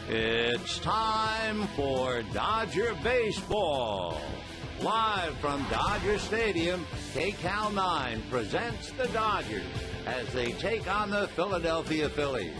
It's time for Dodger Baseball. Live from Dodger Stadium, KCAL 9 presents the Dodgers as they take on the Philadelphia Phillies.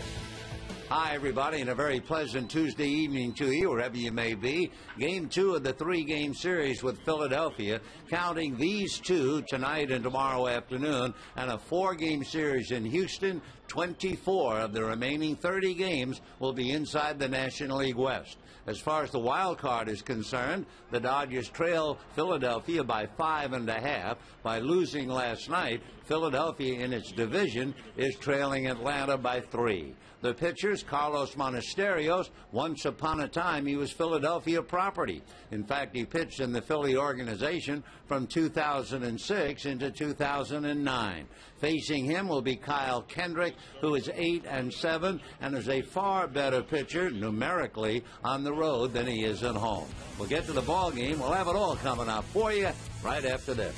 Hi, everybody, and a very pleasant Tuesday evening to you, wherever you may be. Game 2 of the 3-game series with Philadelphia, counting these two tonight and tomorrow afternoon, and a 4-game series in Houston. 24 of the remaining 30 games will be inside the National League West. As far as the wild card is concerned, the Dodgers trail Philadelphia by 5.5. By losing last night, Philadelphia in its division is trailing Atlanta by 3. The pitchers, Carlos Monasterio, once upon a time he was Philadelphia property. In fact, he pitched in the Philly organization from 2006 into 2009. Facing him will be Kyle Kendrick, who is 8-7 and is a far better pitcher numerically on the road than he is at home. We'll get to the ball game. We'll have it all coming up for you right after this.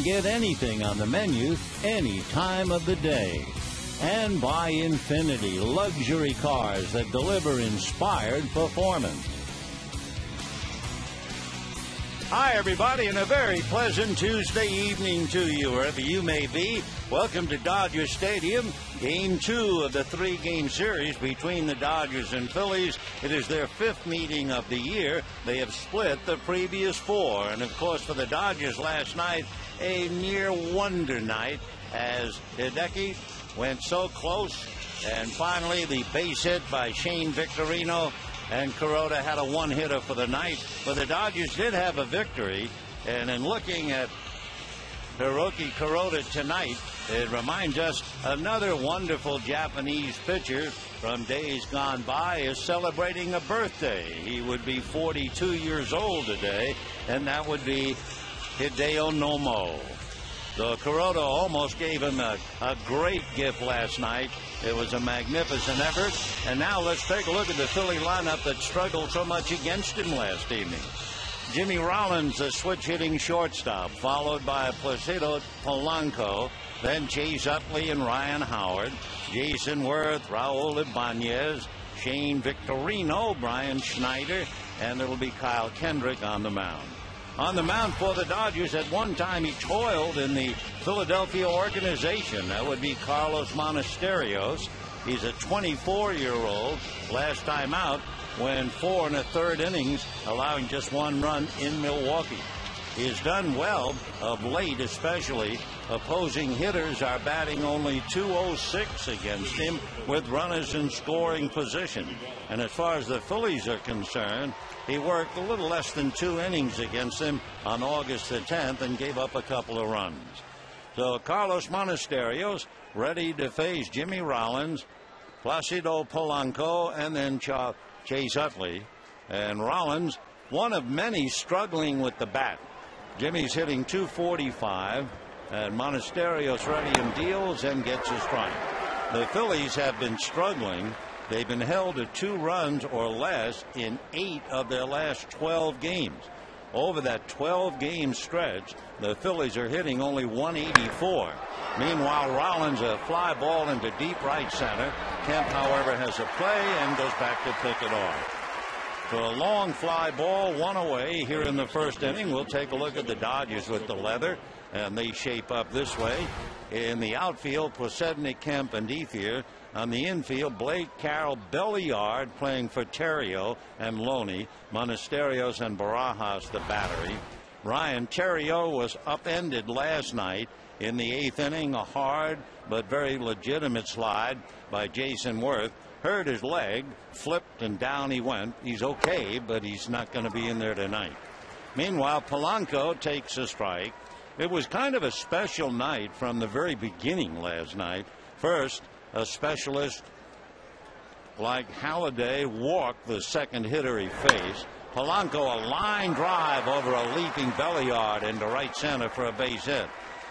get anything on the menu any time of the day. And by Infinity, luxury cars that deliver inspired performance. Hi, everybody, and a very pleasant Tuesday evening to you, wherever you may be. Welcome to Dodger Stadium, Game 2 of the 3-game series between the Dodgers and Phillies. It is their 5th meeting of the year. They have split the previous 4. And, of course, for the Dodgers last night, a near wonder night as Hideki went so close. And finally, the base hit by Shane Victorino. And Kuroda had a one-hitter for the night. But the Dodgers did have a victory. And in looking at Hiroki Kuroda tonight, it reminds us another wonderful Japanese pitcher from days gone by is celebrating a birthday. He would be 42 years old today, and that would be Hideo Nomo. So Kuroda almost gave him a great gift last night. It was a magnificent effort. And now let's take a look at the Philly lineup that struggled so much against him last evening. Jimmy Rollins, the switch-hitting shortstop, followed by Placido Polanco, then Chase Utley and Ryan Howard, Jason Worth, Raul Ibanez, Shane Victorino, Brian Schneider, and it'll be Kyle Kendrick on the mound. On the mound for the Dodgers, at one time he toiled in the Philadelphia organization. That would be Carlos Monasterios. He's a 24-year-old. Last time out, went 4 1/3 innings, allowing just 1 run in Milwaukee. He has done well of late, especially. Opposing hitters are batting only .206 against him with runners in scoring position. And as far as the Phillies are concerned, he worked a little less than 2 innings against them on August the 10th and gave up a couple of runs. So Carlos Monasterios ready to face Jimmy Rollins, Placido Polanco, and then Chase Utley. And Rollins, one of many struggling with the bat. Jimmy's hitting .245, and Monasterios ready and deals and gets a strike. The Phillies have been struggling. They've been held to 2 runs or less in 8 of their last 12 games. Over that 12-game stretch, the Phillies are hitting only .184. Meanwhile, Rollins a fly ball into deep right center. Kemp, however, has a play and goes back to pick it off. So a long fly ball, 1 away here in the first inning. We'll take a look at the Dodgers with the leather, and they shape up this way. In the outfield, Posednik, Kemp, and Ethier. On the infield, Blake, Carroll, Belliard playing for Terrio and Loney. Monasterios and Barajas the battery. Ryan Terrio was upended last night in the 8th inning. A hard but very legitimate slide by Jason Worth. Hurt his leg, flipped, and down he went. He's okay, but he's not going to be in there tonight. Meanwhile, Polanco takes a strike. It was kind of a special night from the very beginning last night. First, a specialist like Halladay walked the second hitter he faced. Polanco a line drive over a leaping Belliard into right center for a base hit.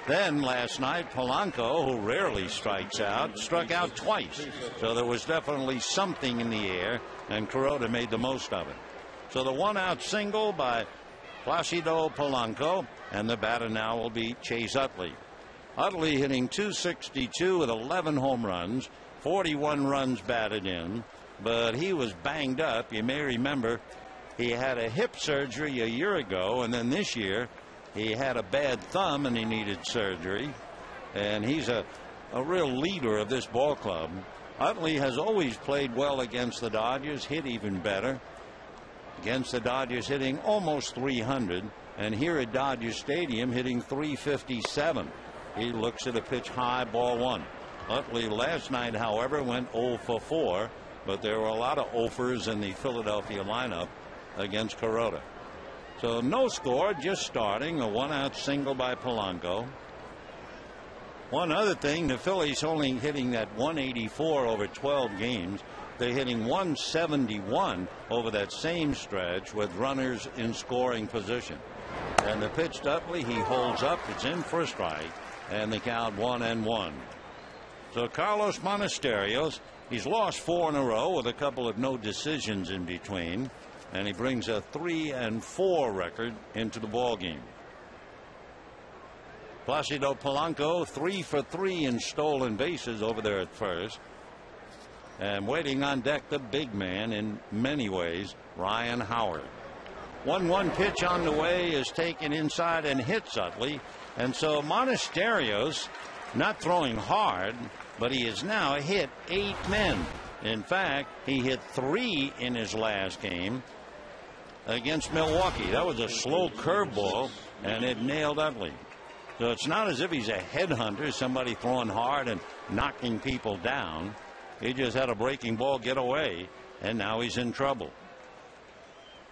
Then last night, Polanco, who rarely strikes out, struck out twice. So there was definitely something in the air, and Kuroda made the most of it. So the 1-out single by Placido Polanco, and the batter now will be Chase Utley. Utley hitting .262 with 11 home runs, 41 runs batted in, but he was banged up. You may remember he had a hip surgery a year ago, and then this year he had a bad thumb and he needed surgery. And he's a real leader of this ball club. Utley has always played well against the Dodgers, hit even better. Against the Dodgers, hitting almost .300, and here at Dodger Stadium hitting .357. He looks at a pitch high, ball 1. Utley last night, however, went 0 for 4, but there were a lot of offers in the Philadelphia lineup against Kuroda. So no score, just starting. A 1-out single by Polanco. One other thing, the Phillies only hitting that 184 over 12 games. They're hitting 171 over that same stretch with runners in scoring position. And the pitch to Utley, he holds up. It's in for a strike, and the count 1-1. So Carlos Monasterios, he's lost 4 in a row with a couple of no decisions in between, and he brings a 3-4 record into the ball game. Placido Polanco 3 for 3 in stolen bases over there at first. And waiting on deck, the big man in many ways, Ryan Howard. 1-1 pitch on the way is taken inside and hits Utley. And so Monasterios not throwing hard, but he has now hit 8 men. In fact, he hit 3 in his last game against Milwaukee. That was a slow curveball, and it nailed Utley. So it's not as if he's a headhunter, somebody throwing hard and knocking people down. He just had a breaking ball get away, and now he's in trouble.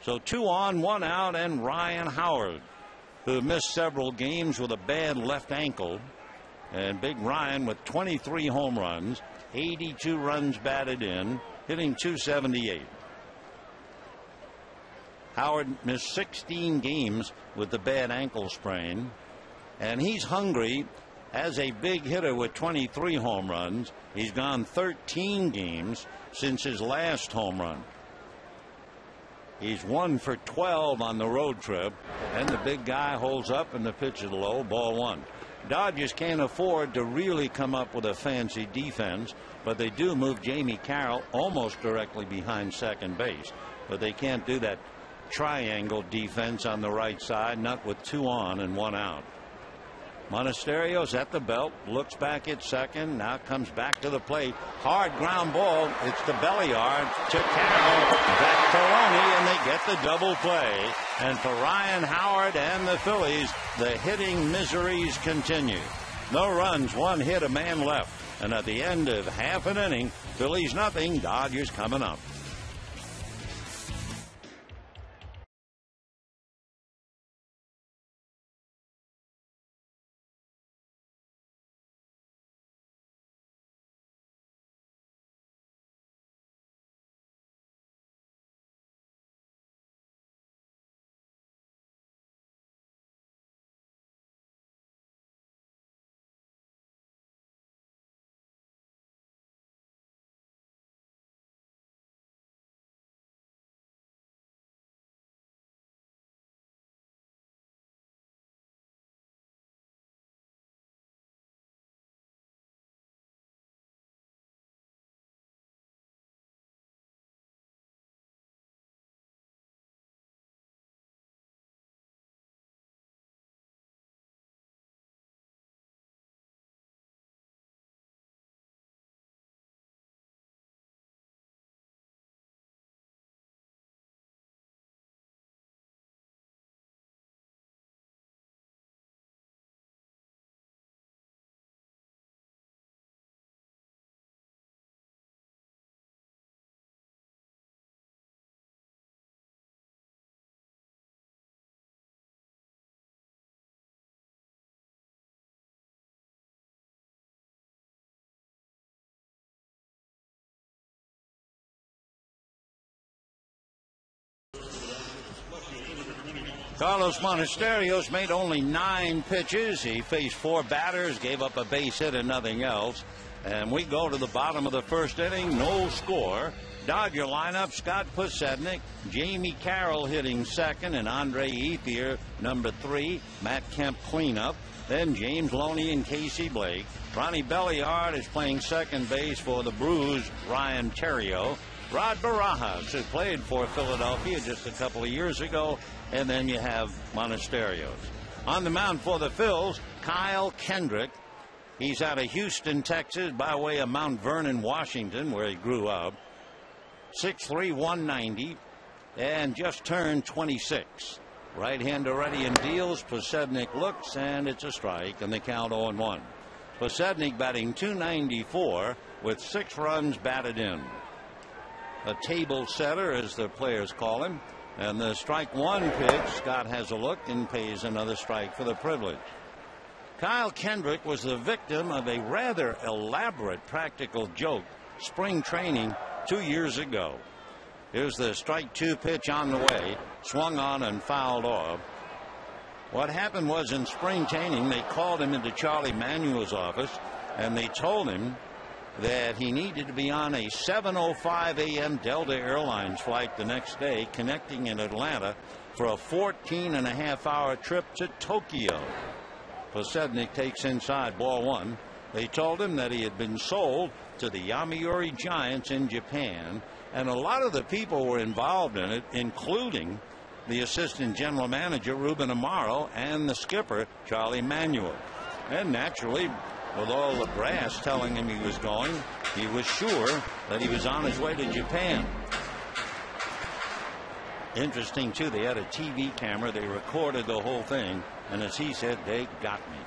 So 2 on, 1 out, and Ryan Howard, who missed several games with a bad left ankle. And Big Ryan with 23 home runs, 82 runs batted in, hitting .278. Howard missed 16 games with the bad ankle sprain, and he's hungry as a big hitter with 23 home runs. He's gone 13 games since his last home run. He's 1 for 12 on the road trip, and the big guy holds up, and the pitch is low, ball 1. Dodgers can't afford to really come up with a fancy defense, but they do move Jamie Carroll almost directly behind second base. But they can't do that triangle defense on the right side, not with 2 on and 1 out. Monasterios at the belt, looks back at second, now comes back to the plate. Hard ground ball. It's to Belliard, to Carroll, back to Roney, and they get the double play. And for Ryan Howard and the Phillies, the hitting miseries continue. No runs, 1 hit, a man left. And at the end of half an inning, Phillies nothing, Dodgers coming up. Carlos Monasterios made only 9 pitches. He faced 4 batters, gave up a base hit and nothing else. And we go to the bottom of the first inning, no score. Dodger lineup: Scott Pusednik, Jamie Carroll hitting second, and Andre Ethier number 3. Matt Kemp cleanup. Then James Loney and Casey Blake. Ronnie Belliard is playing second base for the bruised Ryan Theriot. Rod Barajas, who played for Philadelphia just a couple of years ago. And then you have Monasterios. On the mound for the Phils, Kyle Kendrick. He's out of Houston, Texas, by way of Mount Vernon, Washington, where he grew up. 6'3", 190, and just turned 26. Right-hander ready and deals. Pusednik looks, and it's a strike, and they count 0-1. Pusednik batting .294 with 6 runs batted in. A table setter, as the players call him. And the strike 1 pitch, Scott has a look and pays another strike for the privilege. Kyle Kendrick was the victim of a rather elaborate practical joke spring training 2 years ago. Here's the strike 2 pitch on the way, swung on and fouled off. What happened was, in spring training, they called him into Charlie Manuel's office, and they told him that he needed to be on a 7:05 a.m. Delta Airlines flight the next day, connecting in Atlanta for a 14.5-hour trip to Tokyo. Posednik takes inside, ball one. They told him that he had been sold to the Yomiuri Giants in Japan, and a lot of the people were involved in it, including the assistant general manager Ruben Amaro and the skipper Charlie Manuel. And naturally, with all the brass telling him he was going, he was sure that he was on his way to Japan. Interesting, too, they had a TV camera. They recorded the whole thing, and as he said, they got me.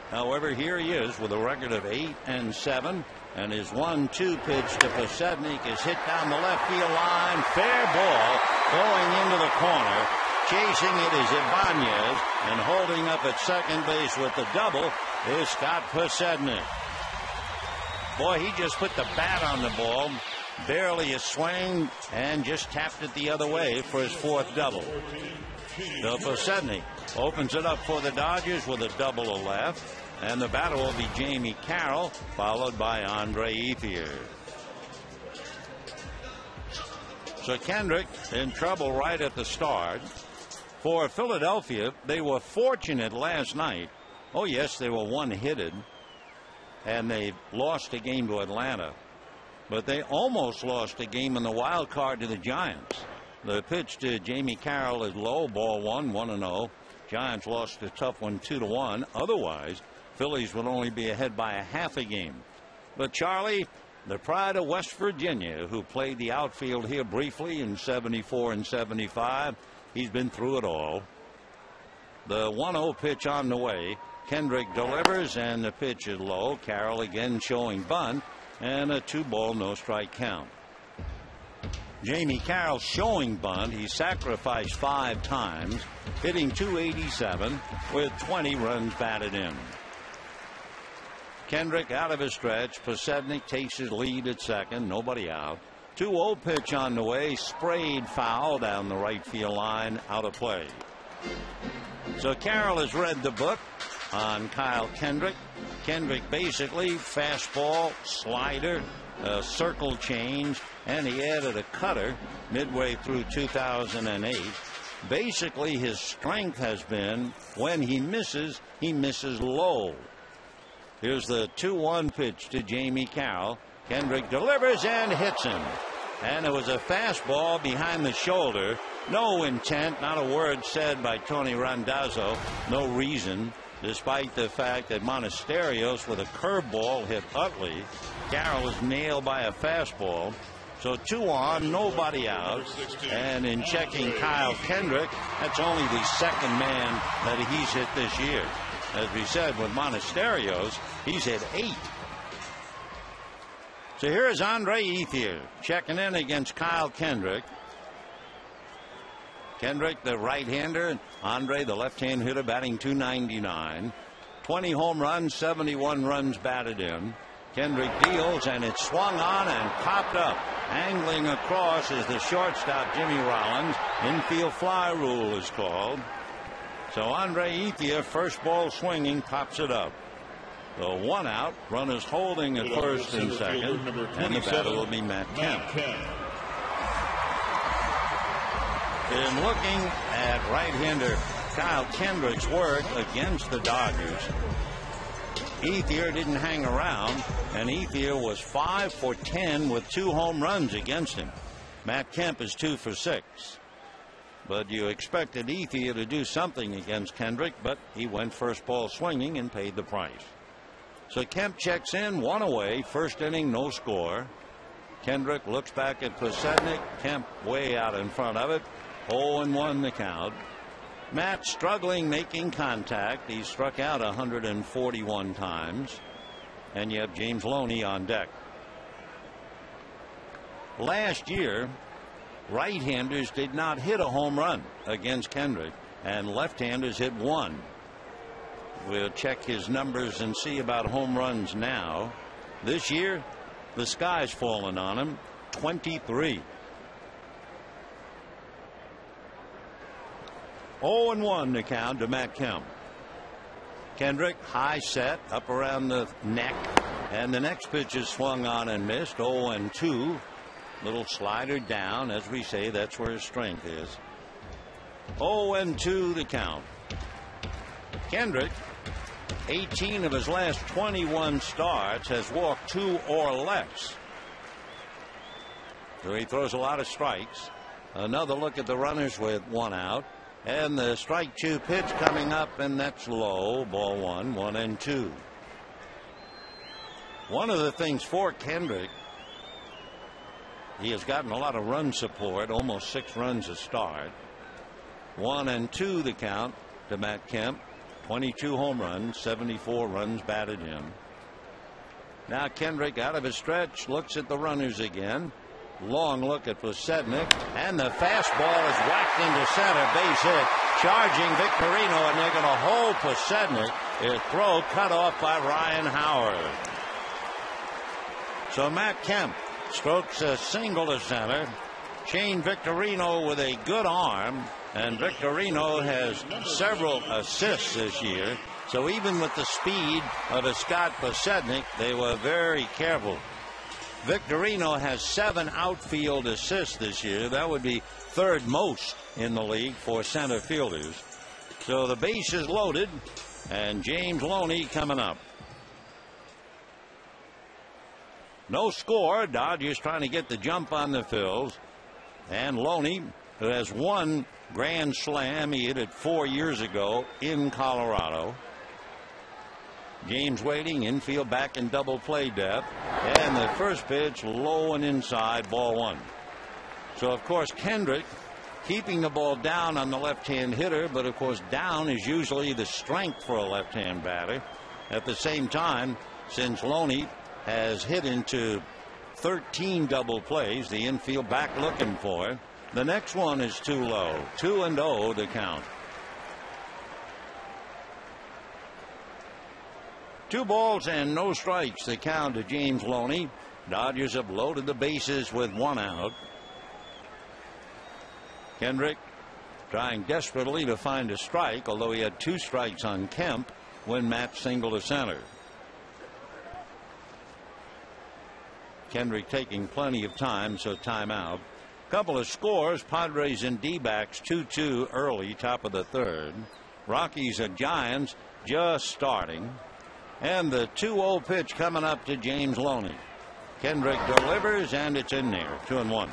However, here he is with a record of 8-7, and his 1-2 pitch to Posednik is hit down the left field line. Fair ball going into the corner. Chasing it is Ibanez, and holding up at second base with the double is Scott Posednik. Boy, he just put the bat on the ball, barely a swing, and just tapped it the other way for his fourth double. So Posednik opens it up for the Dodgers with a double to left, and the batter will be Jamie Carroll, followed by Andre Ethier. So Kendrick in trouble right at the start. For Philadelphia, they were fortunate last night. Oh, yes, they were one-hitted, and they lost a game to Atlanta. But they almost lost a game in the wild card to the Giants. The pitch to Jamie Carroll is low, ball one, 1-0. Giants lost a tough one, 2-1. Otherwise, Phillies would only be ahead by a half a game. But Charlie, the pride of West Virginia, who played the outfield here briefly in 74 and 75, he's been through it all. The 1-0 pitch on the way. Kendrick delivers, and the pitch is low. Carroll again showing bunt, and a 2-ball, no-strike count. Jamie Carroll showing bunt. He sacrificed 5 times, hitting .287 with 20 runs batted in. Kendrick out of his stretch. Posednik takes his lead at second. Nobody out. 2-0 pitch on the way. Sprayed foul down the right field line. Out of play. So Carroll has read the book on Kyle Kendrick. Kendrick basically fastball, slider, a circle change, and he added a cutter midway through 2008. Basically, his strength has been when he misses low. Here's the 2-1 pitch to Jamie Carroll. Kendrick delivers and hits him. And it was a fastball behind the shoulder. No intent, not a word said by Tony Randazzo. No reason, despite the fact that Monasterios with a curveball hit Utley. Carroll was nailed by a fastball. So 2 on, nobody out. And in checking Kyle Kendrick, that's only the second man that he's hit this year. As we said, with Monasterios, he's hit 8. So here is Andre Ethier checking in against Kyle Kendrick. Kendrick, the right-hander. Andre, the left-hand hitter, batting .299. 20 home runs, 71 runs batted in. Kendrick deals, and it's swung on and popped up. Angling across is the shortstop, Jimmy Rollins. Infield fly rule is called. So Andre Ethier, first ball swinging, pops it up. The 1 out, runners holding at first and second, and the batter will be Matt Kemp. In looking at right-hander Kyle Kendrick's work against the Dodgers, Ethier didn't hang around, and Ethier was 5 for 10 with 2 home runs against him. Matt Kemp is 2 for 6. But you expected Ethier to do something against Kendrick, but he went first ball swinging and paid the price. So Kemp checks in, 1 away, first inning, no score. Kendrick looks back at Posednik. Kemp way out in front of it. 0-1 the count. Matt struggling making contact. He struck out 141 times. And you have James Loney on deck. Last year, right-handers did not hit a home run against Kendrick, and left-handers hit 1. We'll check his numbers and see about home runs now. This year, the sky's fallen on him. 23. 0-1 the count to Matt Kemp. Kendrick, high set, up around the neck, and the next pitch is swung on and missed. 0-2. Little slider down. As we say, that's where his strength is. 0-2 the count. Kendrick 18 of his last 21 starts, has walked 2 or less. So he throws a lot of strikes. Another look at the runners with 1 out. And the strike 2 pitch coming up, and that's low. Ball 1, 1-2. One of the things for Kendrick, he has gotten a lot of run support, almost 6 runs a start. 1-2 the count to Matt Kemp. 22 home runs, 74 runs batted in. Now Kendrick out of his stretch, looks at the runners again. Long look at Posednik, and the fastball is whacked into center, base hit. Charging Victorino, and they're going to hold Posednik. His throw cut off by Ryan Howard. So Matt Kemp strokes a single to center. Shane Victorino with a good arm, and Victorino has several assists this year. So even with the speed of a Scott Posednik, they were very careful. Victorino has 7 outfield assists this year. That would be 3rd most in the league for center fielders. So the base is loaded, and James Loney coming up. No score. Dodgers trying to get the jump on the Phils. And Loney, who has 1 grand slam, he hit it 4 years ago in Colorado. James waiting, infield back in double play depth, and the first pitch low and inside, ball 1. So of course Kendrick keeping the ball down on the left-hand hitter, but of course down is usually the strength for a left-hand batter. At the same time, since Loney has hit into 13 double plays, the infield back looking for it. The next one is too low. 2-0 to count. 2 balls and no strikes the count to James Loney. Dodgers have loaded the bases with 1 out. Kendrick trying desperately to find a strike, although he had 2 strikes on Kemp when Matt singled to center. Kendrick taking plenty of time, so timeout. Couple of scores. Padres and D-backs 2-2 early, top of the 3rd. Rockies and Giants just starting. And the 2-0 pitch coming up to James Loney. Kendrick delivers, and it's in there. 2-1.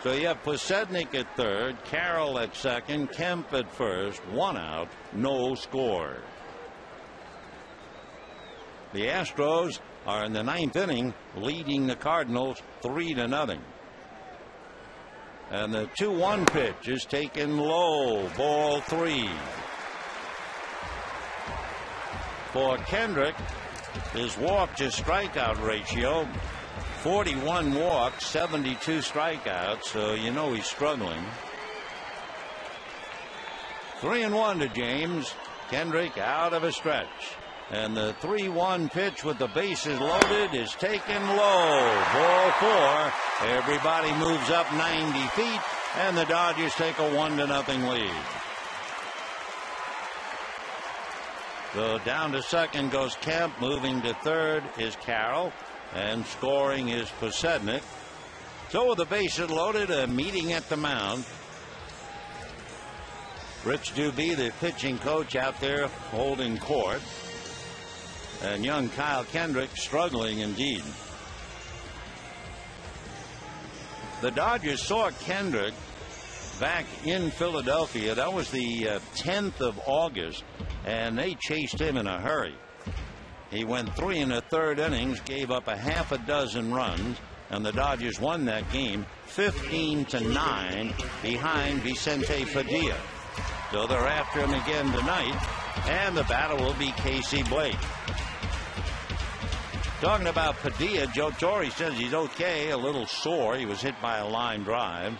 So you have Posednik at 3rd, Carroll at 2nd, Kemp at 1st, 1 out, no score. The Astros are in the 9th inning, leading the Cardinals 3-0. And the 2-1 pitch is taken low, ball 3. For Kendrick, his walk to strikeout ratio, 41 walks, 72 strikeouts, so you know he's struggling. 3-1 to James. Kendrick out of a stretch. And the 3-1 pitch with the bases loaded is taken low. Ball 4. Everybody moves up 90 feet, and the Dodgers take a 1-0 lead. So down to 2nd goes Kemp. Moving to 3rd is Carroll. And scoring is Posednik. So with the bases loaded, a meeting at the mound. Rich Doobie, the pitching coach, out there holding court. And young Kyle Kendrick struggling indeed. The Dodgers saw Kendrick back in Philadelphia. That was the 10th of August, and they chased him in a hurry. He went 3 1/3 innings, gave up a half a dozen runs, and the Dodgers won that game 15-9 behind Vicente Padilla. So they're after him again tonight, and the battle will be Casey Blake. Talking about Padilla, Joe Torre says he's okay, a little sore. He was hit by a line drive.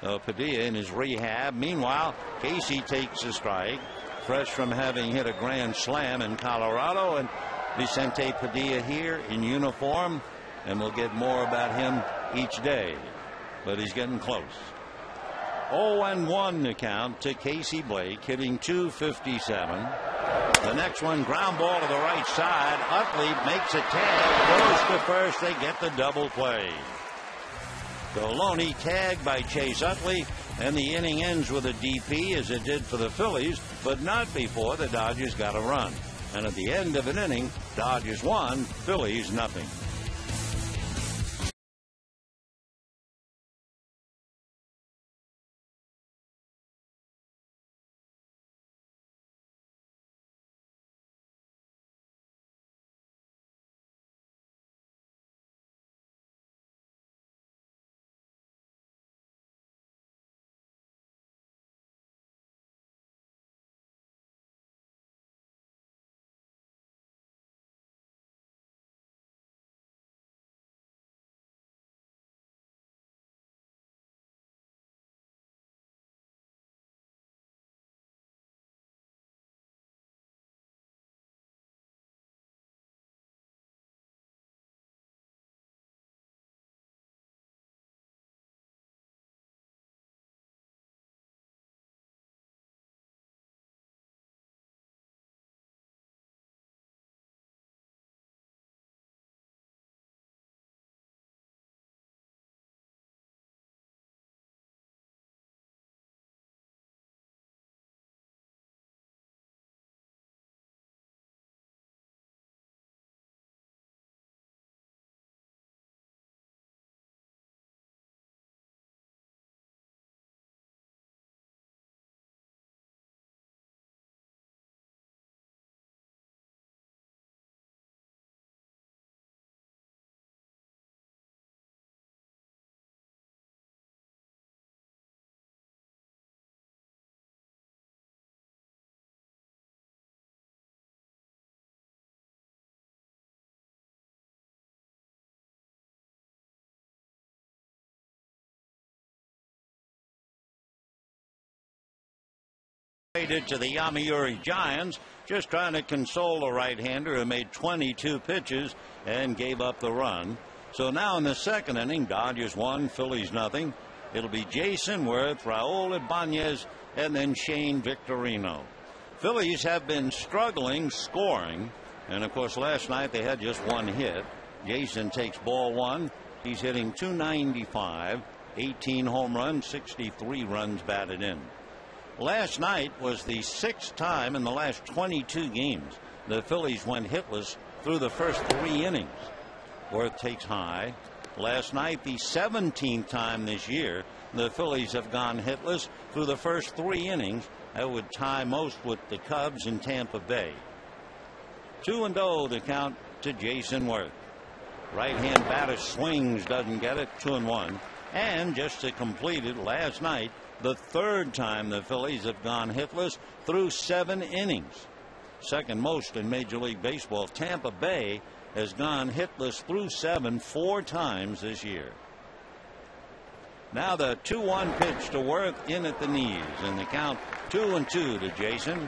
So Padilla in his rehab. Meanwhile, Casey takes a strike, fresh from having hit a grand slam in Colorado, and Vicente Padilla here in uniform, and we'll get more about him each day, but he's getting close. 0-1 the count to Casey Blake, hitting .257. The next one, ground ball to the right side. Utley makes a tag, goes to first. They get the double play. Deloney tagged by Chase Utley, and the inning ends with a DP as it did for the Phillies, but not before the Dodgers got a run. And at the end of an inning, Dodgers 1, Phillies nothing. Traded to the Yomiuri Giants, just trying to console a right-hander who made 22 pitches and gave up the run. So now in the second inning, Dodgers 1, Phillies nothing. It'll be Jason Worth, Raul Ibanez, and then Shane Victorino. Phillies have been struggling scoring, and of course last night they had just one hit. Jason takes ball one. He's hitting .295, 18 home runs, 63 runs batted in. Last night was the 6th time in the last 22 games the Phillies went hitless through the first 3 innings. Worth takes high. Last night, the 17th time this year the Phillies have gone hitless through the first 3 innings. That would tie most with the Cubs in Tampa Bay. 2-0 the count to Jason Worth. Right-hand batter swings, doesn't get it. 2-1. And just to complete it, last night, the 3rd time the Phillies have gone hitless through 7 innings. Second most in Major League Baseball. Tampa Bay has gone hitless through 7 4 times this year. Now the 2-1 pitch to Worth in at the knees, and the count 2-2 to Jason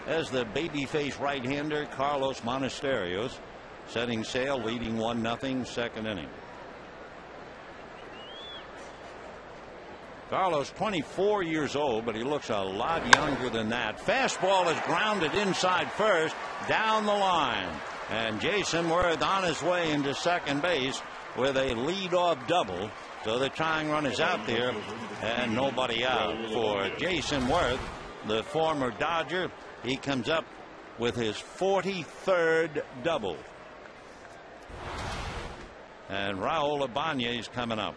as the babyface right-hander Carlos Monasterios setting sail, leading 1-0 second inning. Carlos, 24 years old, but he looks a lot younger than that. Fastball is grounded inside first, down the line. And Jason Worth on his way into second base with a leadoff double. So the tying run is out there and nobody out for Jason Worth, the former Dodger. He comes up with his 43rd double. And Raul Ibanez coming up.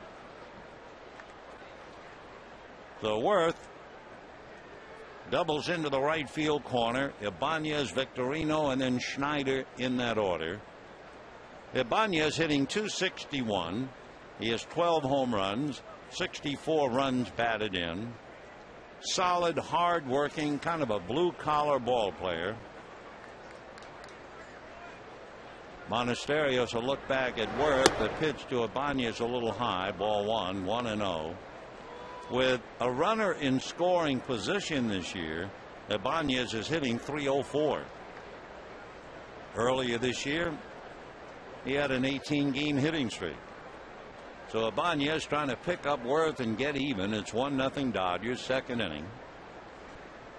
So Worth doubles into the right field corner. Ibanez, Victorino, and then Schneider in that order. Ibanez hitting .261. He has 12 home runs, 64 runs batted in. Solid, hard-working, kind of a blue-collar ball player. Monasterios will look back at Worth. The pitch to Ibanez a little high. Ball 1, 1-0. With a runner in scoring position this year, Ibanez is hitting .304. Earlier this year, he had an 18-game hitting streak. So Ibanez trying to pick up Worth and get even. It's 1-0 Dodgers, second inning.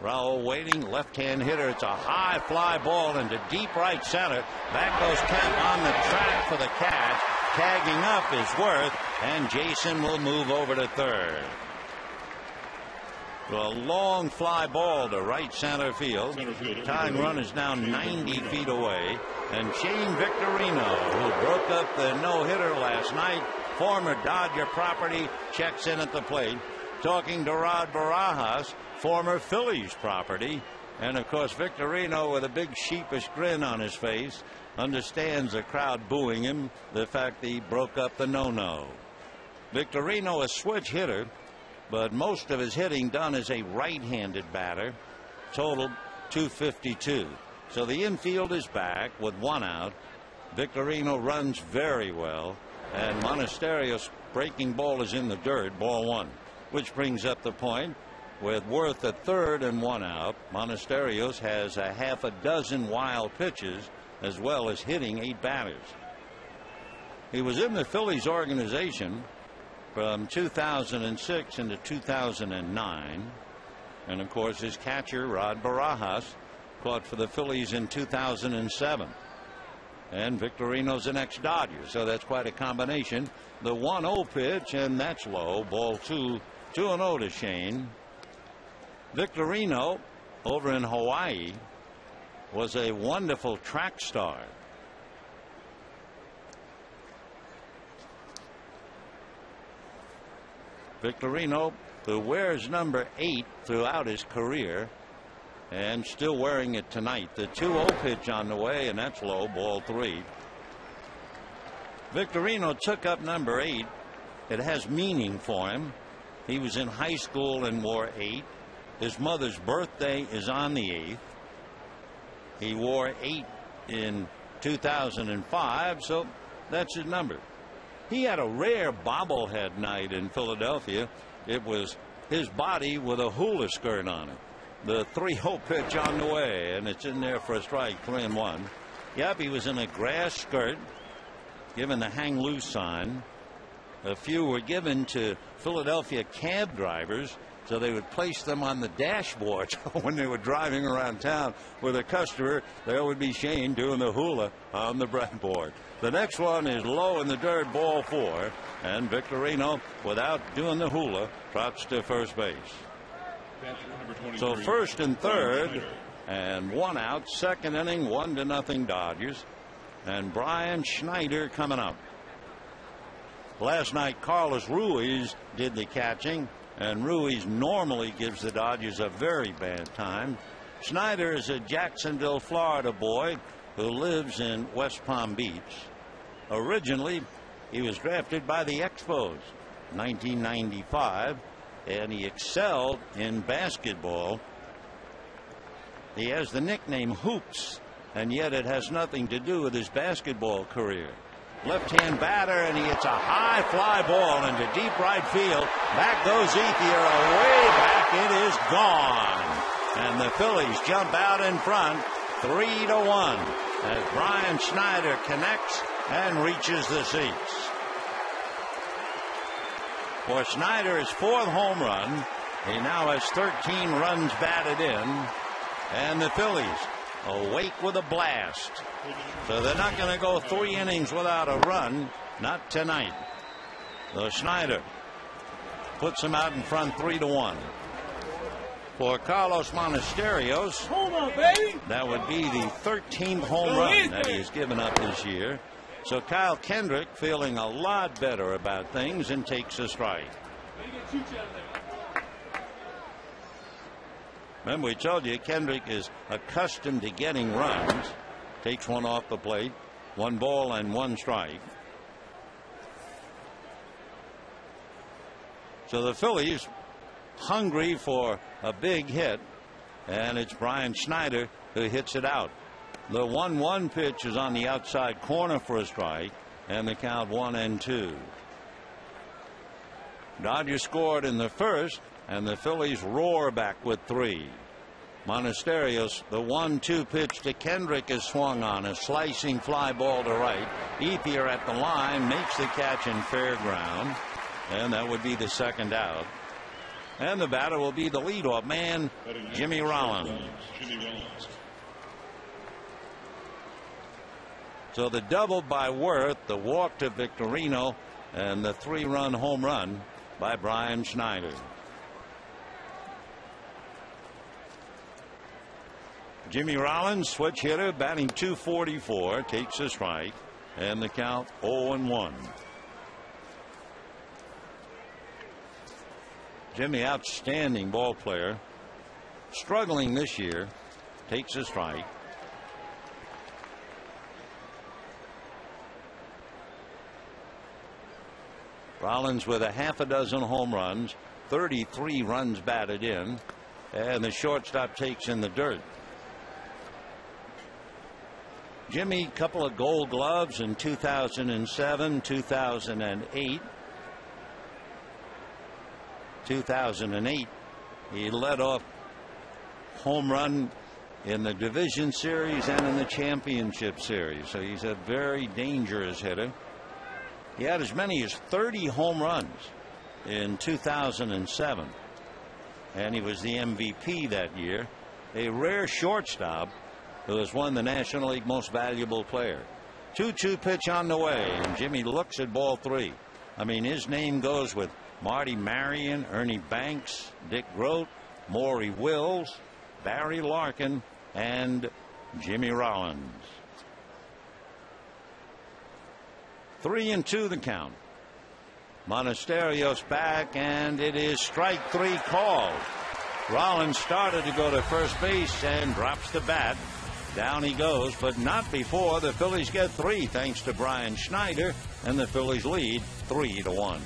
Raul waiting, left-hand hitter. It's a high fly ball into deep right center. Back goes Kemp on the track for the catch. tagging up is Worth, and Jason will move over to third. A long fly ball to right center field. Tying run is now 90 feet away. And Shane Victorino, who broke up the no-hitter last night, former Dodger property, checks in at the plate. Talking to Rod Barajas, former Phillies property. And, of course, Victorino, with a big sheepish grin on his face, understands the crowd booing him, the fact that he broke up the no-no. Victorino, a switch hitter, but most of his hitting done as a right-handed batter. Total 252. So the infield is back with one out. Victorino runs very well, and Monasterio's breaking ball is in the dirt, ball one, which brings up the point with Worth at third and one out. Monasterios has a half a dozen wild pitches as well as hitting 8 batters. He was in the Phillies organization from 2006 into 2009, and of course his catcher Rod Barajas caught for the Phillies in 2007. And Victorino's an ex-Dodger, so that's quite a combination. The 1-0 pitch, and that's low, ball 2, 2-0 to Shane. Victorino over in Hawaii was a wonderful track star. Victorino, who wears number 8 throughout his career and still wearing it tonight. The 2-0 pitch on the way, and that's low, ball 3. Victorino took up number 8. It has meaning for him. He was in high school and wore 8. His mother's birthday is on the 8th. He wore 8 in 2005, so that's his number. He had a rare bobblehead night in Philadelphia. It was his body with a hula skirt on it. The 3-0 pitch on the way, and it's in there for a strike, 3-1. Yep, he was in a grass skirt, given the hang loose sign. A few were given to Philadelphia cab drivers so they would place them on the dashboard when they were driving around town with a customer. There would be Shane doing the hula on the breadboard. The next one is low in the dirt, ball 4, and Victorino, without doing the hula, trots to first base. So first and third, and one out. Second inning, 1-0 Dodgers, and Brian Schneider coming up. Last night, Carlos Ruiz did the catching, and Ruiz normally gives the Dodgers a very bad time. Schneider is a Jacksonville, Florida boy who lives in West Palm Beach. Originally, he was drafted by the Expos, 1995, and he excelled in basketball. He has the nickname Hoops, and yet it has nothing to do with his basketball career. Left-hand batter, and he hits a high fly ball into deep right field. Back goes Ethier, away back. It is gone. And the Phillies jump out in front, 3-1, as Brian Schneider connects and reaches the seats. For Schneider, his 4th home run. He now has 13 runs batted in, and the Phillies awake with a blast. So they're not going to go 3 innings without a run, not tonight. So Schneider puts him out in front, 3-1. For Carlos Monasterios, hold on, baby, that would be the 13th home run that he's given up this year. So Kyle Kendrick feeling a lot better about things and takes a strike. Remember, we told you Kendrick is accustomed to getting runs. Takes one off the plate. 1 ball and 1 strike. So the Phillies hungry for a big hit, and it's Brian Schneider who hits it out. The 1-1 pitch is on the outside corner for a strike, and the count 1-2. Dodgers scored in the first, and the Phillies roar back with 3. Monasterios, the 1-2 pitch to Kendrick is swung on, a slicing fly ball to right. Ethier at the line makes the catch in fair ground, and that would be the second out. And the batter will be the leadoff man, Jimmy Rollins. So the double by Worth, the walk to Victorino, and the 3-run home run by Brian Schneider. Jimmy Rollins, switch hitter, batting .244, takes a strike, and the count 0-1. Jimmy, outstanding ball player, struggling this year, takes a strike. Rollins with a half a dozen home runs, 33 runs batted in, and the shortstop takes in the dirt. Jimmy, couple of Gold Gloves in 2007, 2008. 2008, he led off home run in the division series and in the championship series. So he's a very dangerous hitter. He had as many as 30 home runs in 2007, and he was the MVP that year. A rare shortstop who has won the National League Most Valuable Player. 2-2 pitch on the way, and Jimmy looks at ball 3. I mean, his name goes with Marty Marion, Ernie Banks, Dick Groat, Maury Wills, Barry Larkin, and Jimmy Rollins. 3-2 the count. Monasterios back, and it is strike 3 called. Rollins started to go to first base and drops the bat. Down he goes, but not before the Phillies get 3 thanks to Brian Schneider, and the Phillies lead 3-1.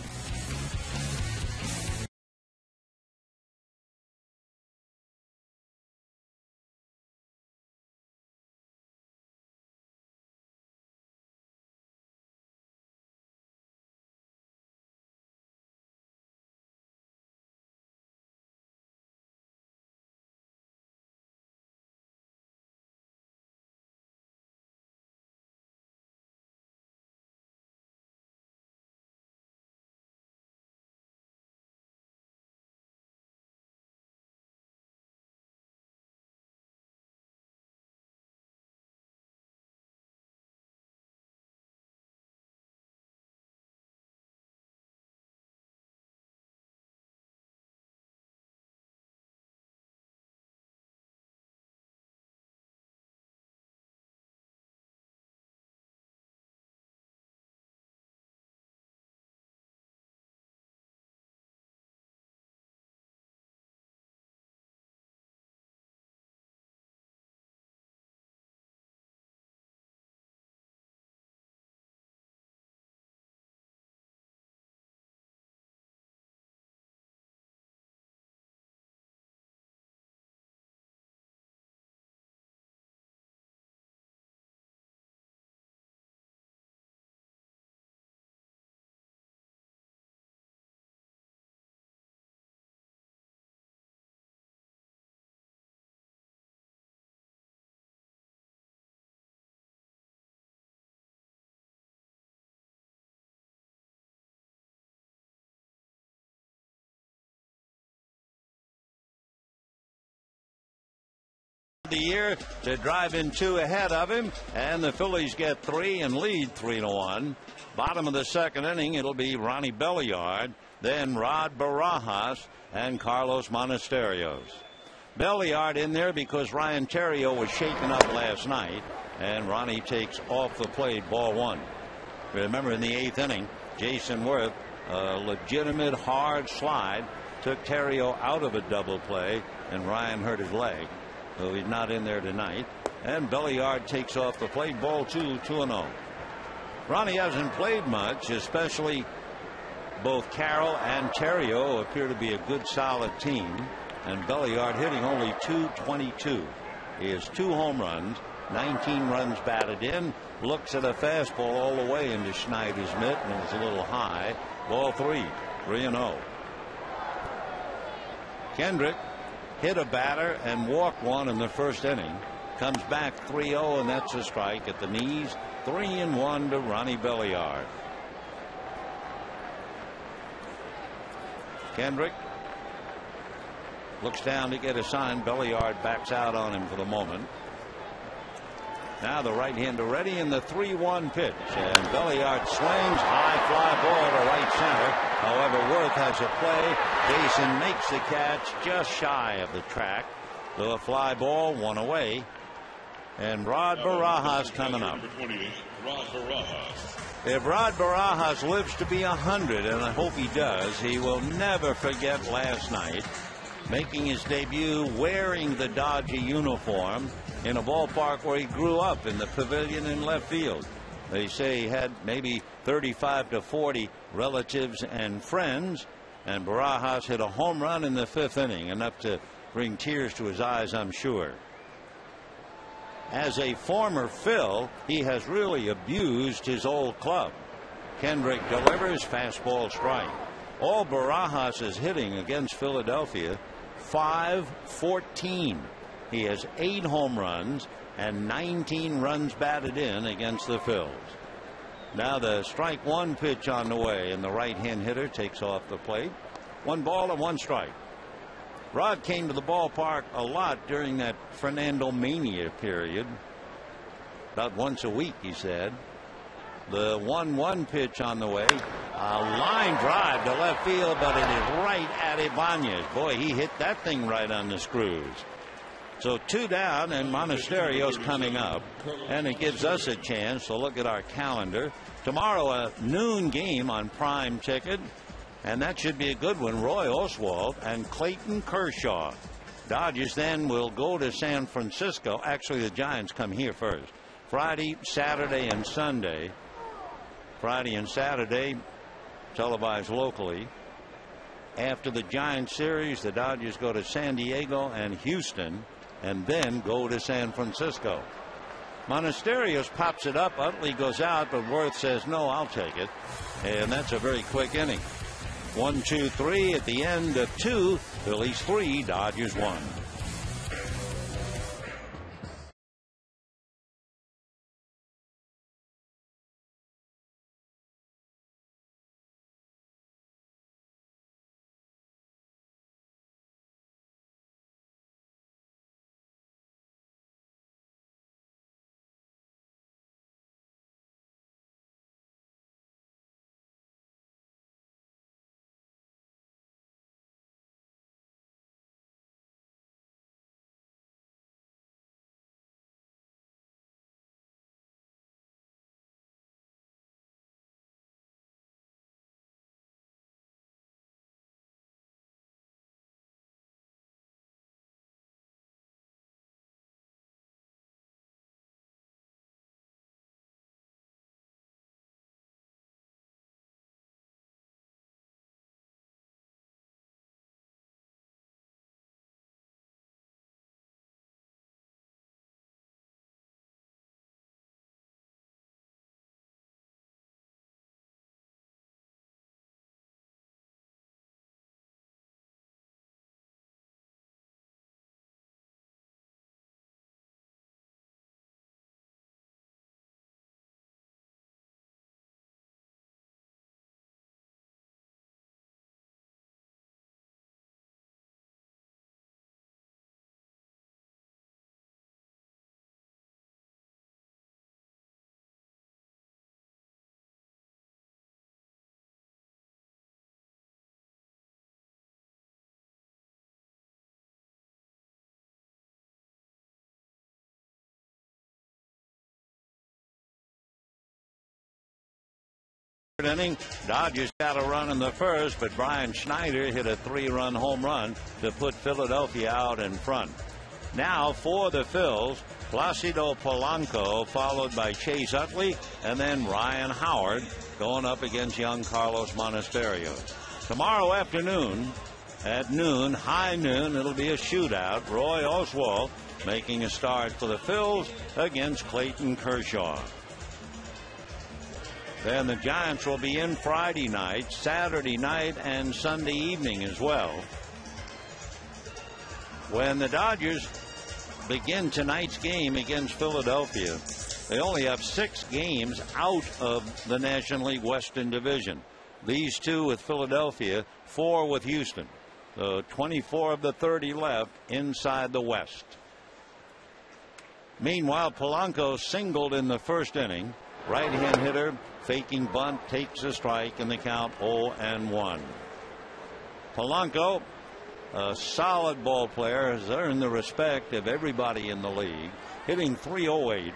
The year to drive in 2 ahead of him, and the Phillies get 3 and lead 3-1. Bottom of the second inning, it'll be Ronnie Belliard, then Rod Barajas, and Carlos Monasterios. Belliard in there because Ryan Theriot was shaken up last night, and Ronnie takes off the plate, ball 1. Remember, in the 8th inning, Jason Worth, a legitimate hard slide, took Theriot out of a double play, and Ryan hurt his leg. So he's not in there tonight. And Belliard takes off the plate, ball 2, 2-0. Ronnie hasn't played much, especially both Carroll and Theriot appear to be a good solid team. And Belliard hitting only .222. He has 2 home runs, 19 runs batted in, looks at a fastball all the way into Schneider's mitt, and it's a little high. Ball 3, 3-0. Kendrick hit a batter and walked one in the first inning. Comes back 3-0, and that's a strike at the knees. 3-1 to Ronnie Belliard. Kendrick looks down to get a sign. Belliard backs out on him for the moment. Now the right-hander ready in the 3-1 pitch. And Belliard swings. High fly ball to right center. However, Worth has a play. Jason makes the catch just shy of the track. So a fly ball, one away. And Rod Barajas coming up. If Rod Barajas lives to be 100, and I hope he does, he will never forget last night making his debut wearing the Dodger uniform in a ballpark where he grew up in the pavilion in left field. They say he had maybe 35 to 40 relatives and friends, and Barajas hit a home run in the 5th inning, enough to bring tears to his eyes, I'm sure. As a former Phil, he has really abused his old club. Kendrick delivers, fastball strike. All Barajas is hitting against Philadelphia, .514. He has 8 home runs and 19 runs batted in against the Phils. Now the strike one pitch on the way, and the right-hand hitter takes off the plate. 1 ball and 1 strike. Rod came to the ballpark a lot during that Fernando Mania period. About once a week, he said. The 1-1 pitch on the way. A line drive to left field, but it is right at Ibanez. Boy, he hit that thing right on the screws. So 2 down, and Monasterio's coming up. And it gives us a chance to look at our calendar. Tomorrow, a noon game on Prime Ticket. And that should be a good one. Roy Oswalt and Clayton Kershaw. Dodgers then will go to San Francisco. Actually, the Giants come here first. Friday, Saturday, and Sunday. Friday and Saturday televised locally. After the Giants series, the Dodgers go to San Diego and Houston, and then go to San Francisco. Monasterios pops it up. Utley goes out, but Worth says, no, I'll take it. And that's a very quick inning. 1, 2, 3 at the end of 2. Phillies 3, Dodgers 1. Inning, Dodgers got a run in the first, but Brian Schneider hit a 3-run home run to put Philadelphia out in front. Now for the Phils, Placido Polanco, followed by Chase Utley, and then Ryan Howard going up against young Carlos Monasterio. Tomorrow afternoon at noon, high noon, it'll be a shootout. Roy Oswalt making a start for the Phils against Clayton Kershaw. Then the Giants will be in Friday night, Saturday night, and Sunday evening as well. When the Dodgers begin tonight's game against Philadelphia, they only have 6 games out of the National League Western Division. These 2 with Philadelphia, 4 with Houston. So 24 of the 30 left inside the West. Meanwhile, Polanco singled in the first inning. Right-hand hitter, faking bunt, takes a strike, and the count 0-1. Polanco, a solid ball player, has earned the respect of everybody in the league, hitting .308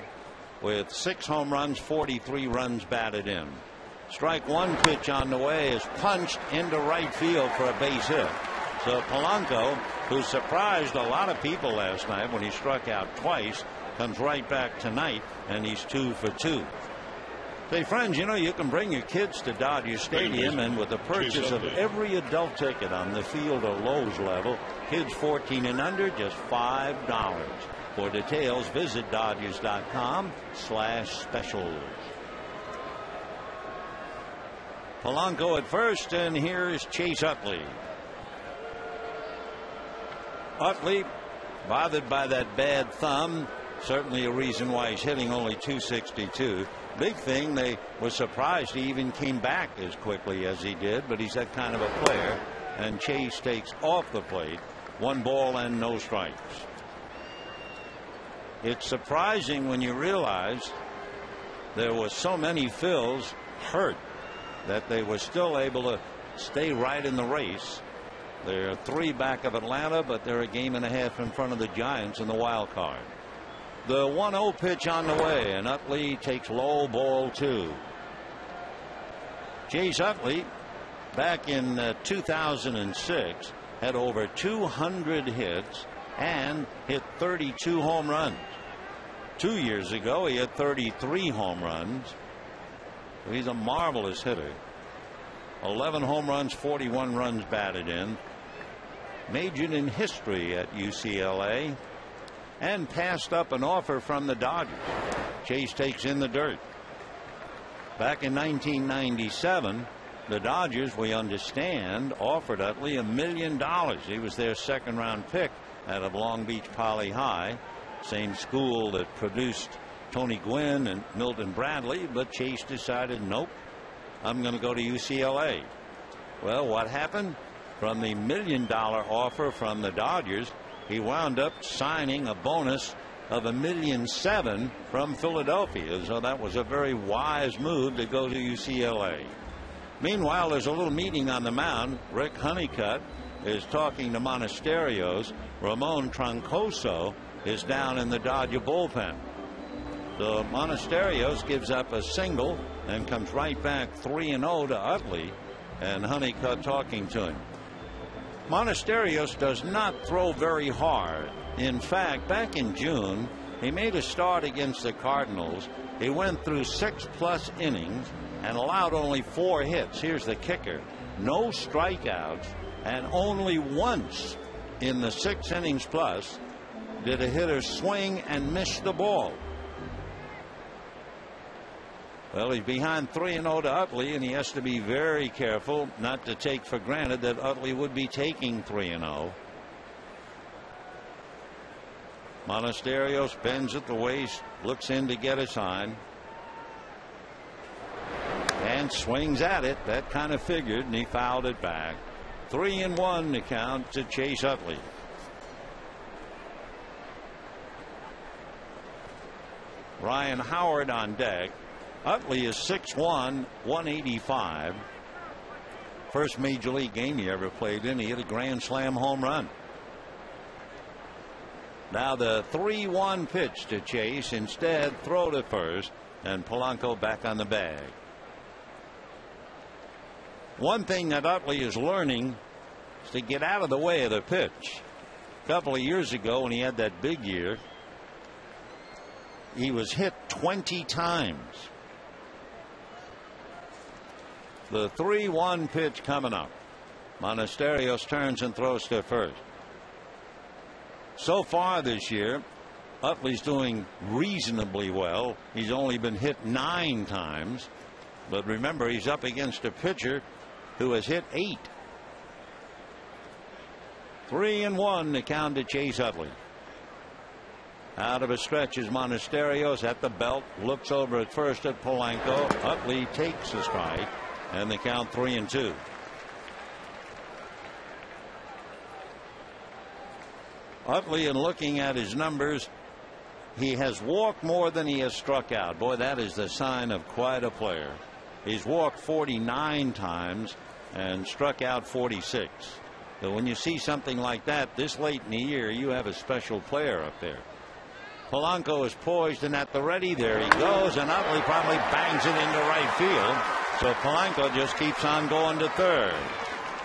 with 6 home runs, 43 runs batted in. Strike one pitch on the way is punched into right field for a base hit. So Polanco, who surprised a lot of people last night when he struck out twice, comes right back tonight, and he's 2 for 2. Say, friends, you know, you can bring your kids to Dodger Stadium, and with the purchase of every adult ticket on the field or Lowe's level, kids 14 and under, just $5. For details, visit Dodgers.com/specials. Polanco at first, and here's Chase Utley. Utley, bothered by that bad thumb, certainly a reason why he's hitting only .262. Big thing, they were surprised he even came back as quickly as he did, but he's that kind of a player. And Chase takes off the plate. 1 ball and no strikes. It's surprising when you realize there were so many Phils hurt that they were still able to stay right in the race. They're 3 back of Atlanta, but they're a game and a half in front of the Giants in the wild card. The 1-0 pitch on the way, and Utley takes low, ball 2. Chase Utley, back in 2006, had over 200 hits and hit 32 home runs. 2 years ago, he had 33 home runs. He's a marvelous hitter. 11 home runs, 41 runs batted in. Majored in history at UCLA. And passed up an offer from the Dodgers. Chase takes in the dirt. Back in 1997, the Dodgers, we understand, offered Utley $1 million. He was their second-round pick out of Long Beach Poly High, same school that produced Tony Gwynn and Milton Bradley, but Chase decided, nope, I'm going to go to UCLA. Well, what happened? From the $1 million offer from the Dodgers, he wound up signing a bonus of $1.7 million from Philadelphia. So that was a very wise move to go to UCLA. Meanwhile, there's a little meeting on the mound. Rick Honeycutt is talking to Monasterios. Ramon Troncoso is down in the Dodger bullpen. So Monasterios gives up a single and comes right back 3-0 to Utley, and Honeycutt talking to him. Monasterios does not throw very hard. In fact, back in June, he made a start against the Cardinals. He went through 6+ innings and allowed only 4 hits. Here's the kicker: no strikeouts, and only once in the 6 innings plus did a hitter swing and miss the ball. Well, he's behind 3-0 to Utley, and he has to be very careful not to take for granted that Utley would be taking 3-0. Monasterios bends at the waist, looks in to get a sign, and swings at it. That kind of figured, and he fouled it back. 3-1 to count to Chase Utley. Ryan Howard on deck. Utley is 6'1", 185. First major league game he ever played in, he hit a grand slam home run. Now the 3-1 pitch to Chase. Instead, throw to first, and Polanco back on the bag. One thing that Utley is learning is to get out of the way of the pitch. A couple of years ago, when he had that big year, he was hit 20 times. The 3-1 pitch coming up. Monasterios turns and throws to first. So far this year, Utley's doing reasonably well. He's only been hit 9 times. But remember, he's up against a pitcher who has hit 8. 3-1 to count to Chase Utley. Out of a stretch is Monasterios at the belt. Looks over at first at Polanco. Utley takes a strike, and the count 3-2. Utley, in looking at his numbers, He has walked more than he has struck out. Boy, that is the sign of quite a player. He's walked 49 times and struck out 46. So when you see something like that this late in the year, you have a special player up there. Polanco is poised and at the ready. There he goes, and Utley probably bangs it into right field. So Polanco just keeps on going to third.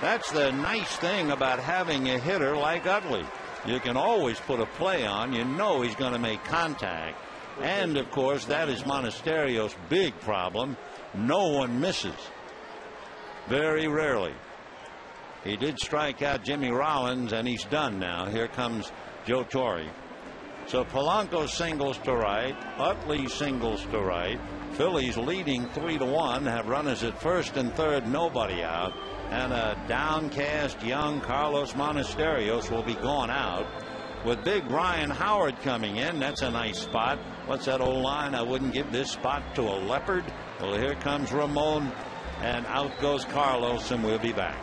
That's the nice thing about having a hitter like Utley. You can always put a play on. You know he's going to make contact. And, of course, that is Monasterio's big problem. No one misses. Very rarely. He did strike out Jimmy Rollins, and he's done now. Here comes Joe Torre. So Polanco singles to right. Utley singles to right. Phillies leading 3-1. Have runners at first and third. Nobody out. And a downcast young Carlos Monasterios will be gone out. With big Ryan Howard coming in. That's a nice spot. What's that old line? I wouldn't give this spot to a leopard. Well, here comes Ramon. And out goes Carlos, and we'll be back.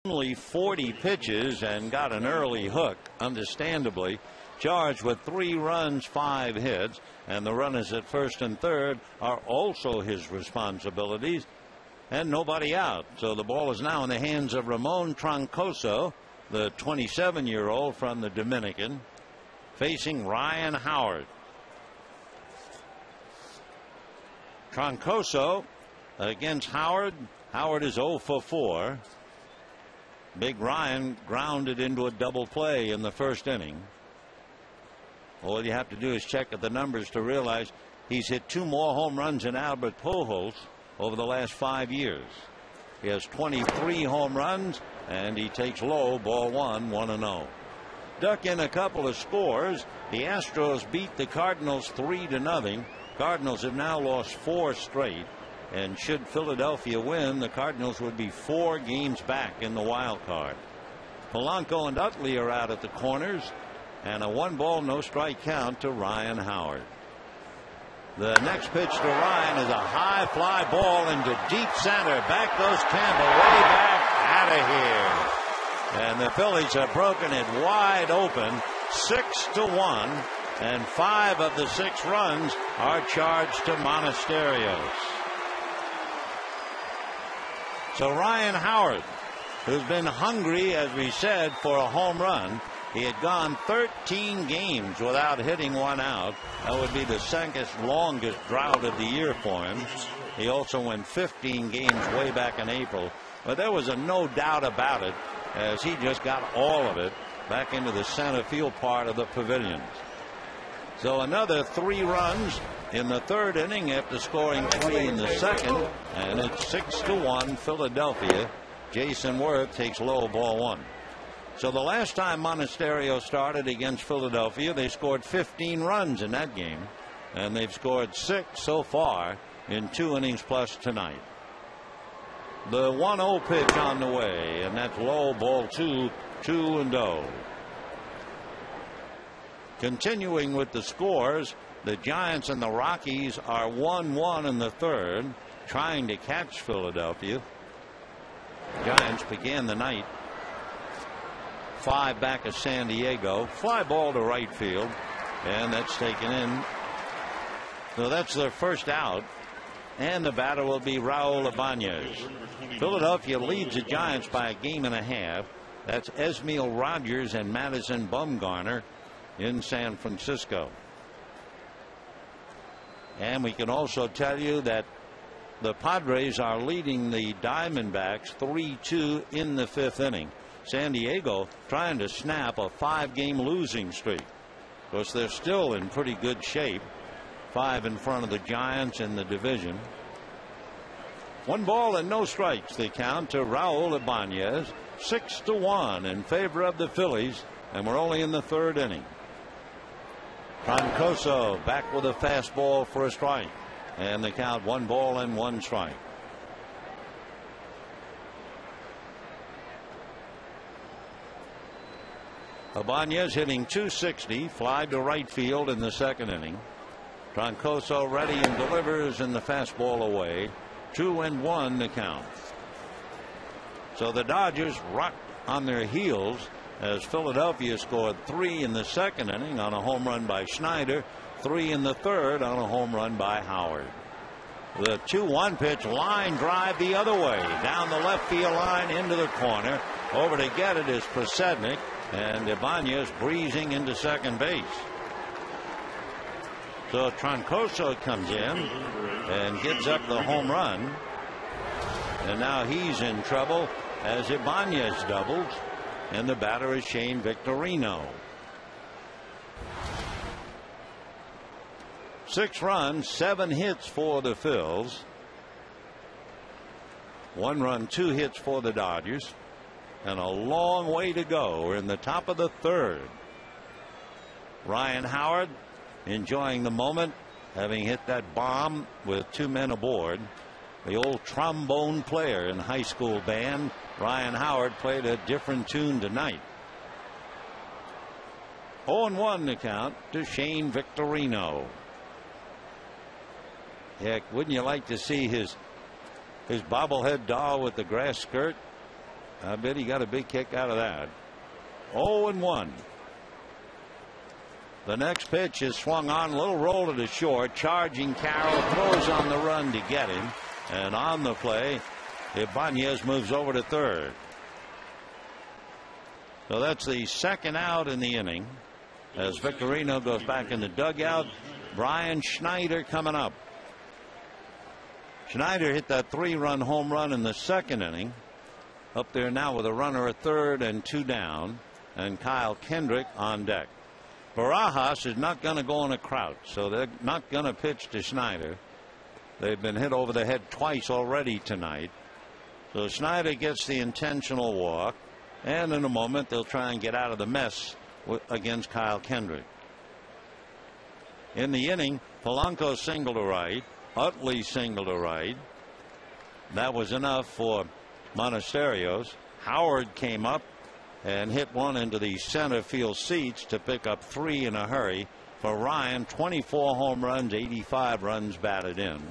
Only 40 pitches and got an early hook, understandably. Charged with 3 runs, 5 hits, and the runners at first and third are also his responsibilities, and nobody out. So the ball is now in the hands of Ramon Troncoso, the 27-year-old from the Dominican, facing Ryan Howard. Troncoso against Howard. Howard is 0 for 4. Big Ryan grounded into a double play in the first inning. All you have to do is check at the numbers to realize he's hit 2 more home runs than Albert Pujols over the last 5 years. He has 23 home runs, and he takes low, ball 1, 1-0. Duck in a couple of scores. The Astros beat the Cardinals 3-0. Cardinals have now lost 4 straight. And should Philadelphia win, the Cardinals would be 4 games back in the wild card. Polanco and Utley are out at the corners, and a 1-ball, no-strike count to Ryan Howard. The next pitch to Ryan is a high fly ball into deep center. Back goes Campbell, way back, out of here. And the Phillies have broken it wide open, 6-1, and 5 of the 6 runs are charged to Monasterios. So Ryan Howard, who's been hungry, as we said, for a home run. He had gone 13 games without hitting one out. That would be the second longest drought of the year for him. He also went 15 games way back in April. But there was no doubt about it, as he just got all of it back into the center field part of the pavilions. So another 3 runs in the third inning after scoring 3 in the second, and it's 6-1 Philadelphia. Jason Worth takes low, ball 1. So the last time Monasterio started against Philadelphia, they scored 15 runs in that game, and they've scored 6 so far in 2 innings plus tonight. The 1-0 pitch on the way, and that's low, ball 2, 2-0. Continuing with the scores, the Giants and the Rockies are 1-1 in the third, trying to catch Philadelphia. Giants began the night 5 back of San Diego. Fly ball to right field, and that's taken in. So that's their first out, and the batter will be Raul Ibanez. Philadelphia leads the Giants by 1.5 games. That's Esmiel Rogers and Madison Bumgarner in San Francisco. And we can also tell you that the Padres are leading the Diamondbacks 3-2 in the 5th inning. San Diego trying to snap a 5-game losing streak. Of course, they're still in pretty good shape. 5 in front of the Giants in the division. 1 ball and no strikes. The count to Raul Ibanez. 6-1 in favor of the Phillies, and we're only in the 3rd inning. Troncoso back with a fastball for a strike, and the count 1 ball and 1 strike. Ibanez hitting .260, fly to right field in the 2nd inning. Troncoso ready and delivers, and the fastball away. 2-1 the count. So the Dodgers rocked on their heels as Philadelphia scored 3 in the 2nd inning on a home run by Schneider, 3 in the 3rd on a home run by Howard. The 2-1 pitch, line drive the other way down the left field line into the corner. Over to get it is Prasednik, and Ibanez breezing into second base. So Troncoso comes in and gives up the home run, and now he's in trouble as Ibanez doubles, and the batter is Shane Victorino. 6 runs, 7 hits for the Phils. 1 run, 2 hits for the Dodgers, and a long way to go. We're in the top of the 3rd. Ryan Howard enjoying the moment, having hit that bomb with 2 men aboard. The old trombone player in high school band, Ryan Howard, played a different tune tonight. 0-1 the count to Shane Victorino. Heck, wouldn't you like to see his bobblehead doll with the grass skirt? I bet he got a big kick out of that. 0-1. The next pitch is swung on, a little roll to the short. Charging Carroll, throws on the run to get him, and on the play Ibanez moves over to 3rd. So that's the 2nd out in the inning as Victorino goes back in the dugout. Brian Schneider coming up. Schneider hit that 3-run home run in the 2nd inning. Up there now with a runner at 3rd and 2 down, and Kyle Kendrick on deck. Barajas is not going to go on a crouch, so they're not going to pitch to Schneider. They've been hit over the head twice already tonight. So Schneider gets the intentional walk, and in a moment they'll try and get out of the mess against Kyle Kendrick. In the inning, Polanco single to right, Utley single to right. That was enough for Montesterios. Howard came up and hit one into the center field seats to pick up 3 in a hurry for Ryan. 24 home runs, 85 runs batted in.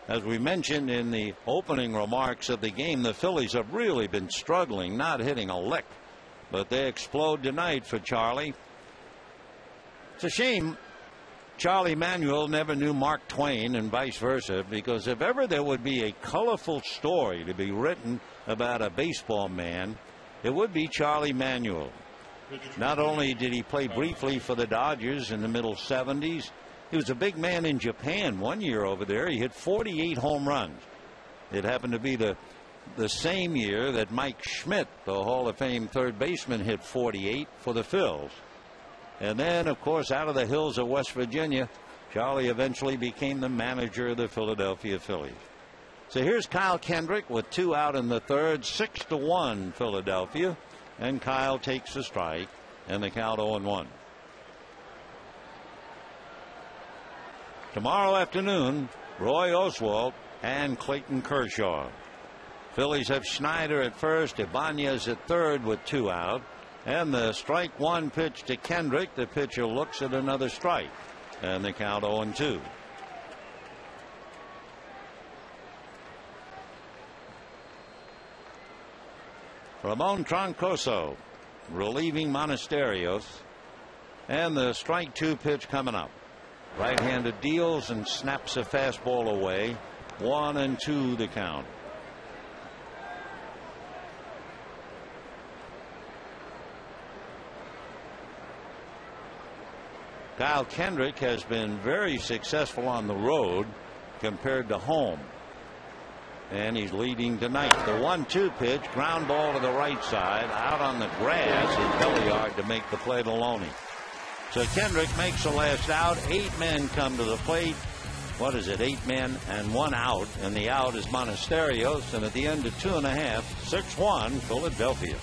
As we mentioned in the opening remarks of the game, the Phillies have really been struggling, not hitting a lick, but they explode tonight for Charlie. It's a shame Charlie Manuel never knew Mark Twain and vice versa, because if ever there would be a colorful story to be written about a baseball man, it would be Charlie Manuel. Not only did he play briefly for the Dodgers in the middle 70s, he was a big man in Japan one year over there. He hit 48 home runs. It happened to be the same year that Mike Schmidt, the Hall of Fame third baseman, hit 48 for the Phils. And then, of course, out of the hills of West Virginia, Charlie eventually became the manager of the Philadelphia Phillies. So here's Kyle Kendrick with 2 out in the 3rd, 6-1 Philadelphia, and Kyle takes a strike, and the count 0-1. Tomorrow afternoon, Roy Oswalt, and Clayton Kershaw. Phillies have Schneider at first, Ibanez at third with 2 out. And the strike 1 pitch to Kendrick. The pitcher looks at another strike. And the count 0-2. Ramon Troncoso relieving Monasterios. And the strike 2 pitch coming up. Right-handed deals and snaps a fastball away. 1-2 the count. Kyle Kendrick has been very successful on the road compared to home. And he's leading tonight. The 1-2 pitch, ground ball to the right side, out on the grass in Belliard to make the play to Loney. So Kendrick makes the last out. 8 men come to the plate. What is it? 8 men and 1 out. And the out is Monasterios. And at the end of 2.5, 6-1 Philadelphia.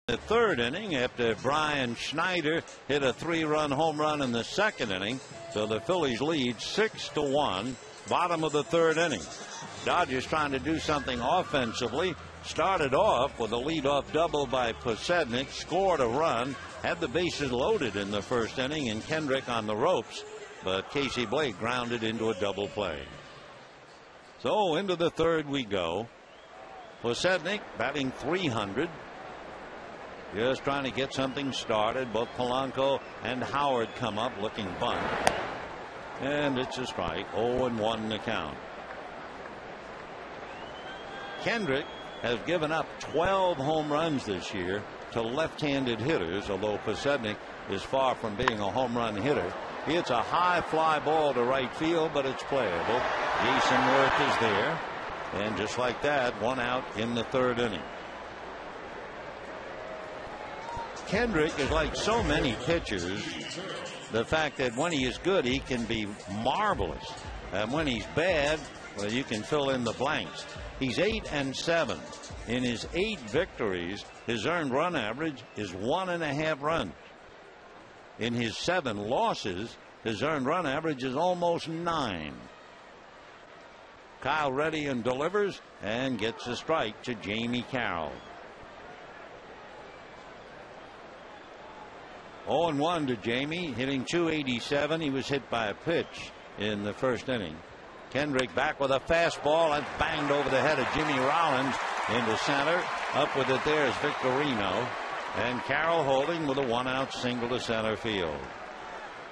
The 3rd inning after Brian Schneider hit a 3-run home run in the 2nd inning. So the Phillies lead 6-1. Bottom of the 3rd inning. Dodgers trying to do something offensively. Started off with a leadoff double by Posednik. Scored a run. Had the bases loaded in the 1st inning and Kendrick on the ropes. But Casey Blake grounded into a double play. So into the 3rd we go. Posednik batting .300. Just trying to get something started. Both Polanco and Howard come up looking bunt. And it's a strike. 0-1 the count. Kendrick has given up 12 home runs this year to left-handed hitters, although Posednik is far from being a home run hitter. He hits a high fly ball to right field, but it's playable. Jason Worth is there. And just like that, 1 out in the 3rd inning. Kendrick is like so many pitchers. The fact that when he is good, he can be marvelous. And when he's bad, well, you can fill in the blanks. He's 8-7. In his 8 victories, his earned run average is 1.5 runs. In his 7 losses, his earned run average is almost 9. Kyle ready and delivers and gets a strike to Jamie Carroll. 0-1 to Jamie, hitting .287. He was hit by a pitch in the 1st inning. Kendrick back with a fastball and banged over the head of Jimmy Rollins into center. Up with it there is Victorino. And Carroll holding with a 1-out single to center field.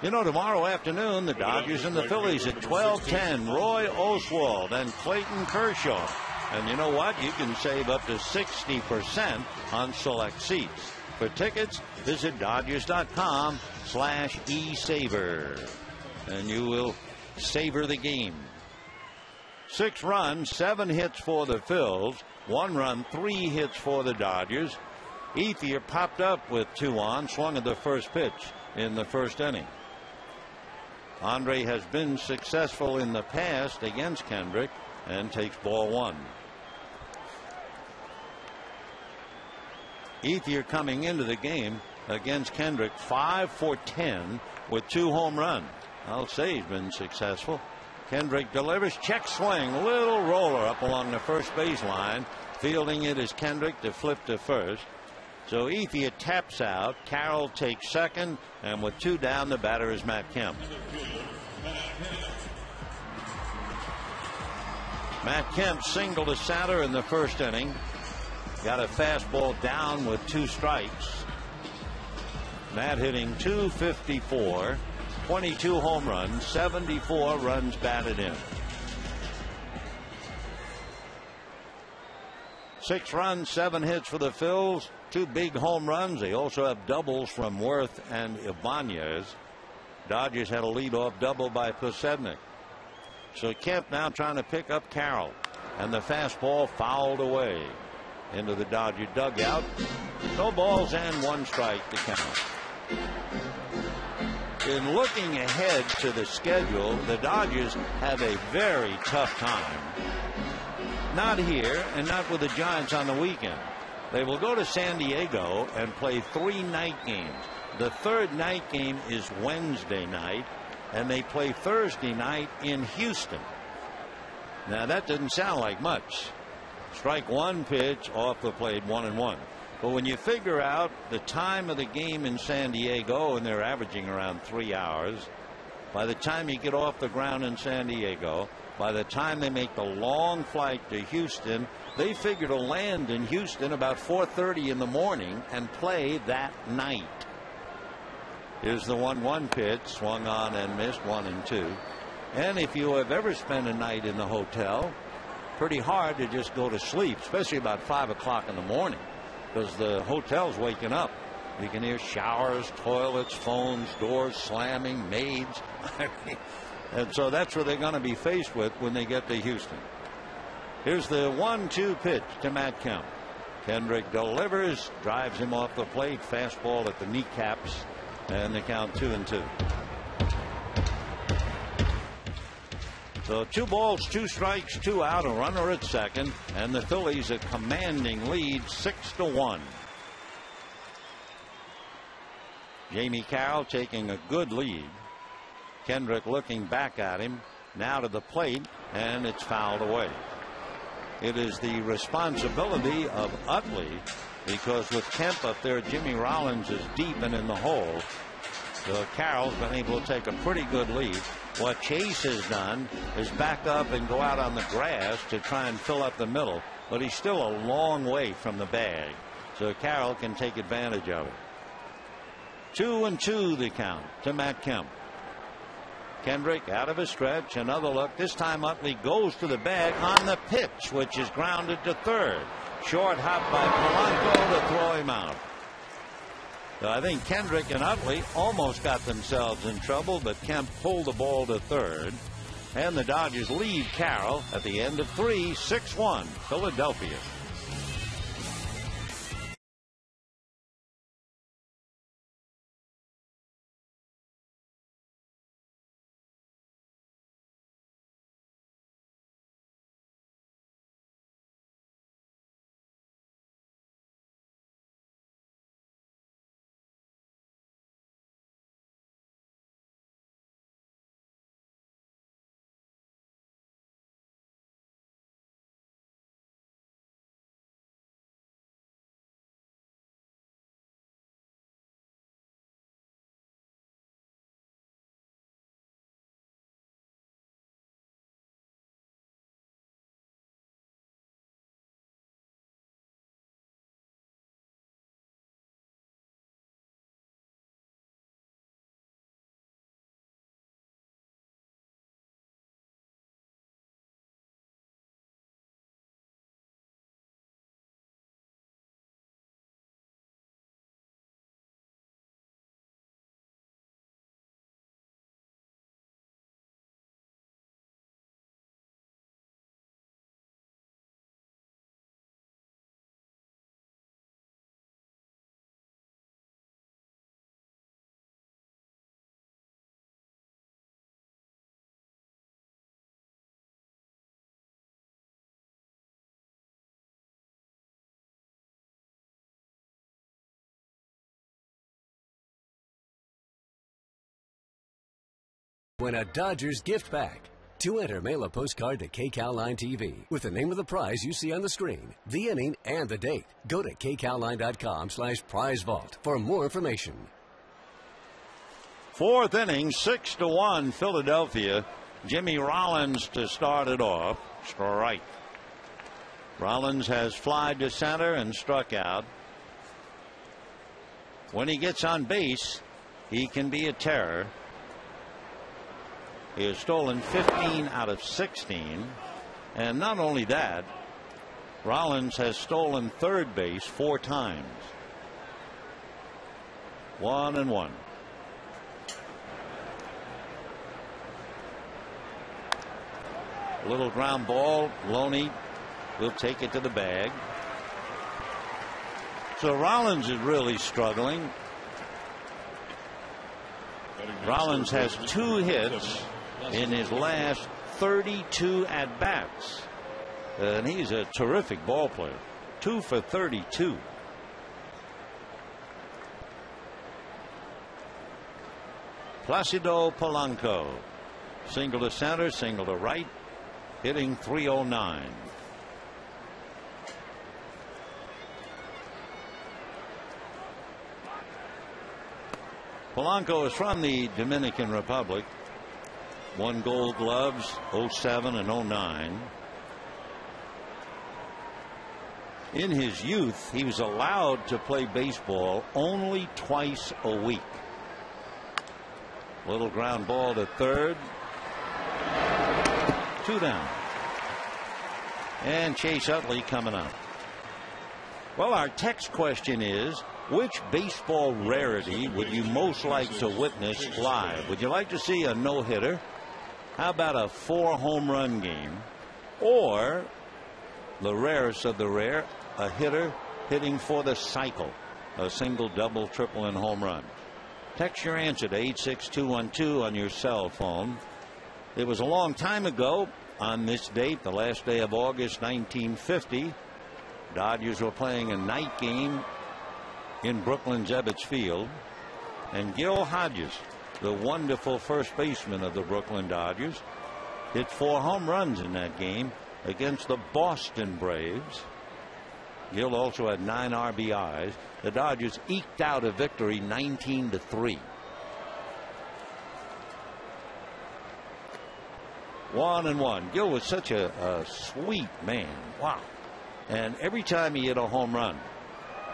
You know, tomorrow afternoon, the Dodgers and the Phillies at 12:10. Roy Oswalt and Clayton Kershaw. And you know what? You can save up to 60% on select seats. For tickets, visit Dodgers.com/eSaver, and you will savor the game. 6 runs, 7 hits for the Phils, 1 run, 3 hits for the Dodgers. Ethier popped up with 2 on, swung at the first pitch in the first inning. Andre has been successful in the past against Kendrick and takes ball 1. Ethier coming into the game against Kendrick 5 for 10 with 2 home runs. I'll say he's been successful. Kendrick delivers, check swing, little roller up along the first baseline. Fielding it is Kendrick to flip to first. So Ethier taps out. Carroll takes second, and with 2 down, the batter is Matt Kemp. Matt Kemp singled to center in the first inning. Got a fastball down with 2 strikes. Matt hitting .254, 22 home runs, 74 runs batted in. 6 runs, 7 hits for the Phils, 2 big home runs. They also have doubles from Worth and Ibanez. Dodgers had a leadoff double by Posednik. So Kemp now trying to pick up Carroll, and the fastball fouled away into the Dodger dugout. No balls and 1 strike to count. In looking ahead to the schedule, the Dodgers have a very tough time. Not here, and not with the Giants on the weekend. They will go to San Diego and play 3 night games. The 3rd night game is Wednesday night, and they play Thursday night in Houston. Now that doesn't sound like much. Strike 1 pitch off the plate, 1-1. But when you figure out the time of the game in San Diego, and they're averaging around 3 hours, by the time you get off the ground in San Diego, by the time they make the long flight to Houston, they figure to land in Houston about 4:30 in the morning and play that night. Here's the 1-1 pitch, swung on and missed, 1-2. And if you have ever spent a night in the hotel, pretty hard to just go to sleep, especially about 5 o'clock in the morning, because the hotel's waking up. You can hear showers, toilets, phones, doors slamming, maids. And so that's what they're going to be faced with when they get to Houston. Here's the 1-2 pitch to Matt Kemp. Kendrick delivers, drives him off the plate, fastball at the kneecaps, and they count 2-2. So 2 balls, 2 strikes, 2 out, a runner at second, and the Phillies a commanding lead, 6-1. Jamie Carroll taking a good lead. Kendrick looking back at him, now to the plate, and it's fouled away. It is the responsibility of Utley, because with Kemp up there, Jimmy Rollins is deep and in the hole. So Carroll's been able to take a pretty good lead. What Chase has done is back up and go out on the grass to try and fill up the middle, but he's still a long way from the bag, so Carroll can take advantage of it. 2-2 the count to Matt Kemp. Kendrick out of a stretch, another look. This time Utley goes to the bag on the pitch, which is grounded to third. Short hop by Polanco to throw him out. So I think Kendrick and Utley almost got themselves in trouble, but Kemp pulled the ball to third. And the Dodgers lead Carroll at the end of 3, 6-1 Philadelphia. Win a Dodgers gift pack. To enter, mail a postcard to KCal9 TV with the name of the prize you see on the screen, the inning, and the date. Go to KCal9.com/prize vault for more information. Fourth inning, 6-1 Philadelphia. Jimmy Rollins to start it off. Strike. Rollins has flied to center and struck out. When he gets on base, he can be a terror. He has stolen 15 out of 16. And not only that, Rollins has stolen third base 4 times. 1-1. A little ground ball. Loney will take it to the bag. So Rollins is really struggling. Rollins has 2 hits in his last 32 at-bats. And he's a terrific ball player. 2 for 32. Placido Polanco. Single to center, single to right. Hitting .309. Polanco is from the Dominican Republic. Won Gold Gloves 07 and 09. In his youth, he was allowed to play baseball only twice a week. Little ground ball to third. 2 down. And Chase Utley coming up. Well, our text question is, which baseball rarity would you most like to witness live? Would you like to see a no-hitter? How about a 4-home-run game? Or, the rarest of the rare, a hitter hitting for the cycle. A single, double, triple, and home run. Text your answer to 86212 on your cell phone. It was a long time ago on this date, the last day of August 1950. Dodgers were playing a night game in Brooklyn's Ebbets Field. And Gil Hodges, the wonderful first baseman of the Brooklyn Dodgers, hit 4 home runs in that game against the Boston Braves. Gil also had 9 RBIs. The Dodgers eked out a victory 19-3. 1-1. Gil was such a sweet man. Wow. And every time he hit a home run,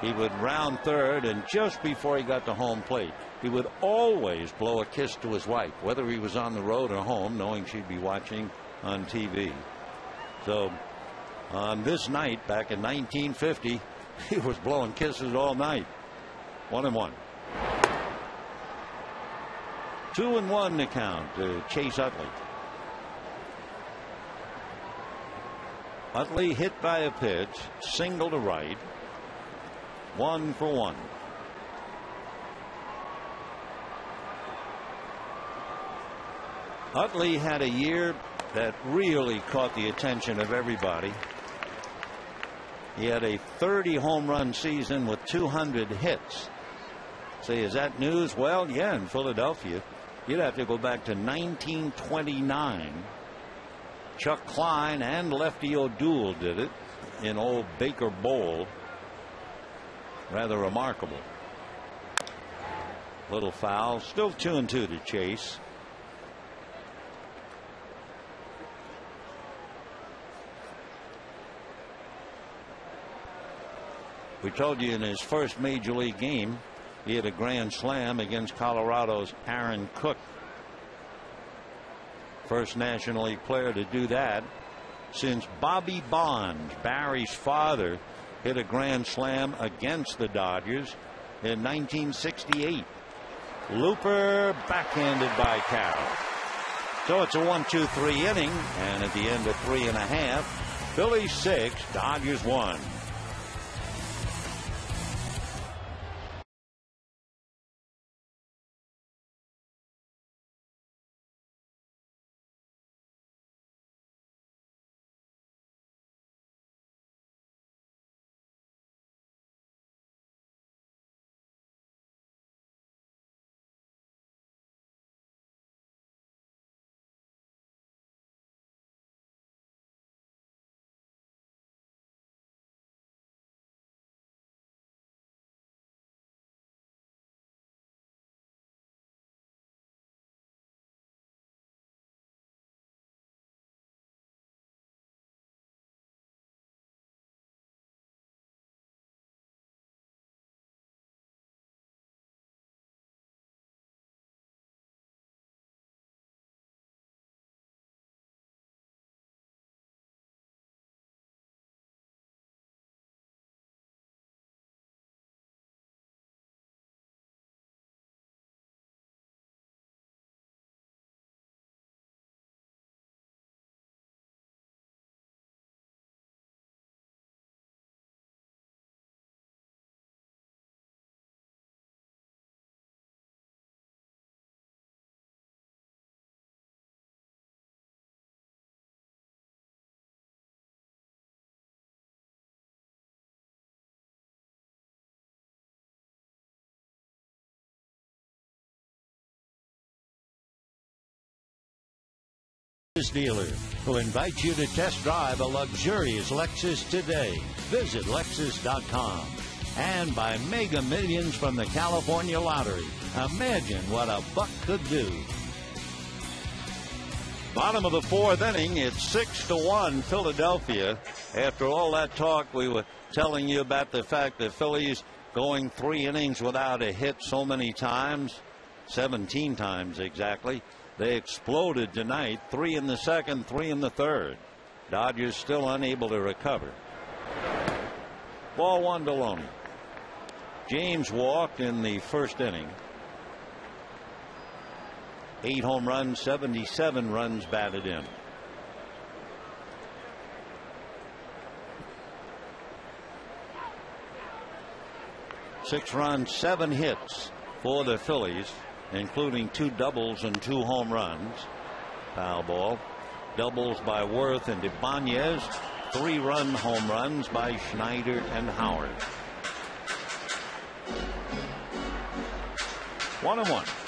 he would round third, and just before he got to home plate, he would always blow a kiss to his wife, whether he was on the road or home, knowing she'd be watching on TV. So on this night back in 1950, he was blowing kisses all night. 1-1. 2-1 to count to Chase Utley. Utley hit by a pitch, single to right. 1 for 1. Utley had a year that really caught the attention of everybody. He had a 30 home run season with 200 hits. Say, is that news? Well, yeah, in Philadelphia. You'd have to go back to 1929. Chuck Klein and Lefty O'Doul did it in old Baker Bowl. Rather remarkable. Little foul. Still 2-2 to Chase. We told you in his first major league game, he had a grand slam against Colorado's Aaron Cook. First National League player to do that since Bobby Bonds, Barry's father, hit a grand slam against the Dodgers in 1968. Looper backhanded by Carroll. So it's a 1-2-3 inning, and at the end of 3.5, Phillies 6, Dodgers 1. dealer who invites you to test drive a luxurious Lexus today. Visit Lexus.com. And by Mega Millions from the California Lottery. Imagine what a buck could do. Bottom of the fourth inning, it's 6-1 Philadelphia. After all that talk, we were telling you about the fact that Phillies going 3 innings without a hit so many times, 17 times exactly. They exploded tonight, 3 in the second, 3 in the third. Dodgers still unable to recover. Ball 1 to Loney. James walked in the first inning. 8 home runs, 77 runs batted in. Six runs, 7 hits for the Phillies, including 2 doubles and 2 home runs. Foul ball. Doubles by Worth and Ibanez. 3-run home runs by Schneider and Howard. 1-1.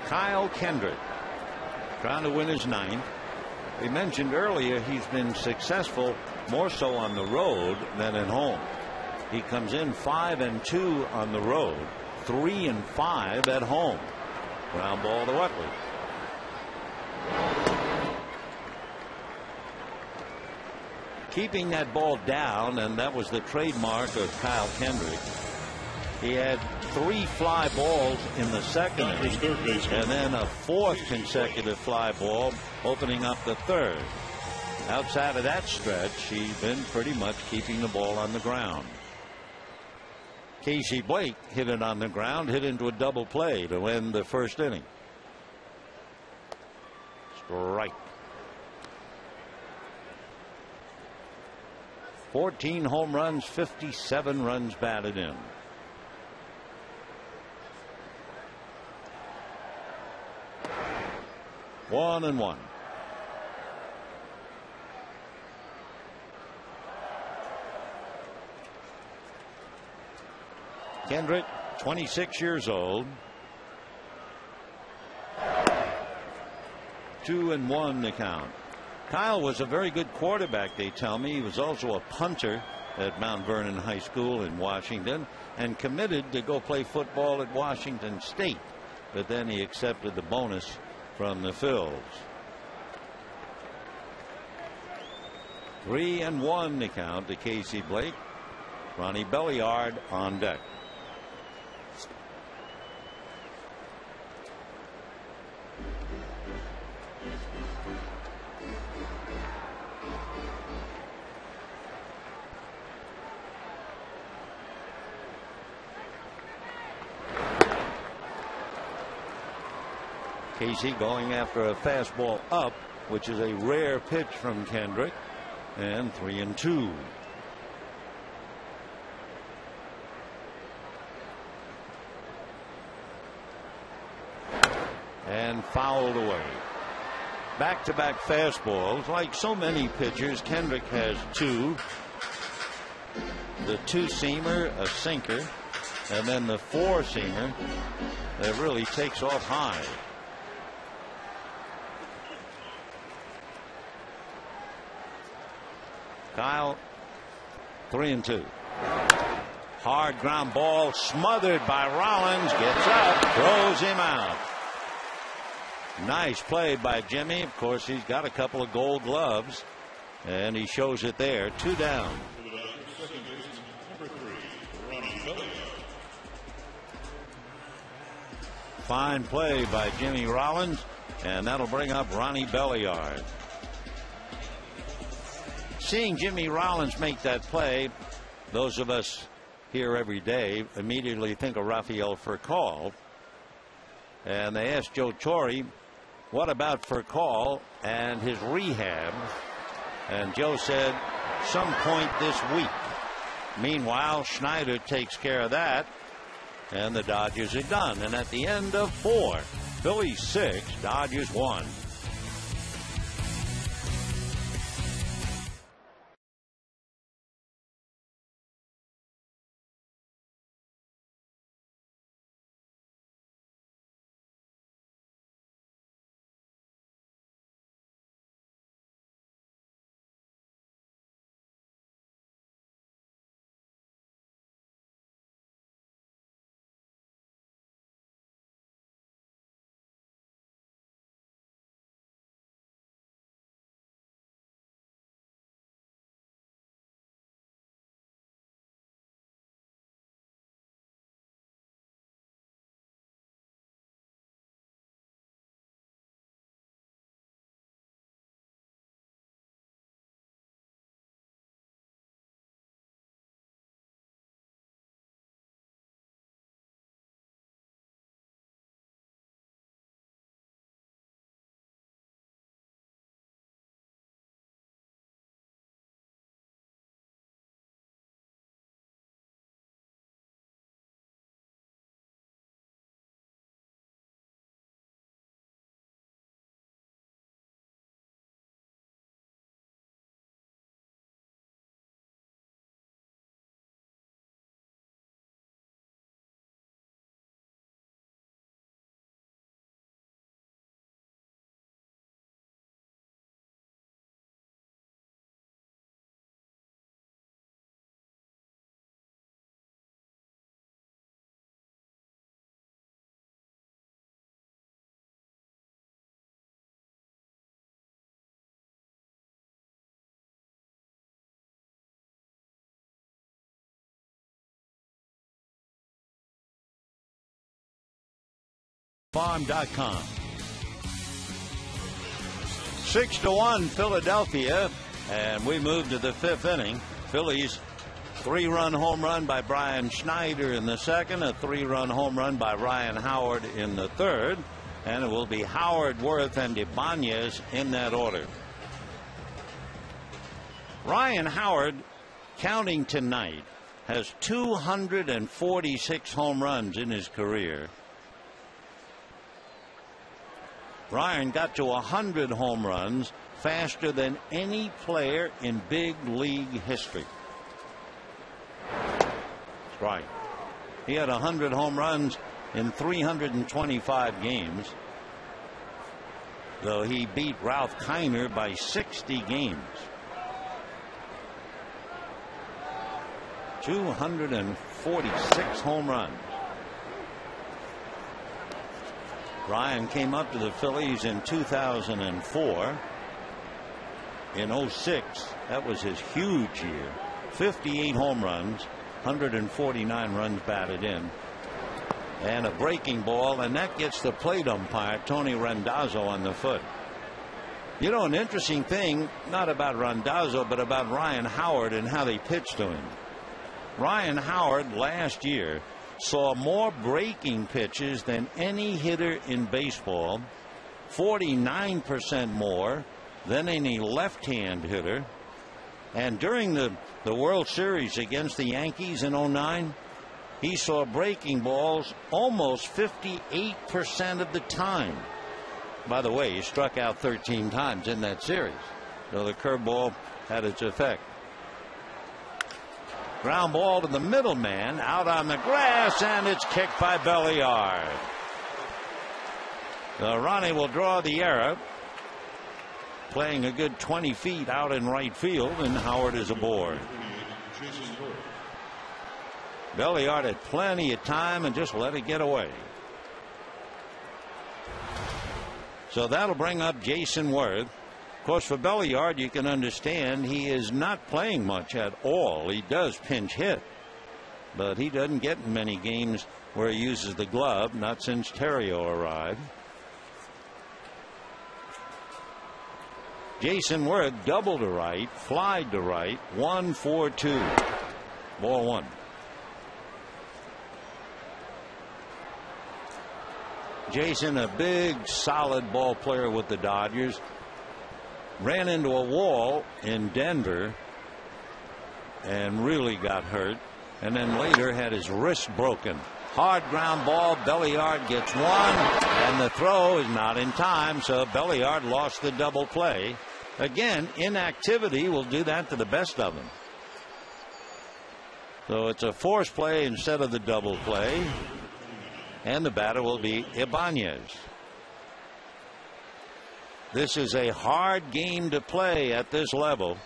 Kyle Kendrick trying to win his 9th. We mentioned earlier he's been successful more so on the road than at home. He comes in 5-2 on the road, 3-5 at home. Ground ball to Utley. Keeping that ball down, and that was the trademark of Kyle Kendrick. He had 3 fly balls in the second inning, and then a 4th consecutive fly ball opening up the third. Outside of that stretch, he's been pretty much keeping the ball on the ground. Casey Blake hit it on the ground, hit into a double play to win the first inning. Strike. 14 home runs, 57 runs batted in. One and one. Kendrick, 26 years old. 2-1 the count. Kyle was a very good quarterback, they tell me. He was also a punter at Mount Vernon High School in Washington and committed to go play football at Washington State. But then he accepted the bonus from the Phils. 3-1 the count to Casey Blake. Ronnie Belliard on deck. Casey going after a fastball up, which is a rare pitch from Kendrick, and 3-2. And fouled away. Back-to-back fastballs. Like so many pitchers, Kendrick has 2. The 2-seamer, a sinker, and then the 4-seamer that really takes off high. Kyle, 3-2. Hard ground ball smothered by Rollins. Gets up, throws him out. Nice play by Jimmy. Of course, he's got a couple of gold gloves, and he shows it there. 2 down. Fine play by Jimmy Rollins, and that'll bring up Ronnie Belliard. Seeing Jimmy Rollins make that play, those of us here every day immediately think of Rafael Furcal. And they asked Joe Torre, what about Furcal and his rehab? And Joe said, some point this week. Meanwhile, Schneider takes care of that, and the Dodgers are done. And at the end of 4, Phillies 6, Dodgers 1. Farm.com. 6-1 Philadelphia, and we move to the fifth inning. Phillies 3-run home run by Brian Schneider in the second, a 3-run home run by Ryan Howard in the third, and it will be Howard, Worth, and Ibanez in that order. Ryan Howard, counting tonight, has 246 home runs in his career. Ryan got to 100 home runs faster than any player in big league history. That's right. He had 100 home runs in 325 games, though he beat Ralph Kiner by 60 games. 246 home runs. Ryan came up to the Phillies in 2004. In 06, that was his huge year. 58 home runs, 149 runs batted in, and a breaking ball, and that gets the plate umpire Tony Randazzo on the foot. You know, an interesting thing, not about Randazzo, but about Ryan Howard and how they pitched to him. Ryan Howard last year saw more breaking pitches than any hitter in baseball, 49% more than any left-hand hitter. And during the World Series against the Yankees in 09, he saw breaking balls almost 58% of the time. By the way, he struck out 13 times in that series, so the curveball had its effect. Ground ball to the middleman, out on the grass, and it's kicked by Belliard. So Ronnie will draw the error, playing a good 20 feet out in right field, and Howard is aboard. Belliard had plenty of time and just let it get away. So that'll bring up Jason Worth. Of course, for Belliard, you can understand he is not playing much at all. He does pinch hit, but he doesn't get in many games where he uses the glove, not since Terrio arrived. Jason Worth doubled to right, flied to right, 1-4-2. Ball one. Jason, a big, solid ball player with the Dodgers, ran into a wall in Denver and really got hurt, and then later had his wrist broken. Hard ground ball. Belliard gets one, and the throw is not in time, so Belliard lost the double play. Again, inactivity will do that to the best of them. So it's a force play instead of the double play, and the batter will be Ibanez. This is a hard game to play at this level,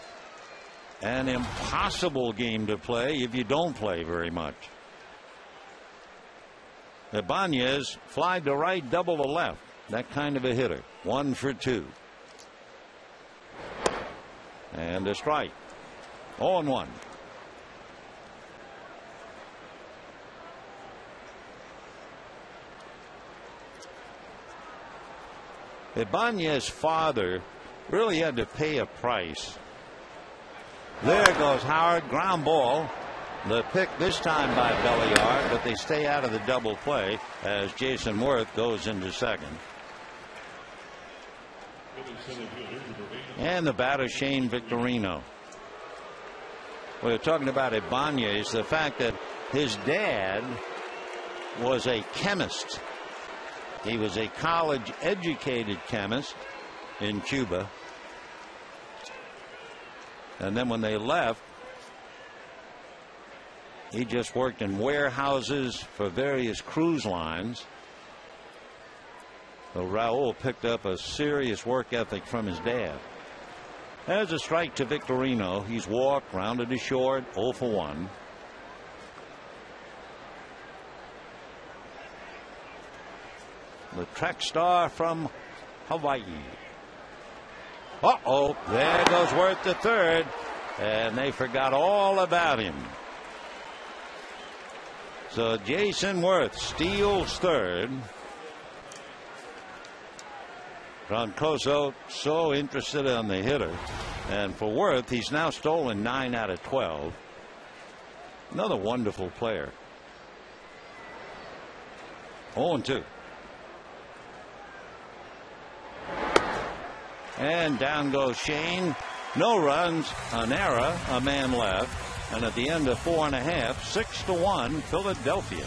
an impossible game to play if you don't play very much. Ibanez flied to right, double to left. That kind of a hitter. 1-for-2. And a strike. 0-1. Ibanez's father really had to pay a price. There goes Howard, ground ball. The pick this time by Belliard, but they stay out of the double play as Jason Worth goes into second. And the batter, Shane Victorino. We're talking about Ibanez, the fact that his dad was a chemist. He was a college educated chemist in Cuba. And then when they left, he just worked in warehouses for various cruise lines. So Raul picked up a serious work ethic from his dad. There's a strike to Victorino. He's walked, rounded to short, 0-for-1. The track star from Hawaii. Uh-oh, there goes Worth to third, and they forgot all about him. So Jason Worth steals third, Troncoso so interested in the hitter. And for Worth, he's now stolen 9 out of 12. Another wonderful player. 0-2. And down goes Shane. No runs, an error, a man left. And at the end of 4.5, 6-1, Philadelphia.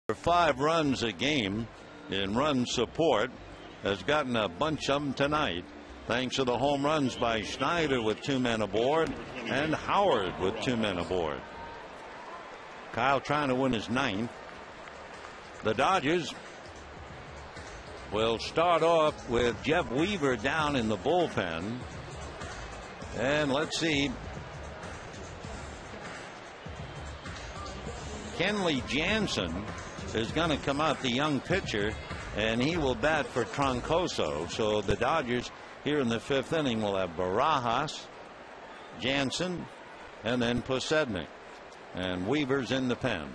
For 5 runs a game in run support, has gotten a bunch of them tonight, thanks to the home runs by Schneider with 2 men aboard and Howard with 2 men aboard. Kyle trying to win his 9th. The Dodgers will start off with Jeff Weaver down in the bullpen. And let's see. Kenley Jansen is going to come out, the young pitcher, and he will bat for Troncoso. So the Dodgers here in the 5th inning will have Barajas, Jansen, and then Posednik. And Weaver's in the pen.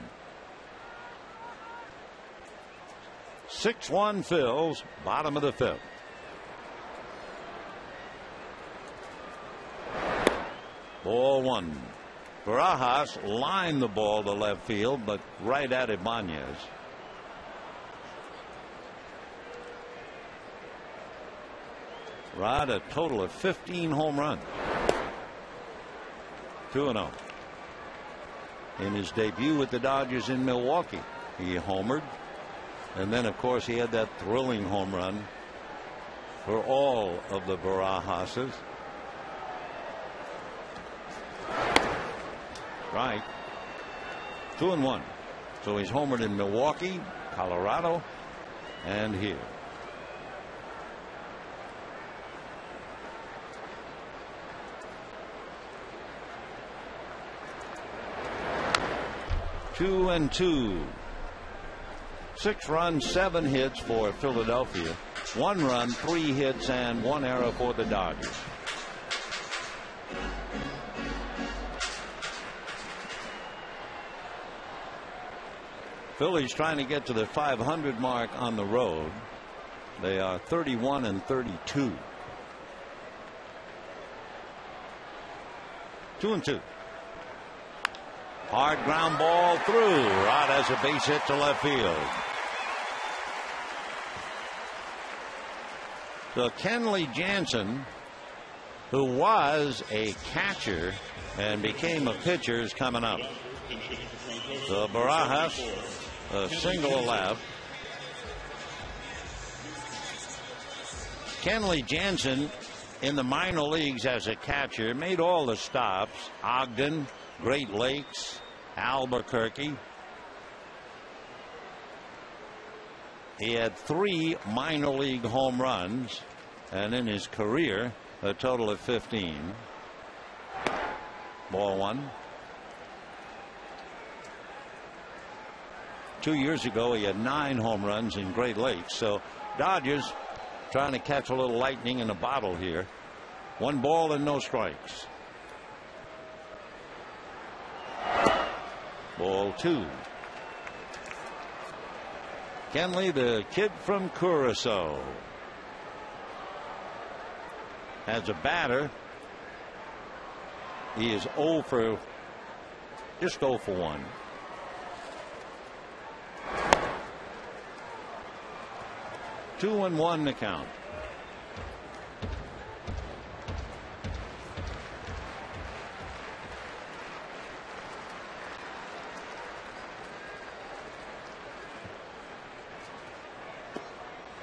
6-1 Phils, bottom of the 5th. Ball 1. Barajas lined the ball to left field, but right at Ibanez. Rod, a total of 15 home runs. 2-0. In his debut with the Dodgers in Milwaukee, he homered. And then, of course, he had that thrilling home run for all of the Barajases. Right. 2-1. So he's homered in Milwaukee, Colorado, and here. Two and 2. 6 runs, 7 hits for Philadelphia. 1 run, 3 hits, and 1 error for the Dodgers. Phillies trying to get to the 500 mark on the road. They are 31 and 32. 2-2. Hard ground ball through. Rod has a base hit to left field. So Kenley Jansen, who was a catcher and became a pitcher, is coming up. So Barajas, a single left. Kenley Jansen in the minor leagues as a catcher made all the stops. Ogden, Great Lakes, Albuquerque. He had 3 minor league home runs, and in his career a total of 15. Ball one. 2 years ago, he had 9 home runs in Great Lakes. So Dodgers trying to catch a little lightning in a bottle here. 1 ball and no strikes. Ball 2. Kenley, the kid from Curacao, has a batter. He is just 0 for 1. Two and 1 to count.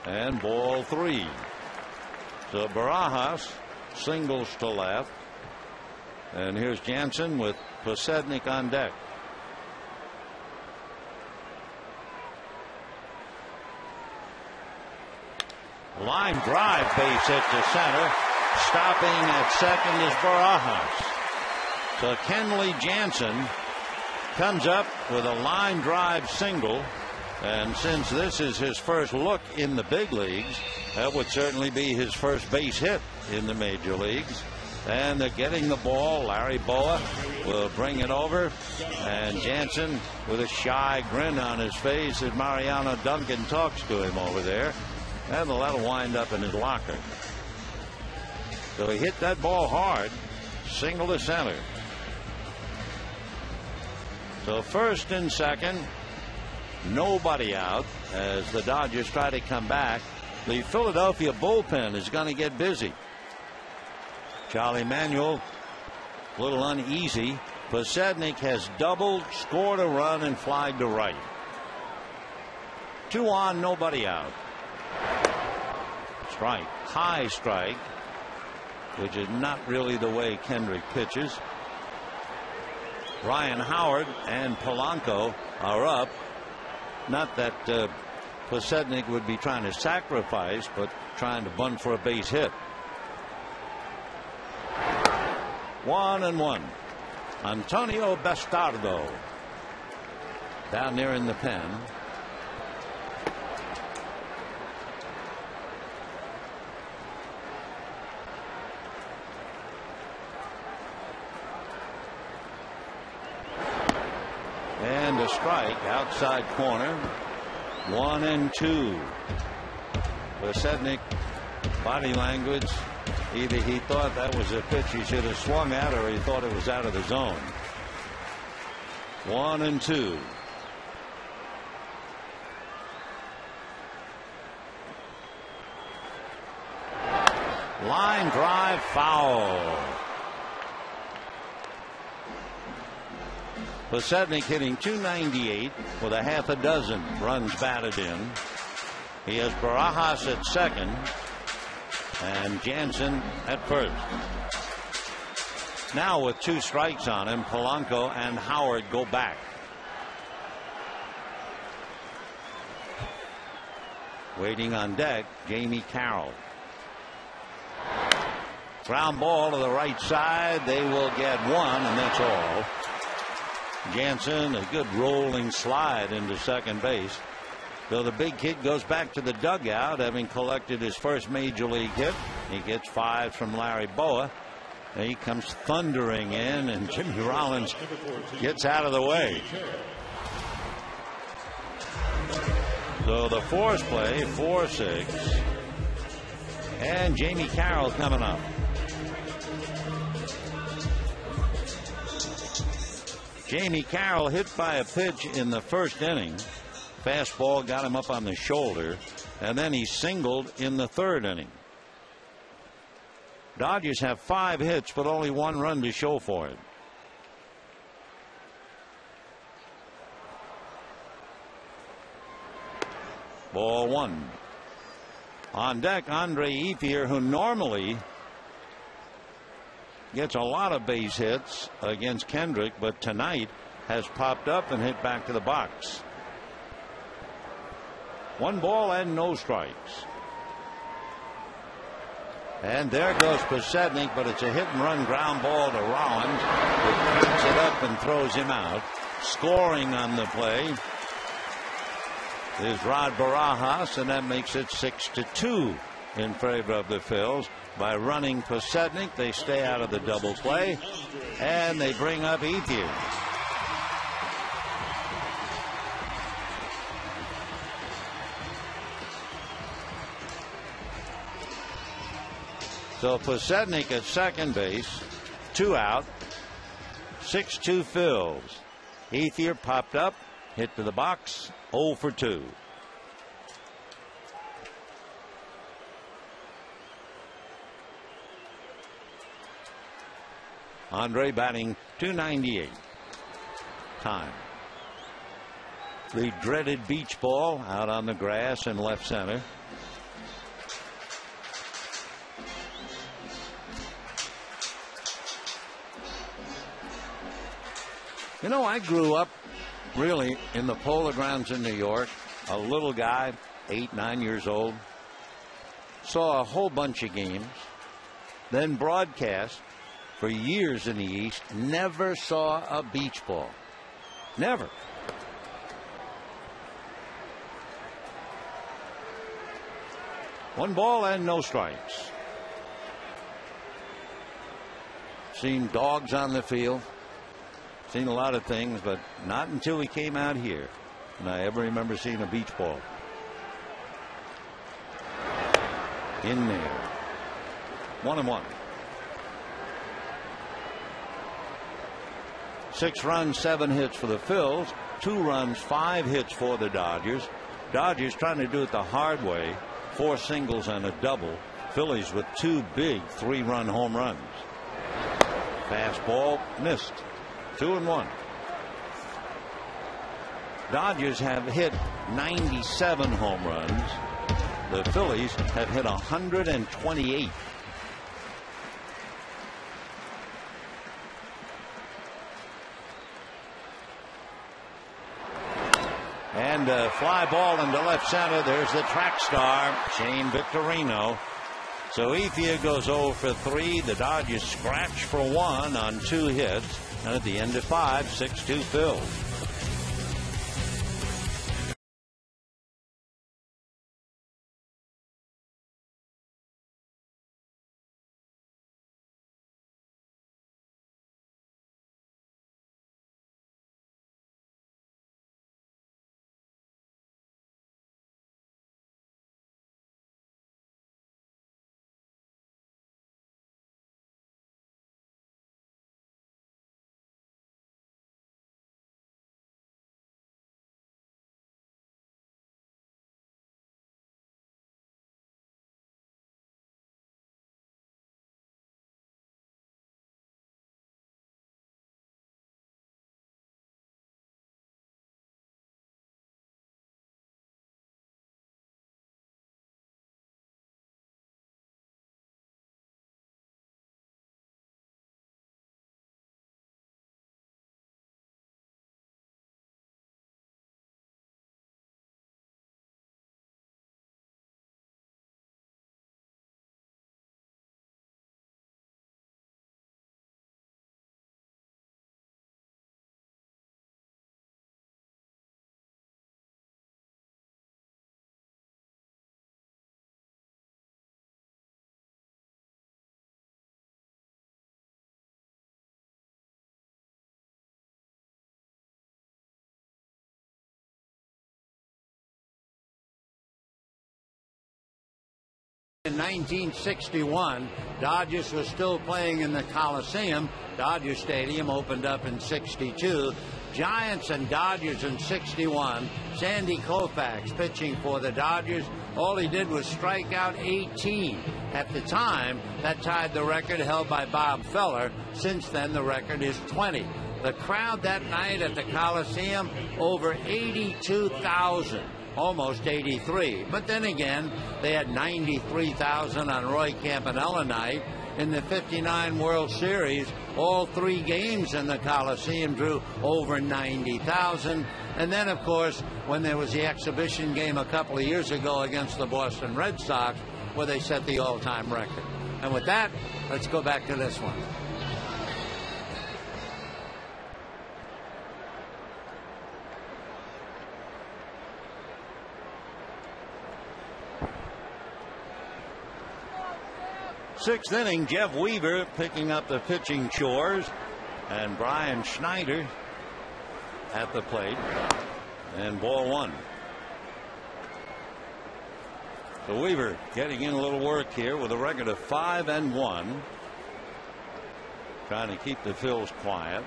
And ball 3. So Barajas singles to left. And here's Jansen with Posednik on deck. Line drive, base hit to center. Stopping at second is Barajas. So Kenley Jansen comes up with a line drive single. And since this is his first look in the big leagues, that would certainly be his first base hit in the major leagues. And they're getting the ball. Larry Boa will bring it over. And Jansen with a shy grin on his face as Mariano Duncan talks to him over there. And that'll wind up in his locker. So he hit that ball hard. Single to center. So first and second. Nobody out as the Dodgers try to come back. The Philadelphia bullpen is going to get busy. Charlie Manuel a little uneasy. Posednik has doubled, scored a run, and flied to right. 2 on, nobody out. Strike, high strike, which is not really the way Kendrick pitches. Ryan Howard and Polanco are up. Not that Posednik would be trying to sacrifice, but trying to bunt for a base hit. 1 and 1. Antonio Bastardo down there in the pen. And a strike outside corner. 1 and 2. Posednik body language. Either he thought that was a pitch he should have swung at, or he thought it was out of the zone. 1 and 2. Line drive, foul. Posednik hitting .298 with a half a dozen runs batted in. He has Barajas at second and Jansen at first. Now with 2 strikes on him, Polanco and Howard go back. Waiting on deck, Jamie Carroll. Ground ball to the right side. They will get 1, and that's all. Jansen, a good rolling slide into second base. So the big kid goes back to the dugout, having collected his first major league hit. He gets 5 from Larry Boa. He comes thundering in, and Jimmy Rollins gets out of the way. So the force play, 4-6. And Jamie Carroll coming up. Jamie Carroll hit by a pitch in the first inning. Fastball got him up on the shoulder, and then he singled in the third inning. Dodgers have 5 hits, but only 1 run to show for it. Ball 1. On deck, Andre Ethier, who normally gets a lot of base hits against Kendrick, but tonight has popped up and hit back to the box. 1 ball and no strikes. And there goes Posednik, but it's a hit-and-run ground ball to Rollins, who picks it up and throws him out. Scoring on the play is Rod Barajas, and that makes it 6-2 in favor of the Phils. By running Posednik, they stay out of the double play, and they bring up Ethier. So Posednik at second base, 2 out, 6-2 Phils. Ethier popped up, hit to the box, 0 for 2. Andre batting .298. Time. The dreaded beach ball out on the grass in left center. You know, I grew up really in the Polo Grounds in New York. A little guy, 8, 9 years old. Saw a whole bunch of games. Then broadcast for years in the East. Never saw a beach ball. Never. One ball and no strikes. Seen dogs on the field. Seen a lot of things, but not until we came out here and I ever remember seeing a beach ball. In there. 1-1. 6 runs, 7 hits for the Phils. 2 runs, 5 hits for the Dodgers. Dodgers trying to do it the hard way. 4 singles and a double. Phillies with 2 big 3-run home runs. Fastball missed. 2-1. Dodgers have hit 97 home runs. The Phillies have hit 128. And a fly ball into left center. There's the track star, Shane Victorino. So Ethier goes 0 for 3. The Dodgers scratch for 1 on 2 hits. And at the end of 5, 6-2 Phils. In 1961, Dodgers was still playing in the Coliseum. Dodger Stadium opened up in 62. Giants and Dodgers in 61. Sandy Koufax pitching for the Dodgers. All he did was strike out 18. At the time, that tied the record held by Bob Feller. Since then, the record is 20. The crowd that night at the Coliseum, over 82,000. Almost 83. But then again, they had 93,000 on Roy Campanella night. In the 59 World Series, all 3 games in the Coliseum drew over 90,000. And then, of course, when there was the exhibition game a couple of years ago against the Boston Red Sox, where they set the all-time record. And with that, let's go back to this one. Sixth inning, Jeff Weaver picking up the pitching chores, and Brian Schneider at the plate, and ball one. So Weaver getting in a little work here with a record of 5-1, trying to keep the Phils quiet.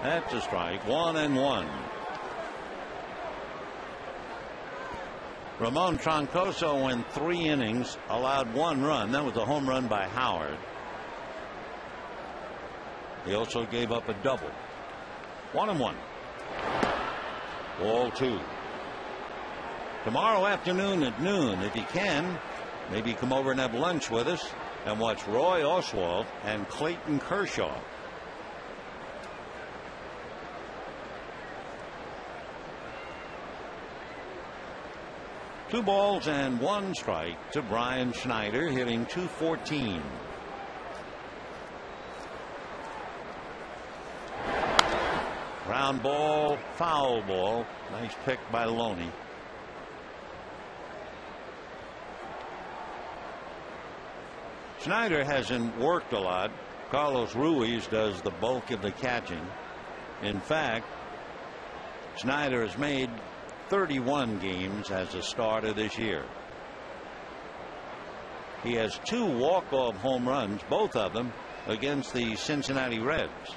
That's a strike. 1-1. Ramon Troncoso went 3 innings, allowed 1 run. That was a home run by Howard. He also gave up a double. 1-1. Ball 2. Tomorrow afternoon at noon, if you can, maybe come over and have lunch with us and watch Roy Oswald and Clayton Kershaw. Two balls and 1 strike to Brian Schneider, hitting .214. Ground ball, foul ball. Nice pick by Loney. Schneider hasn't worked a lot. Carlos Ruiz does the bulk of the catching. In fact, Schneider has made 31 games as a starter this year. He has 2 walk-off home runs, both of them against the Cincinnati Reds.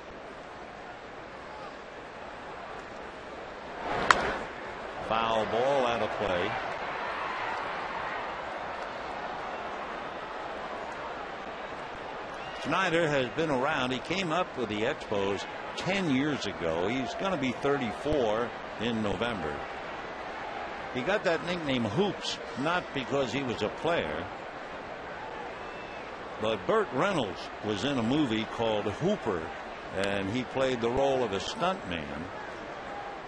Foul ball out of play. Schneider has been around. He came up with the Expos 10 years ago. He's going to be 34 in November. He got that nickname Hoops not because he was a player, but Burt Reynolds was in a movie called Hooper, and he played the role of a stuntman.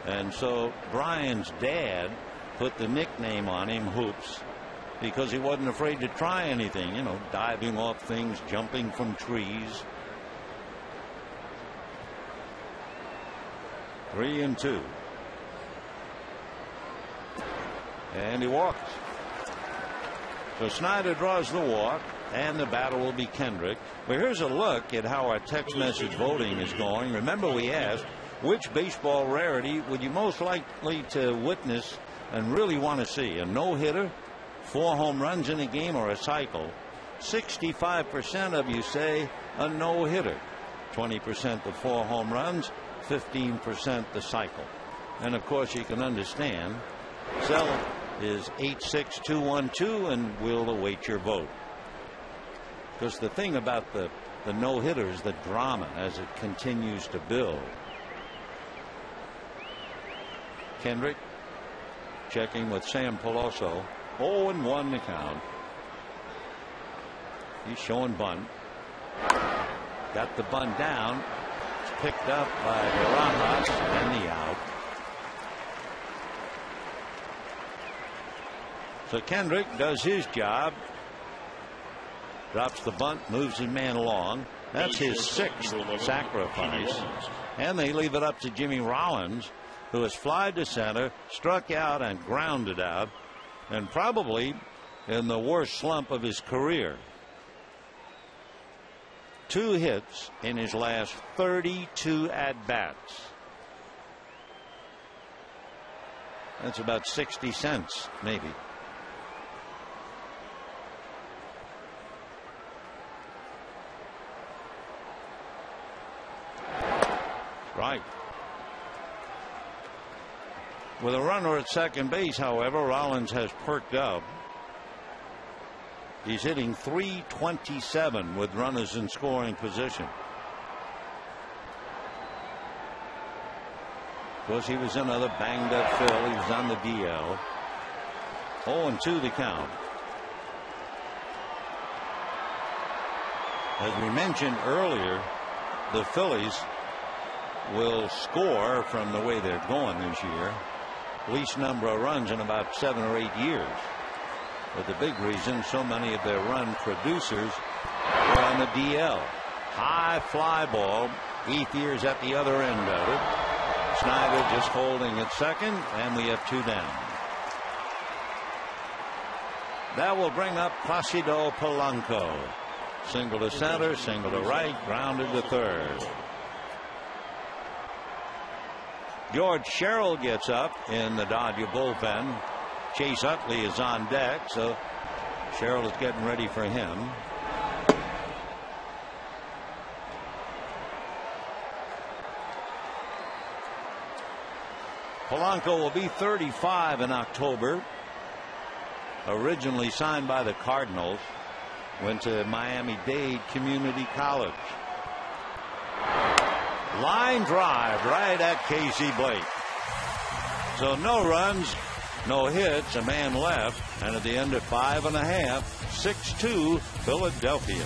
And so Brian's dad put the nickname on him, Hoops, because he wasn't afraid to try anything, you know, diving off things, jumping from trees. 3-2. And he walks. So Schneider draws the walk, and the batter will be Kendrick. But here's a look at how our text message voting is going. Remember, we asked, which baseball rarity would you most likely to witness and really want to see? A no-hitter, 4 home runs in a game, or a cycle? 65% of you say a no-hitter. 20% the 4 home runs, 15% the cycle. And of course, you can understand, cell is 86212, and we'll await your vote. Because the thing about the no-hitter is the drama as it continues to build. Kendrick checking with Sam Peloso. 0-1 the count. He's showing bunt. Got the bunt down. It's picked up by Barajas, and the out. So Kendrick does his job. Drops the bunt, moves his man along. That's his 6th sacrifice. And they leave it up to Jimmy Rollins, who has flied to center, struck out, and grounded out, and probably in the worst slump of his career. 2 hits in his last 32 at-bats. That's about 60 cents, maybe. Right. With a runner at second base, however, Rollins has perked up. He's hitting .327 with runners in scoring position. Of course, he was another banged up Phil. He was on the DL. 0-2 the count. As we mentioned earlier, the Phillies will score from the way they're going this year. Least number of runs in about 7 or 8 years. But the big reason, so many of their run producers were on the DL. High fly ball. Ethier's at the other end of it. Snyder just holding at second, and we have 2 down. That will bring up Placido Polanco. Single to center, single to right, grounded to third. George Sherrill gets up in the Dodger bullpen. Chase Utley is on deck, so Sherrill is getting ready for him. Polanco will be 35 in October. Originally signed by the Cardinals. Went to Miami-Dade Community College. Line drive right at Casey Blake. So no runs, no hits, a man left, and at the end of 5 1/2, 6-2 Philadelphia.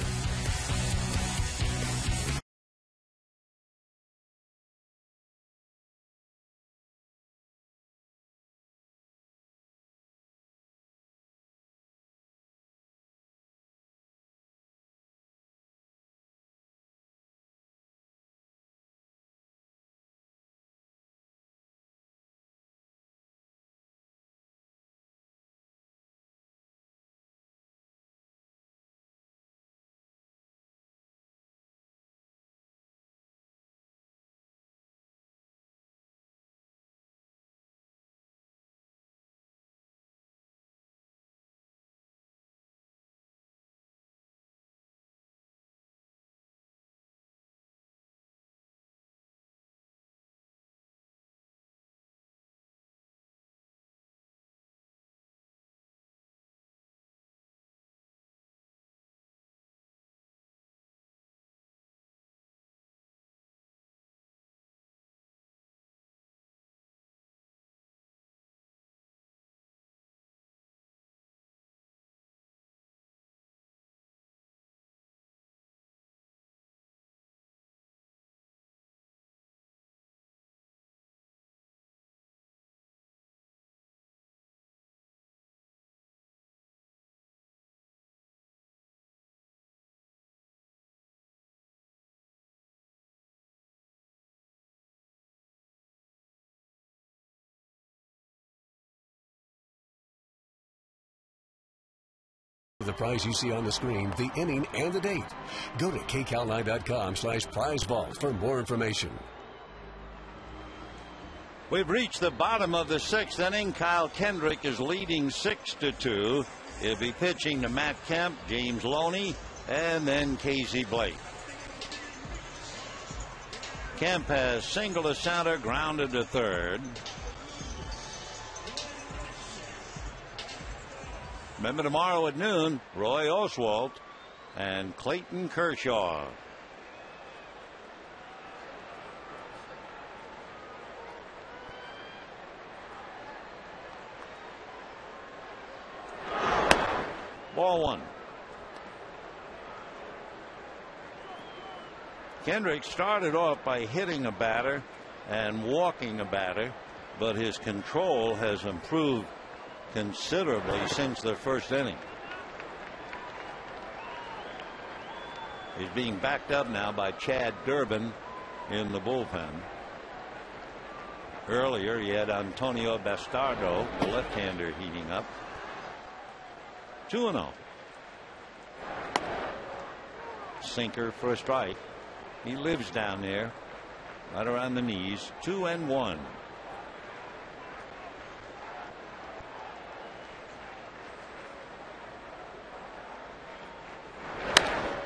The prize you see on the screen, the inning, and the date. Go to kcal9.com/prize vault for more information. We've reached the bottom of the 6th inning. Kyle Kendrick is leading 6-2. He'll be pitching to Matt Kemp, James Loney, and then Casey Blake. Kemp has single to center, grounded to third. Remember, tomorrow at noon, Roy Oswalt and Clayton Kershaw. Ball 1. Kendrick started off by hitting a batter and walking a batter, but his control has improved considerably since the first inning. He's being backed up now by Chad Durbin in the bullpen. Earlier he had Antonio Bastardo, the left-hander, heating up. 2-0. Sinker for a strike. He lives down there, right around the knees. 2-1.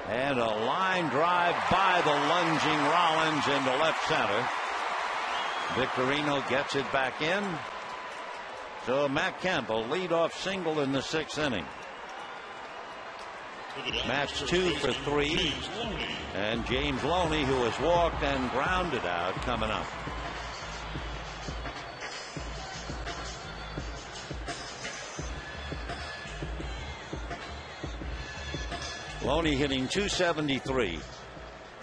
And a line drive by the lunging Rollins into left center. Victorino gets it back in. So Matt Kemp, a leadoff single in the 6th inning. Matt's 2 for 3. And James Loney, who has walked and grounded out, coming up. Loney hitting .273.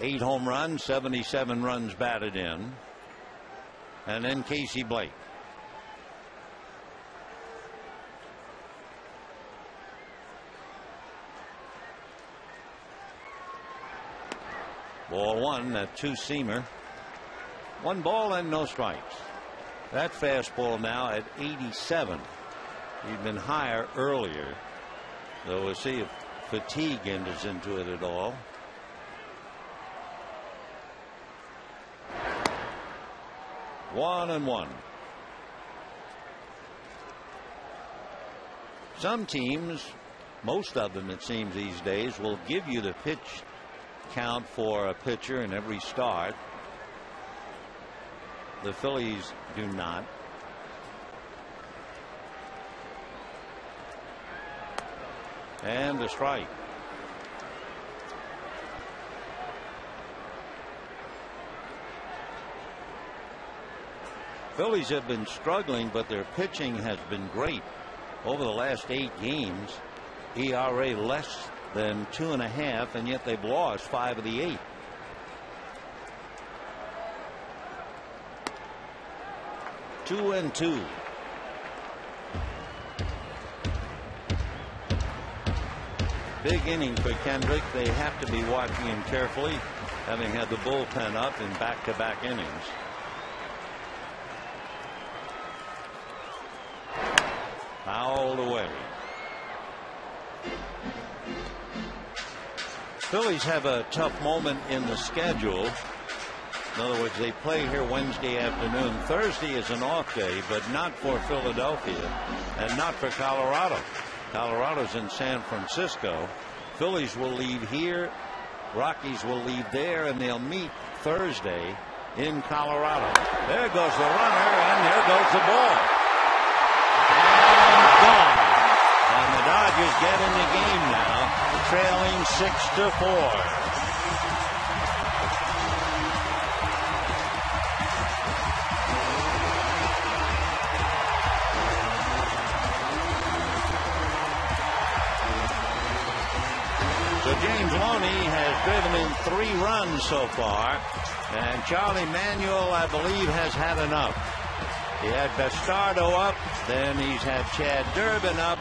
8 home runs, 77 runs batted in. And then Casey Blake. Ball one, that two-seamer. 1 ball and no strikes. That fastball now at 87. He'd been higher earlier. So we'll see if fatigue enters into it at all. One and one. Some teams, most of them it seems these days, will give you the pitch count for a pitcher in every start. The Phillies do not. And a strike. Phillies have been struggling, but their pitching has been great. Over the last 8 games, ERA less than 2.5, and yet they've lost 5 of the 8. Two and two. Big inning for Kendrick. They have to be watching him carefully, having had the bullpen up in back-to-back innings. Fouled away. Phillies have a tough moment in the schedule. In other words, they play here Wednesday afternoon. Thursday is an off day, but not for Philadelphia and not for Colorado. Colorado's in San Francisco. Phillies will leave here. Rockies will leave there, and they'll meet Thursday in Colorado. There goes the runner, and there goes the ball. And gone. And the Dodgers get in the game now, trailing 6-4. So James Loney has driven in 3 runs so far, and Charlie Manuel, I believe, has had enough. He had Bastardo up, then he's had Chad Durbin up,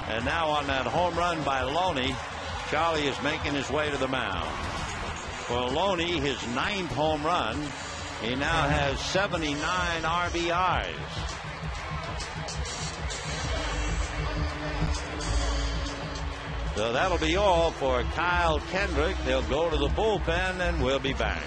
and now on that home run by Loney, Charlie is making his way to the mound. For Loney, his 9th home run, he now has 79 RBIs. So that'll be all for Kyle Kendrick. They'll go to the bullpen, and we'll be back.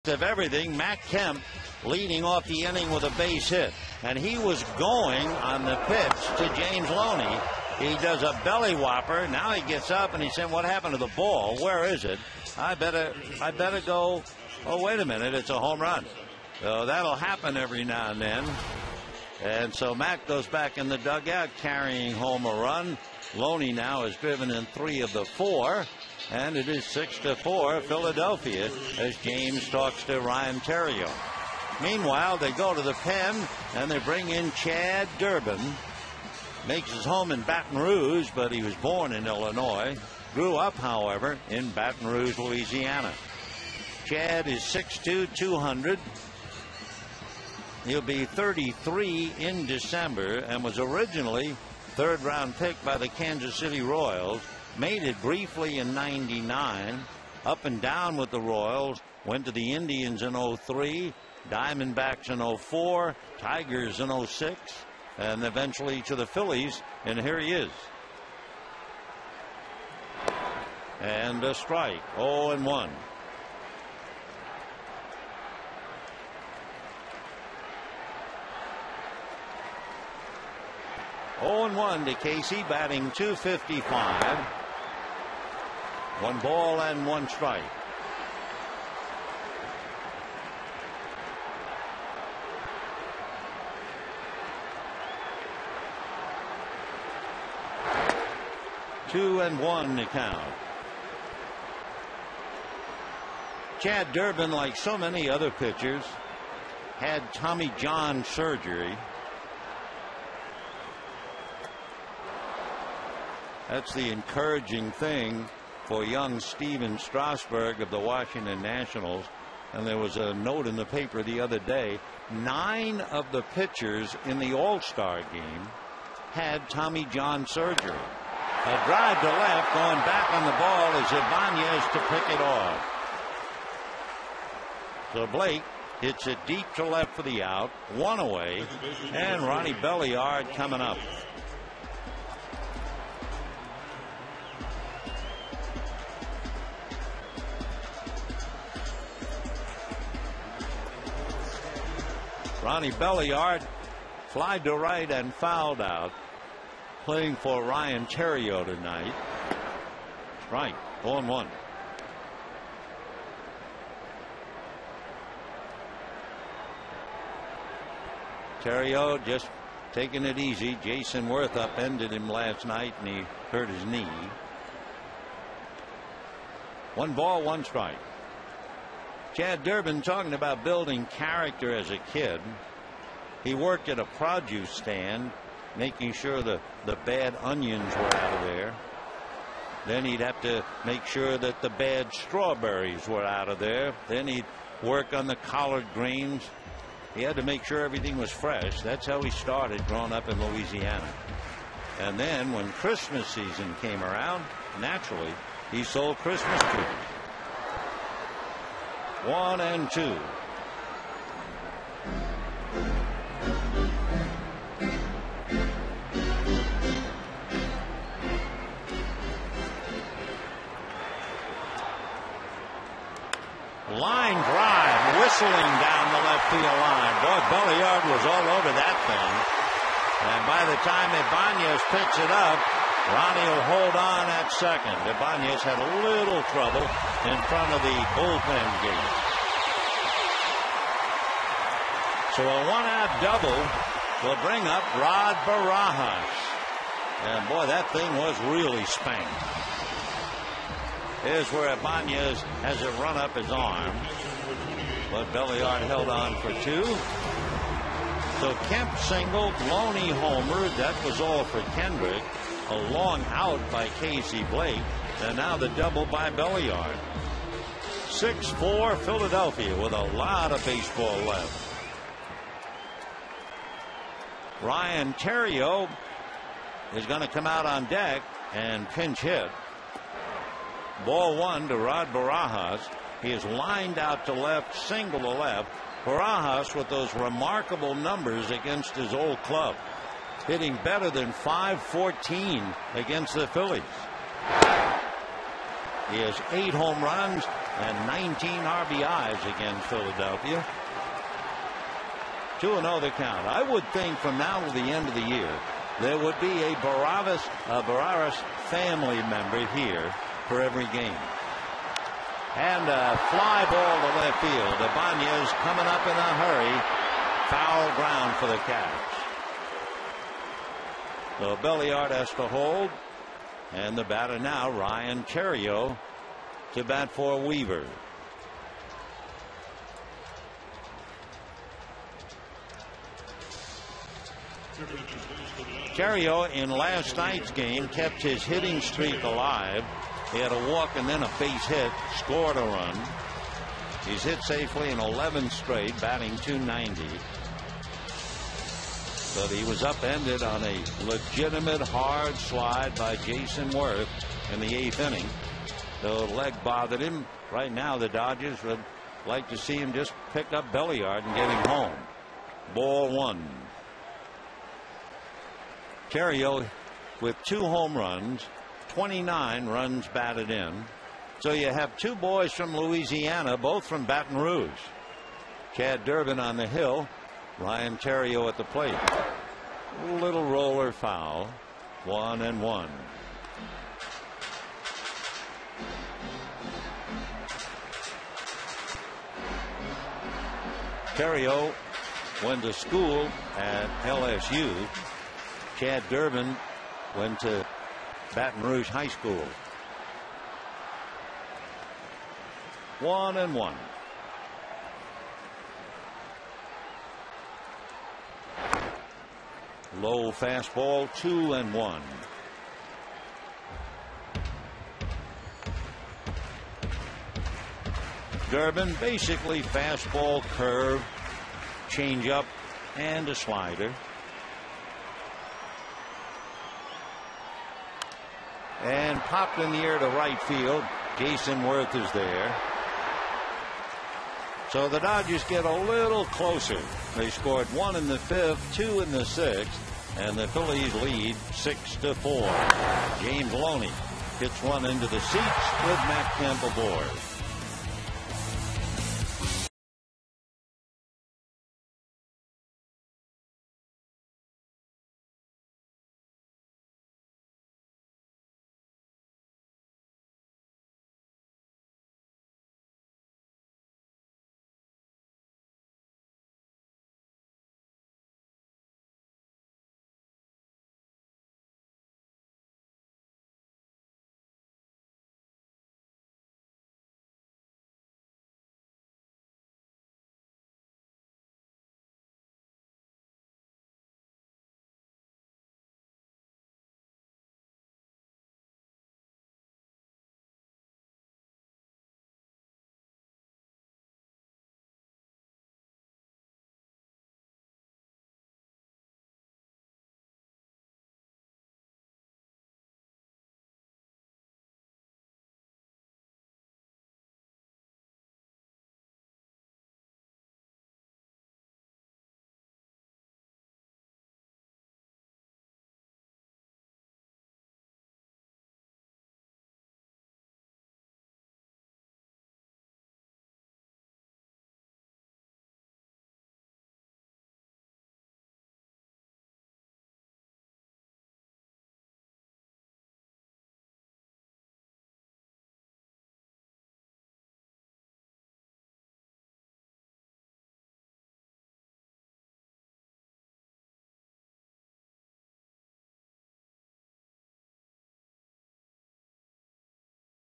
Of everything, Matt Kemp leading off the inning with a base hit, and he was going on the pitch to James Loney. He does a belly whopper. Now he gets up and he said, "What happened to the ball? Where is it? I better go. Oh, wait a minute, it's a home run." So that'll happen every now and then. And so Matt goes back in the dugout carrying home a run. Loney now has driven in 3 of the 4. And it is 6-4 Philadelphia as James talks to Ryan Theriot. Meanwhile, they go to the pen and they bring in Chad Durbin. Makes his home in Baton Rouge, but he was born in Illinois. Grew up, however, in Baton Rouge, Louisiana. Chad is 6'2", 200. He'll be 33 in December and was originally 3rd-round pick by the Kansas City Royals. Made it briefly in '99, up and down with the Royals, went to the Indians in '03, Diamondbacks in 04, Tigers in 06, and eventually to the Phillies, and here he is. And a strike, 0-1. To Casey, batting .255. 1 ball and 1 strike. Two and 1 to count. Chad Durbin, like so many other pitchers, had Tommy John surgery. That's the encouraging thing for young Steven Strasburg of the Washington Nationals. And there was a note in the paper the other day, 9 of the pitchers in the All-Star game had Tommy John surgery. A drive to left, going back on the ball is Ibanez to pick it off. So Blake hits it deep to left for the out, 1 away, and Ronnie Belliard coming up. Ronnie Belliard flied to right and fouled out, playing for Ryan Theriot tonight. Right, 0-1. Theriot just taking it easy. Jason Worth upended him last night and he hurt his knee. 1 ball, 1 strike. Chad Durbin talking about building character as a kid. He worked at a produce stand, making sure the bad onions were out of there. Then he'd have to make sure that the bad strawberries were out of there. Then he'd work on the collard greens. He had to make sure everything was fresh. That's how he started growing up in Louisiana. And then when Christmas season came around, naturally, he sold Christmas trees. 1 and 2. Line drive, whistling down the left field line. Boy, Belliard was all over that thing. And by the time Ibanez picks it up, Ronnie will hold on at second. Ibanez had a little trouble in front of the bullpen gate. So a 1-out double will bring up Rod Barajas. And boy, that thing was really spanked. Here's where Ibanez has it run up his arm. But Belliard held on for 2. So Kemp singled, Loney homer. That was all for Kendrick. A long out by Casey Blake. And now the double by Belliard. 6-4 Philadelphia with a lot of baseball left. Ryan Theriot is going to come out on deck and pinch hit. Ball 1 to Rod Barajas. He is lined out to left, single to left. Barajas with those remarkable numbers against his old club, hitting better than .514 against the Phillies. He has 8 home runs and 19 RBIs against Philadelphia. 2-0 the count. I would think from now to the end of the year there would be a Barajas family member here for every game. And a fly ball to left field. Ibanez coming up in a hurry. Foul ground for the catch. So Belliard has to hold. And the batter now, Ryan Theriot, to bat for Weaver. Theriot in last night's game kept his hitting streak alive. He had a walk and then a base hit, scored a run. He's hit safely in 11 straight, batting .290. But he was upended on a legitimate hard slide by Jason Worth in the 8th inning. The leg bothered him. Right now the Dodgers would Like to see him just pick up Belliard and get him home. Ball one. Terrio with 2 home runs, 29 runs batted in. So you have 2 boys from Louisiana, both from Baton Rouge. Chad Durbin on the hill, Ryan Terrio at the plate. Little roller foul. 1-1. Terrio went to school at LSU. Chad Durbin went to Baton Rouge High School. 1-1. Low fastball, 2-1. Durbin basically fastball, curve, changeup, and a slider. And popped in the air to right field. Jason Worth is there. So the Dodgers get a little closer. They scored 1 in the 5th, 2 in the 6th, and the Phillies lead 6-4. James Loney hits one into the seats with Matt Kemp aboard.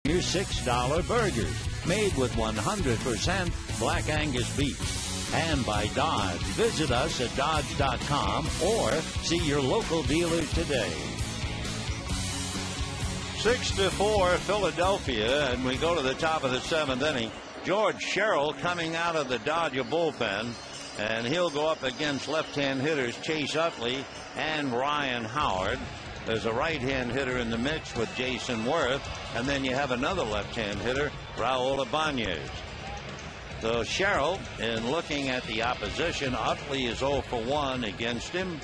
Your $6 burgers made with 100% Black Angus beef. And by Dodge. Visit us at Dodge.com or see your local dealer today. 6-4 Philadelphia, and we go to the top of the 7th inning. George Sherrill coming out of the Dodger bullpen, and he'll go up against left-hand hitters Chase Utley and Ryan Howard. There's a right-hand hitter in the mix with Jason Worth, and then you have another left-hand hitter, Raul Ibanez. So Sherrill, in looking at the opposition, Utley is 0 for 1 against him.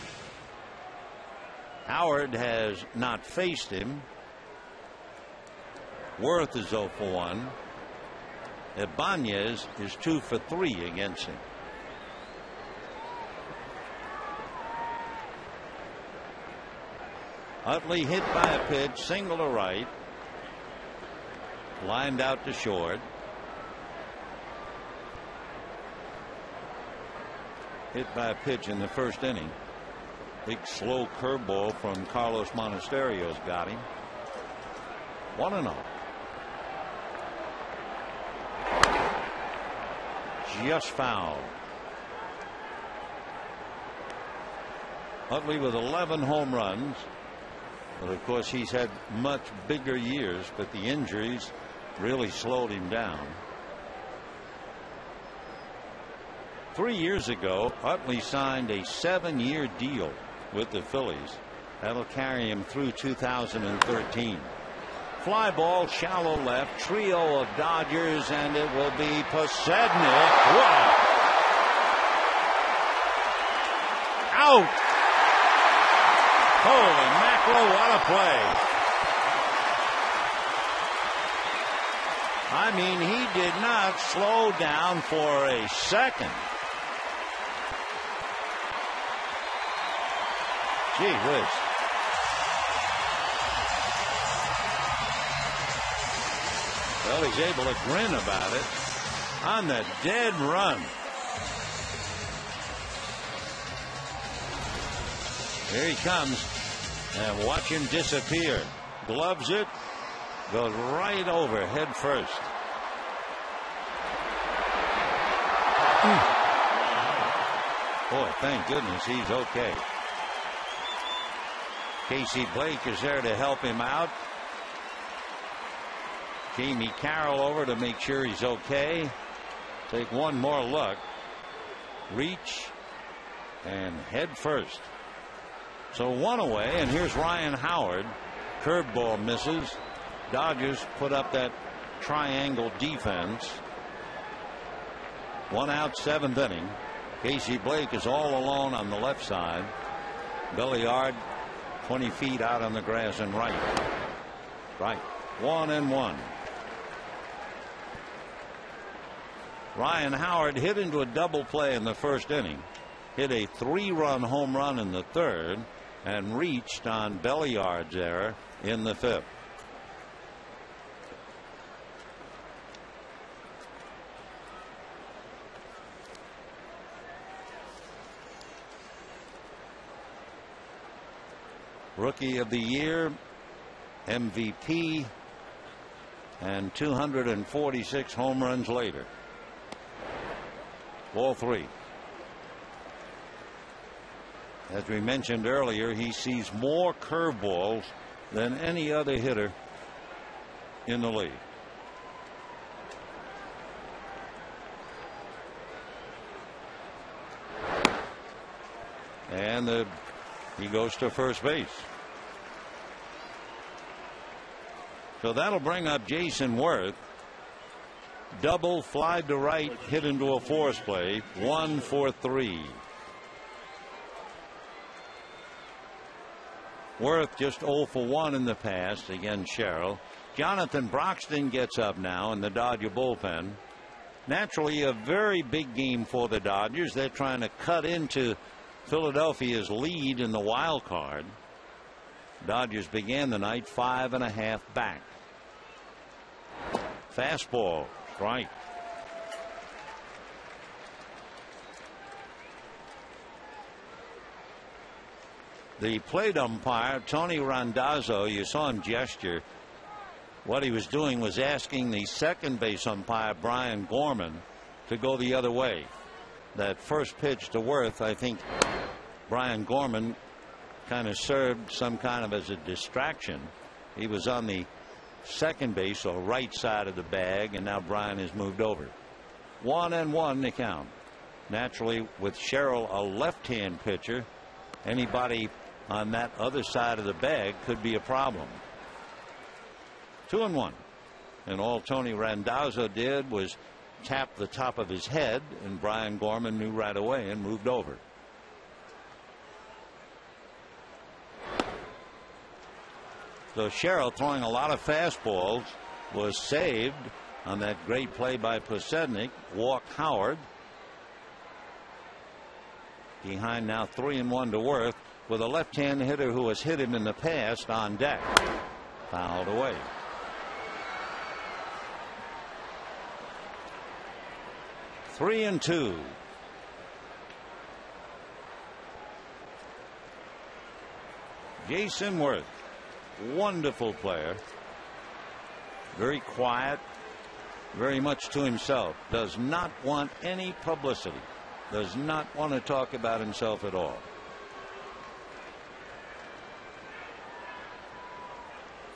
Howard has not faced him. Worth is 0 for 1. Ibanez is 2 for 3 against him. Utley hit by a pitch, single to right, lined out to short. Hit by a pitch in the first inning. Big slow curveball from Carlos Monasterio's got him. 1-0. Just fouled. Utley with 11 home runs. But of course he's had much bigger years, but the injuries really slowed him down. 3 years ago, Utley signed a 7-year deal with the Phillies. That'll carry him through 2013. Fly ball, shallow left, trio of Dodgers, and it will be Posednik. Wow. Out. Holy mackerel, what a play. I mean, he did not slow down for a second. Gee whiz. Well, he's able to grin about it on the dead run. Here he comes, and watch him disappear. Gloves it, goes right over head first. Boy, thank goodness he's okay. Casey Blake is there to help him out. Jamie Carroll over to make sure he's okay. Take one more look. Reach and head first. So one away, and here's Ryan Howard. Curveball misses. Dodgers put up that triangle defense. 1 out, 7th inning. Casey Blake is all alone on the left side. Belliard 20 feet out on the grass and right. 1-1. Ryan Howard hit into a double play in the first inning, hit a 3-run home run in the third, and reached on Belliard's error in the fifth. Rookie of the Year, MVP, and 246 home runs later. Ball 3. As we mentioned earlier, he sees more curveballs than any other hitter in the league. And he goes to first base. So that'll bring up Jason Worth. Double, fly to right, hit into a force play. 1 for 3. Worth just 0 for 1 in the past against Sherrill. Jonathan Broxton gets up now in the Dodger bullpen. Naturally, a very big game for the Dodgers. They're trying to cut into Philadelphia's lead in the wild card. Dodgers began the night 5.5 back. Fastball, strike. The plate umpire, Tony Randazzo, you saw him gesture. What he was doing was asking the second base umpire, Brian Gorman, to go the other way. That first pitch to Worth, I think Brian Gorman kind of served some kind of as a distraction. He was on the second base or right side of the bag, and now Brian has moved over. 1-1 the count. Naturally, with Sherrill a left-hand pitcher, anybody on that other side of the bag could be a problem. 2-1. And all Tony Randazzo did was tap the top of his head, and Brian Gorman knew right away and moved over. So Sherrill, throwing a lot of fastballs, was saved on that great play by Posednik. Walked Howard. Behind now 3-1 to Worth, with a left-hand hitter who has hit him in the past on deck. Fouled away. Three and 2. Jason Worth, wonderful player, very quiet, very much to himself, does not want any publicity, does not want to talk about himself at all.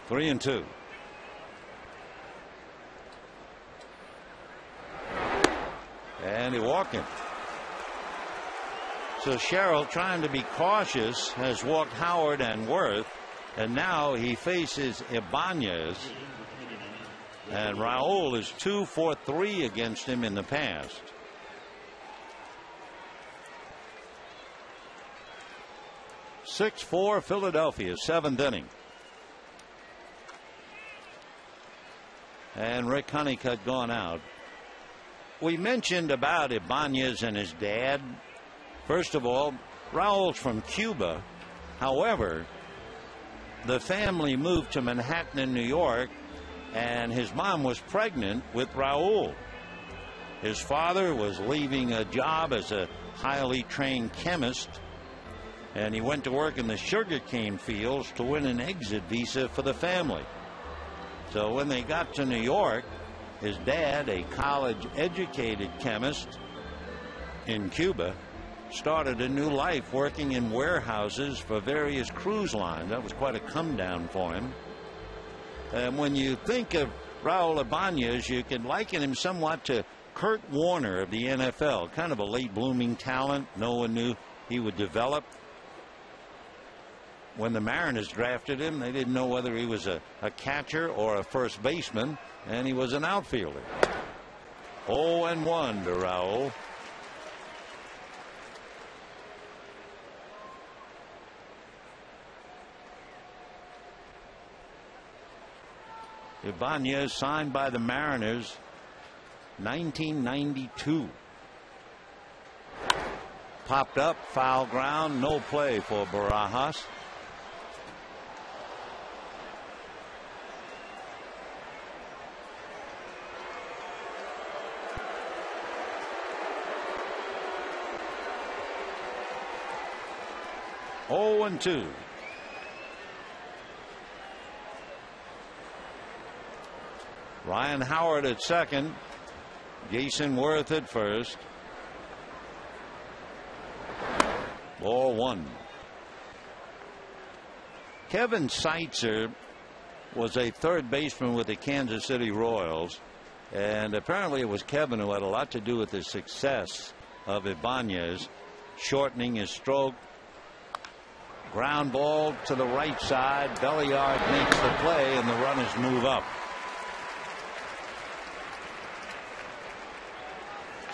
Three and 2. And he walked him. So Sherrill, trying to be cautious, has walked Howard and Worth. And now he faces Ibanez. And Raul is 2 for 3 against him in the past. (6-4) Philadelphia, 7th inning. And Rick Honeycutt gone out. We mentioned about Ibanez and his dad. First of all, Raul's from Cuba. However, the family moved to Manhattan in New York, and his mom was pregnant with Raul. His father was leaving a job as a highly trained chemist, and he went to work in the sugarcane fields to win an exit visa for the family. So when they got to New York, his dad, a college-educated chemist in Cuba, started a new life working in warehouses for various cruise lines. That was quite a come down for him. And when you think of Raul Ibanez, you can liken him somewhat to Kurt Warner of the NFL, kind of a late blooming talent. No one knew he would develop. When the Mariners drafted him, they didn't know whether he was a catcher or a first baseman, and he was an outfielder. 0-1 to Raul. Ibanez signed by the Mariners 1992. Popped up, foul ground, no play for Barajas. Oh, and 2. Ryan Howard at second. Jason Worth at first. Ball 1. Kevin Seitzer was a third baseman with the Kansas City Royals, and apparently it was Kevin who had a lot to do with the success of Ibanez, shortening his stroke. Ground ball to the right side. Belliard makes the play, and the runners move up.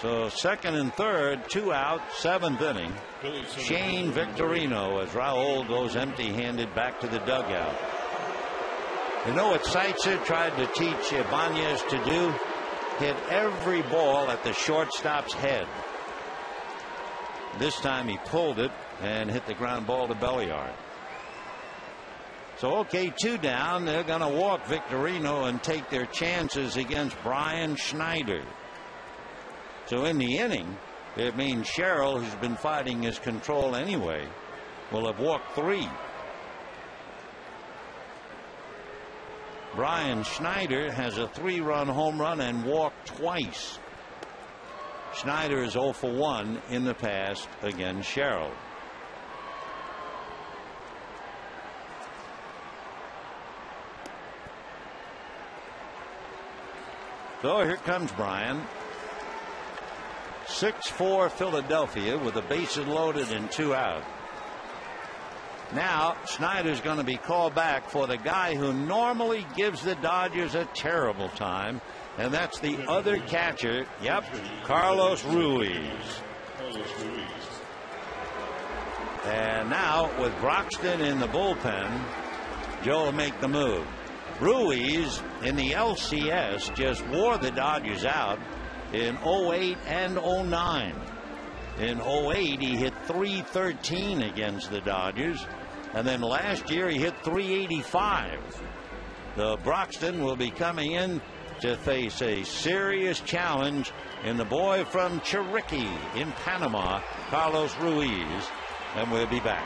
So second and third, 2 out, 7th inning. Shane Victorino as Raul goes empty-handed back to the dugout. You know what Seitzer tried to teach Ibanez to do? Hit every ball at the shortstop's head. This time he pulled it and hit the ground ball to Belliard. So, okay, 2 down. They're going to walk Victorino and take their chances against Brian Schneider. So in the inning, it means Sherrill, who's been fighting his control anyway, will have walked 3. Brian Schneider has a 3-run home run and walked twice. Schneider is 0 for 1 in the past against Sherrill. So here comes Brian. 6-4 Philadelphia with the bases loaded and 2 out. Now Schneider's going to be called back for the guy who normally gives the Dodgers a terrible time, and that's the other catcher. Yep, Carlos Ruiz. And now with Broxton in the bullpen, Joe will make the move. Ruiz in the LCS just wore the Dodgers out in 08 and 09. In 08 he hit .313 against the Dodgers, and then last year he hit .385. The Broxton will be coming in to face a serious challenge in the boy from Chiriqui in Panama, Carlos Ruiz, and we'll be back.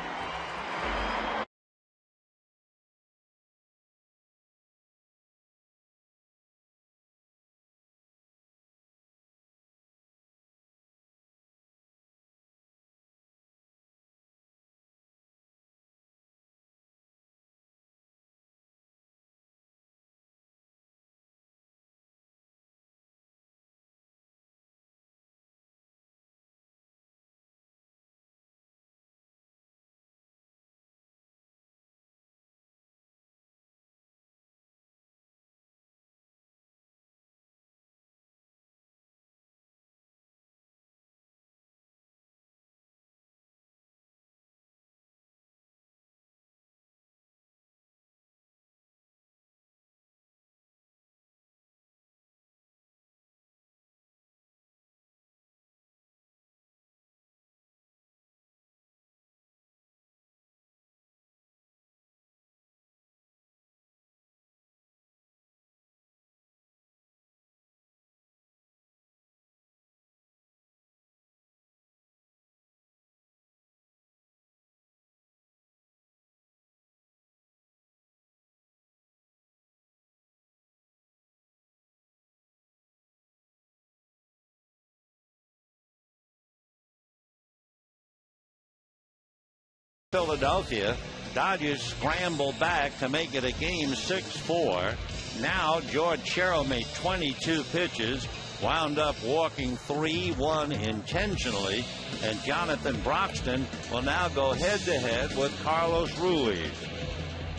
Philadelphia. Dodgers scramble back to make it a game 6-4. Now George Sherrill made 22 pitches, wound up walking 3-1 intentionally, and Jonathan Broxton will now go head-to-head with Carlos Ruiz.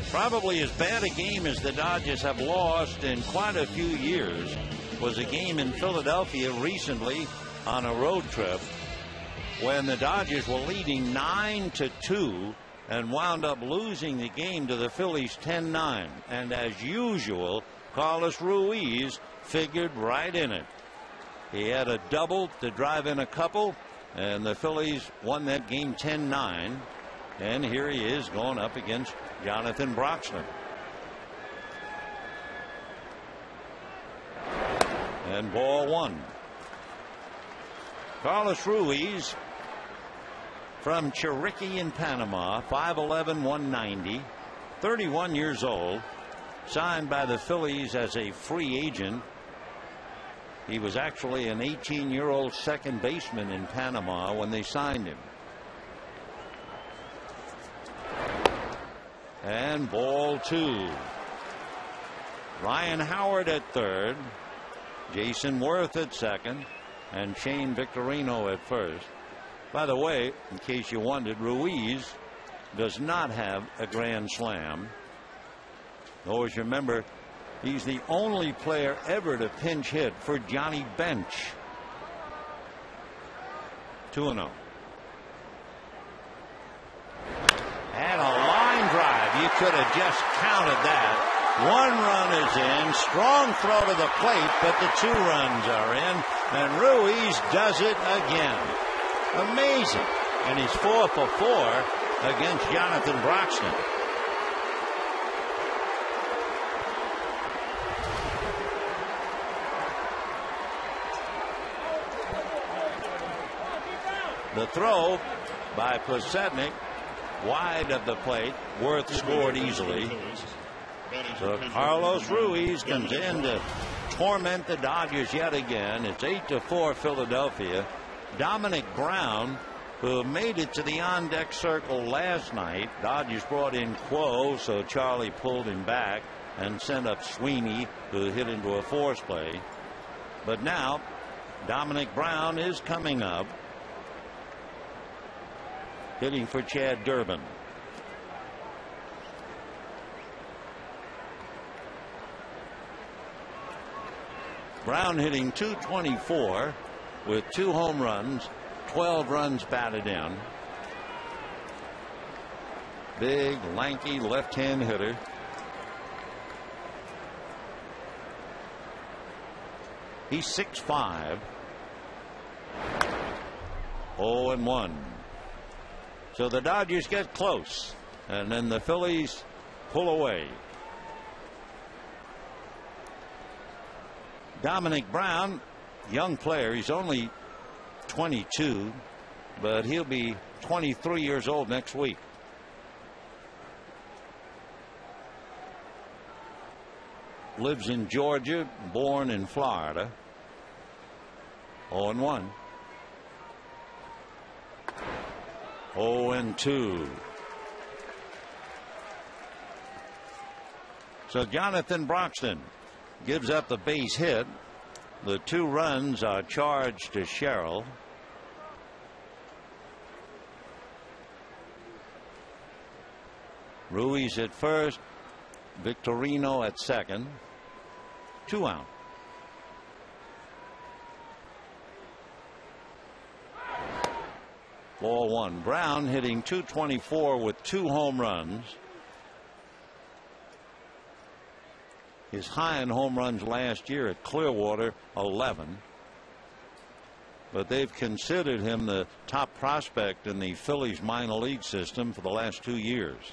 Probably as bad a game as the Dodgers have lost in quite a few years was a game in Philadelphia recently on a road trip when the Dodgers were leading 9-2 and wound up losing the game to the Phillies 10-9. And as usual, Carlos Ruiz figured right in it. He had a double to drive in a couple, and the Phillies won that game 10-9. And here he is going up against Jonathan Broxton. And ball one. Carlos Ruiz from Chiriqui in Panama, 5'11", 190, 31 years old, signed by the Phillies as a free agent. He was actually an 18-year-old second baseman in Panama when they signed him. And ball two. Ryan Howard at third, Jason Worth at second, and Shane Victorino at first. By the way, in case you wondered, Ruiz does not have a grand slam. Always remember, he's the only player ever to pinch hit for Johnny Bench. 2-0. And a line drive. You could have just counted that. One run is in. Strong throw to the plate, but the 2 runs are in. And Ruiz does it again. Amazing. And he's 4 for 4 against Jonathan Broxton. The throw by Plesetnik wide of the plate. Worth scored easily. So Carlos Ruiz comes in to torment the Dodgers yet again. It's 8-4 Philadelphia. Dominic Brown, who made it to the on-deck circle last night. Dodgers brought in Quo, so Charlie pulled him back and sent up Sweeney, who hit into a force play. But now Dominic Brown is coming up, hitting for Chad Durbin. Brown hitting .224 with 2 home runs, 12 runs batted in. Big, lanky, left-hand hitter. He's 6'5". 0-1. So the Dodgers get close, and then the Phillies pull away. Dominic Brown, young player. He's only 22, but he'll be 23 years old next week. Lives in Georgia, born in Florida. 0-1. 0-2. So Jonathan Broxton gives up the base hit. The 2 runs are charged to Sherrill. Ruiz at first, Victorino at second. 2 out. Ball one. Brown hitting .224 with 2 home runs. His high in home runs last year at Clearwater, 11. But they've considered him the top prospect in the Phillies minor league system for the last 2 years.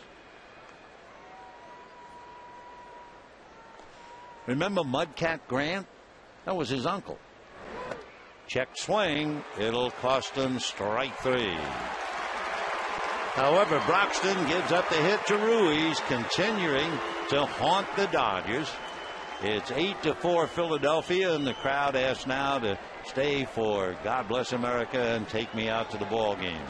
Remember Mudcat Grant? That was his uncle. Check swing. It'll cost him strike 3. However, Broxton gives up the hit to Ruiz, continuing to haunt the Dodgers. It's 8-4 Philadelphia, and the crowd asks now to stay for God Bless America and Take Me Out to the Ball Game.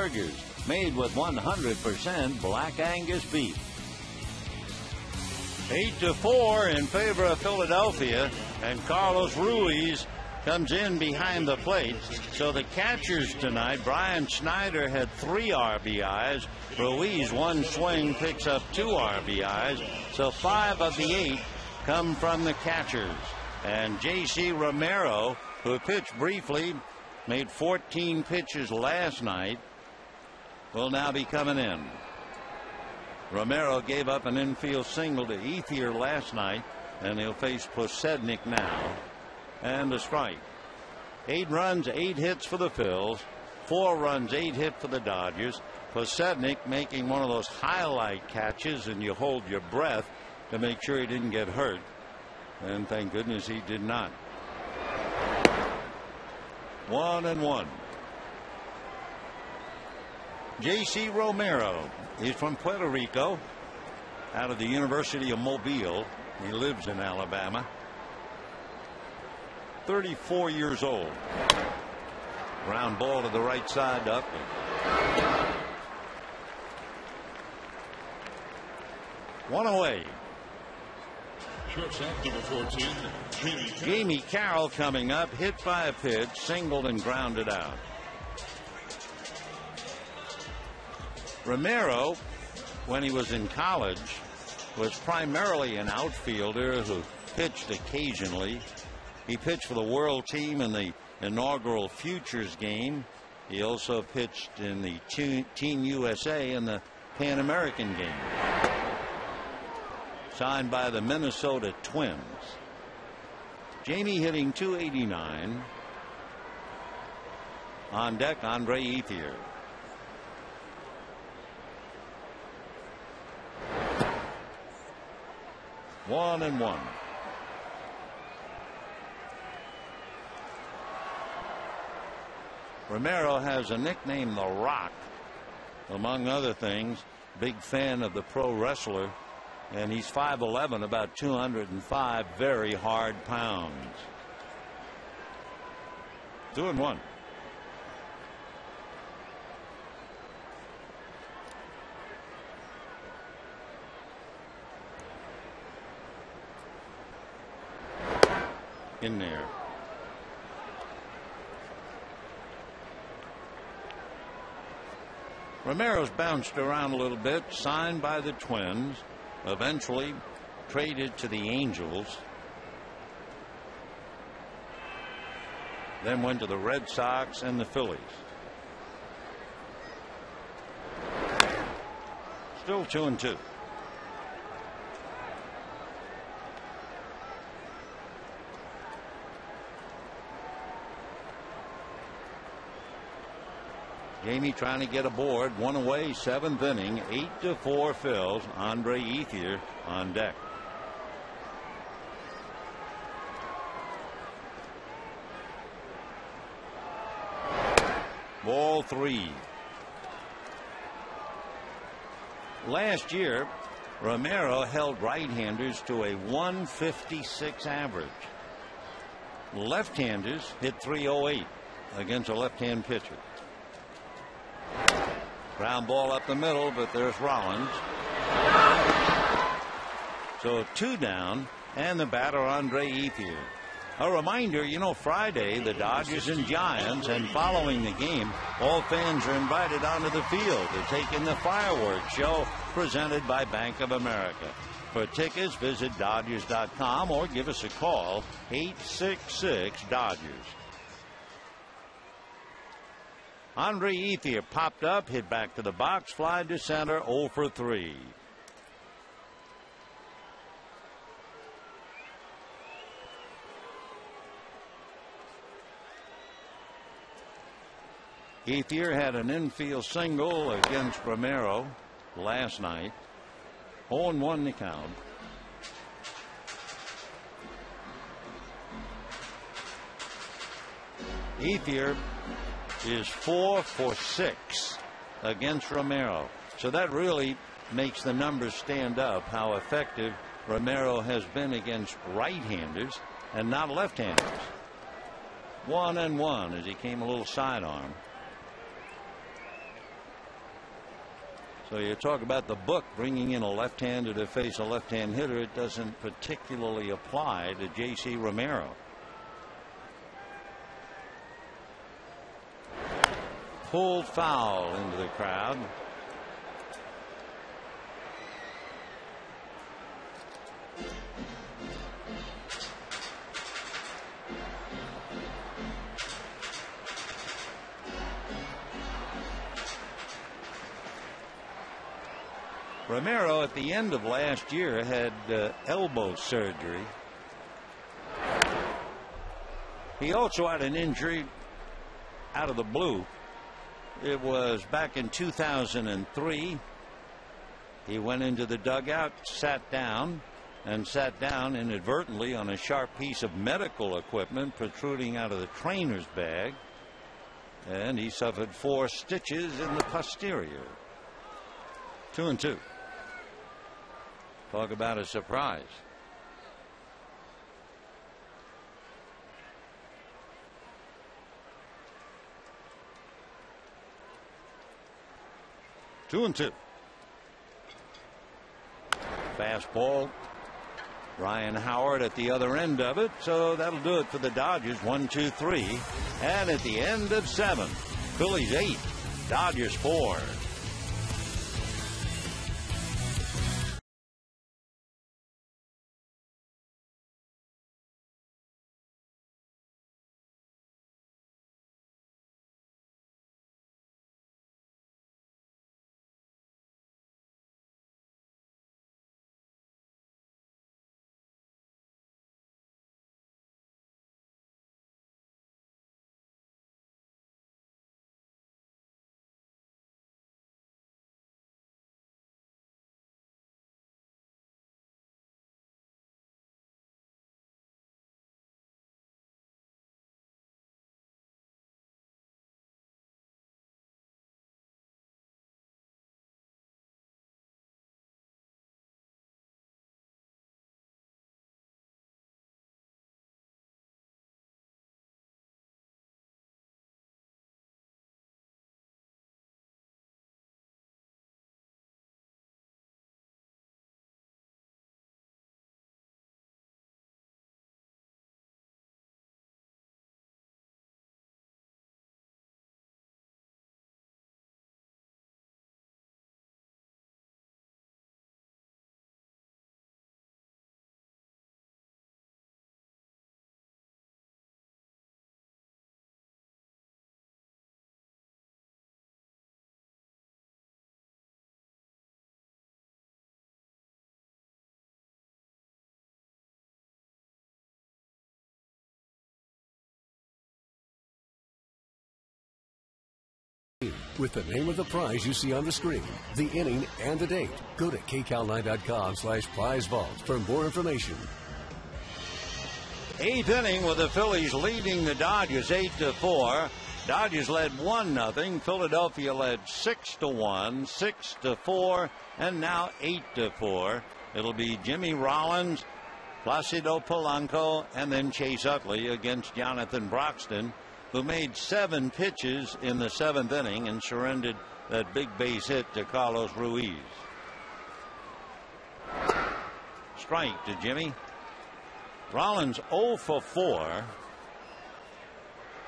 burgers made with 100% Black Angus beef. 8-4 in favor of Philadelphia, and Carlos Ruiz comes in behind the plate. So the catchers tonight, Brian Snyder had 3 RBIs. Ruiz, one swing, picks up 2 RBIs. So 5 of the 8 come from the catchers. And J.C. Romero, who pitched briefly, made 14 pitches last night, will now be coming in. Romero gave up an infield single to Ethier last night, and he'll face Posednik now. And a strike. 8 runs, 8 hits for the Phils. 4 runs, 8 hit for the Dodgers. Posednik making one of those highlight catches, and you hold your breath to make sure he didn't get hurt. And thank goodness he did not. 1-1. J.C. Romero. He's from Puerto Rico, out of the University of Mobile. He lives in Alabama. 34 years old. Ground ball to the right side up. One away. Shortstop number 14, Jamie Carroll coming up, hit by a pitch, singled and grounded out. Romero, when he was in college, was primarily an outfielder who pitched occasionally. He pitched for the World Team in the inaugural Futures game. He also pitched in the Team USA in the Pan American game. Signed by the Minnesota Twins. Jamie hitting .289. On deck, Andre Ethier. One and one. Romero has a nickname, The Rock, among other things. Big fan of the pro wrestler, and he's 5'11", about 205 very hard pounds. 2-1. In there. Romero's bounced around a little bit, signed by the Twins, eventually traded to the Angels, then went to the Red Sox and the Phillies. Still 2-2. Jamie trying to get aboard. One away, 7th inning, 8-4 Phils. Andre Ethier on deck. Ball 3. Last year, Romero held right-handers to a 156 average. Left-handers hit .308 against a left-hand pitcher. Ground ball up the middle, but there's Rollins. So 2 down, and the batter Andre Ethier. A reminder, Friday, the Dodgers and Giants, and following the game, all fans are invited onto the field to take in the fireworks show presented by Bank of America. For tickets, visit Dodgers.com or give us a call, 866-DODGERS. Andre Ethier popped up, hit back to the box, fly to center, 0 for 3. Ethier had an infield single against Romero last night. 0-1 the count. Ethier is 4 for 6 against Romero. So that really makes the numbers stand up, how effective Romero has been against right-handers and not left-handers. 1-1 as he came a little sidearm. So you talk about the book bringing in a left-hander to face a left-hand hitter. It doesn't particularly apply to J.C. Romero. Pulled foul into the crowd. Romero at the end of last year had elbow surgery. He also had an injury out of the blue. It was back in 2003. He went into the dugout, sat down inadvertently on a sharp piece of medical equipment protruding out of the trainer's bag, and he suffered 4 stitches in the posterior. 2-2. Talk about a surprise. Two and two. Fastball. Ryan Howard at the other end of it. So that'll do it for the Dodgers. 1-2-3. And at the end of 7, Phillies 8, Dodgers 4. With the name of the prize you see on the screen, the inning, and the date. Go to kcal9.com/prize vault for more information. 8th inning with the Phillies leading the Dodgers 8-4. Dodgers led 1-0. Philadelphia led 6-1, 6-4, and now 8-4. It'll be Jimmy Rollins, Placido Polanco, and then Chase Utley against Jonathan Broxton, who made 7 pitches in the 7th inning and surrendered that big base hit to Carlos Ruiz. Strike to Jimmy. Rollins 0 for 4.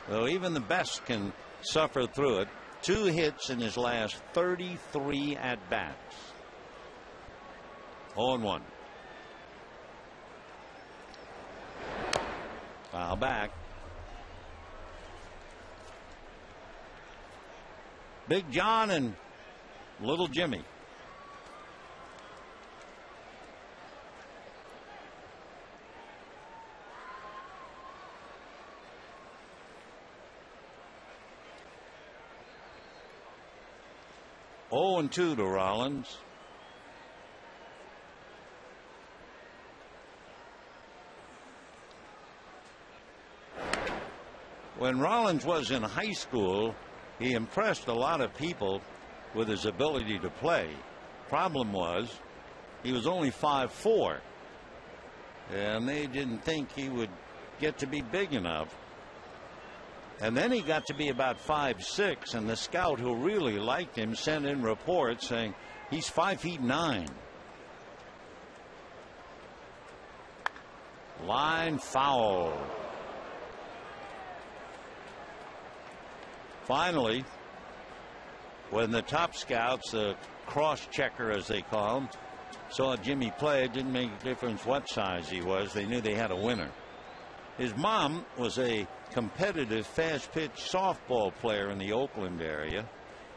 Though even the best can suffer through it. 2 hits in his last 33 at-bats. 0-1. Foul back. Big John and Little Jimmy. Oh, and 2 to Rollins. When Rollins was in high school, he impressed a lot of people with his ability to play. Problem was, he was only 5'4", and they didn't think he would get to be big enough. And then he got to be about 5'6", and the scout who really liked him sent in reports saying he's 5'9". Line foul. Finally, when the top scouts, the cross checker as they call him, saw Jimmy play, it didn't make a difference what size he was. They knew they had a winner. His mom was a competitive fast pitch softball player in the Oakland area,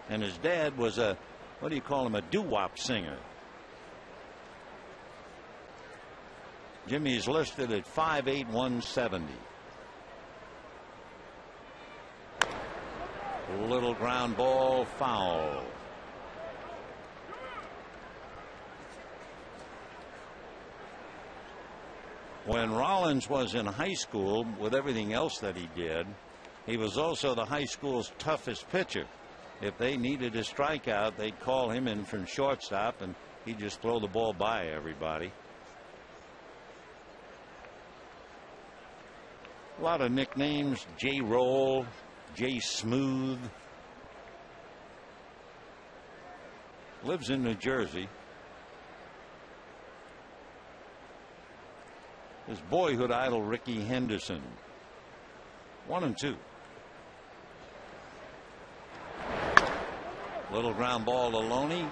and his dad was a, what do you call him, a doo-wop singer. Jimmy is listed at 5'8", 170. Little ground ball, foul. When Rollins was in high school, with everything else that he did, he was also the high school's toughest pitcher. If they needed a strikeout, they'd call him in from shortstop, and he'd just throw the ball by everybody. A lot of nicknames: J Roll, J Smooth. Lives in New Jersey. His boyhood idol, Ricky Henderson. 1-2. Little ground ball to Loney.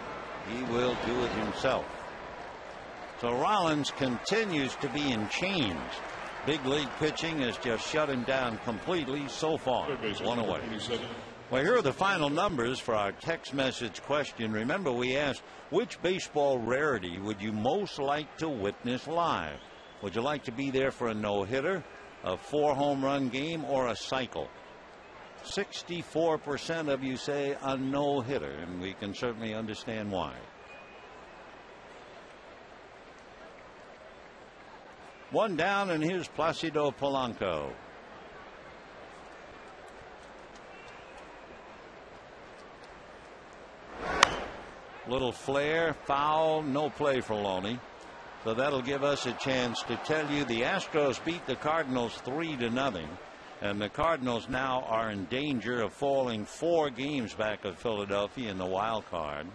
He will do it himself. So Rollins continues to be in chains. Big league pitching has just shut him down completely so far. One away. Well, here are the final numbers for our text message question. Remember, we asked, which baseball rarity would you most like to witness live? Would you like to be there for a no-hitter, a 4-home run game, or a cycle? 64% of you say a no-hitter, and we can certainly understand why. One down, and here's Placido Polanco. Little flare, foul, no play for Loney. So that'll give us a chance to tell you the Astros beat the Cardinals 3-0, and the Cardinals now are in danger of falling 4 games back of Philadelphia in the wild card.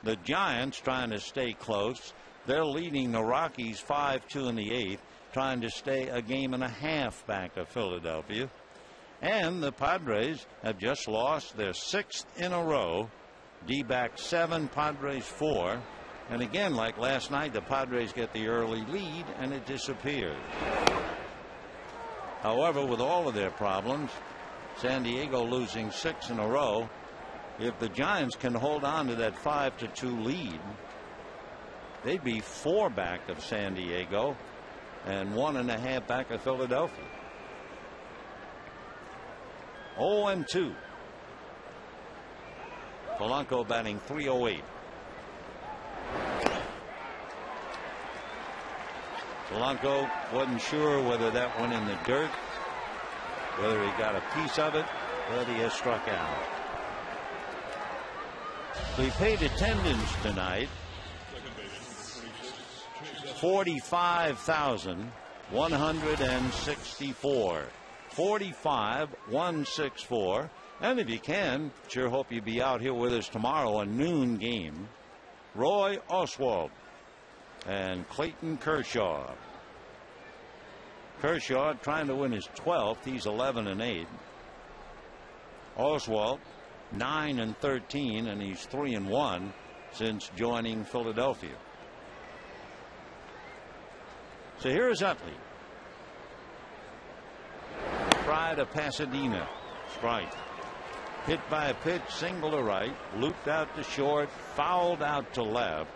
The Giants trying to stay close. They're leading the Rockies 5-2 in the 8th, trying to stay a game and a half back of Philadelphia. And the Padres have just lost their 6th in a row. D-back 7, Padres 4. And again, like last night, the Padres get the early lead and it disappears. However, with all of their problems, San Diego losing 6 in a row, if the Giants can hold on to that 5-2 lead, they'd be 4 back of San Diego and 1.5 back of Philadelphia. 0-2. Polanco batting .308. Polanco wasn't sure whether that went in the dirt, whether he got a piece of it, whether he has struck out. So he paid attendance tonight. 45,164. 45,164. And if you can, sure hope you'll be out here with us tomorrow, a noon game. Roy Oswalt and Clayton Kershaw. Kershaw trying to win his 12th. He's 11-8. Oswalt 9-13, and he's 3-1 since joining Philadelphia. So here's Utley. Try to Pasadena. Strike. Hit by a pitch, single to right, looped out to short, fouled out to left.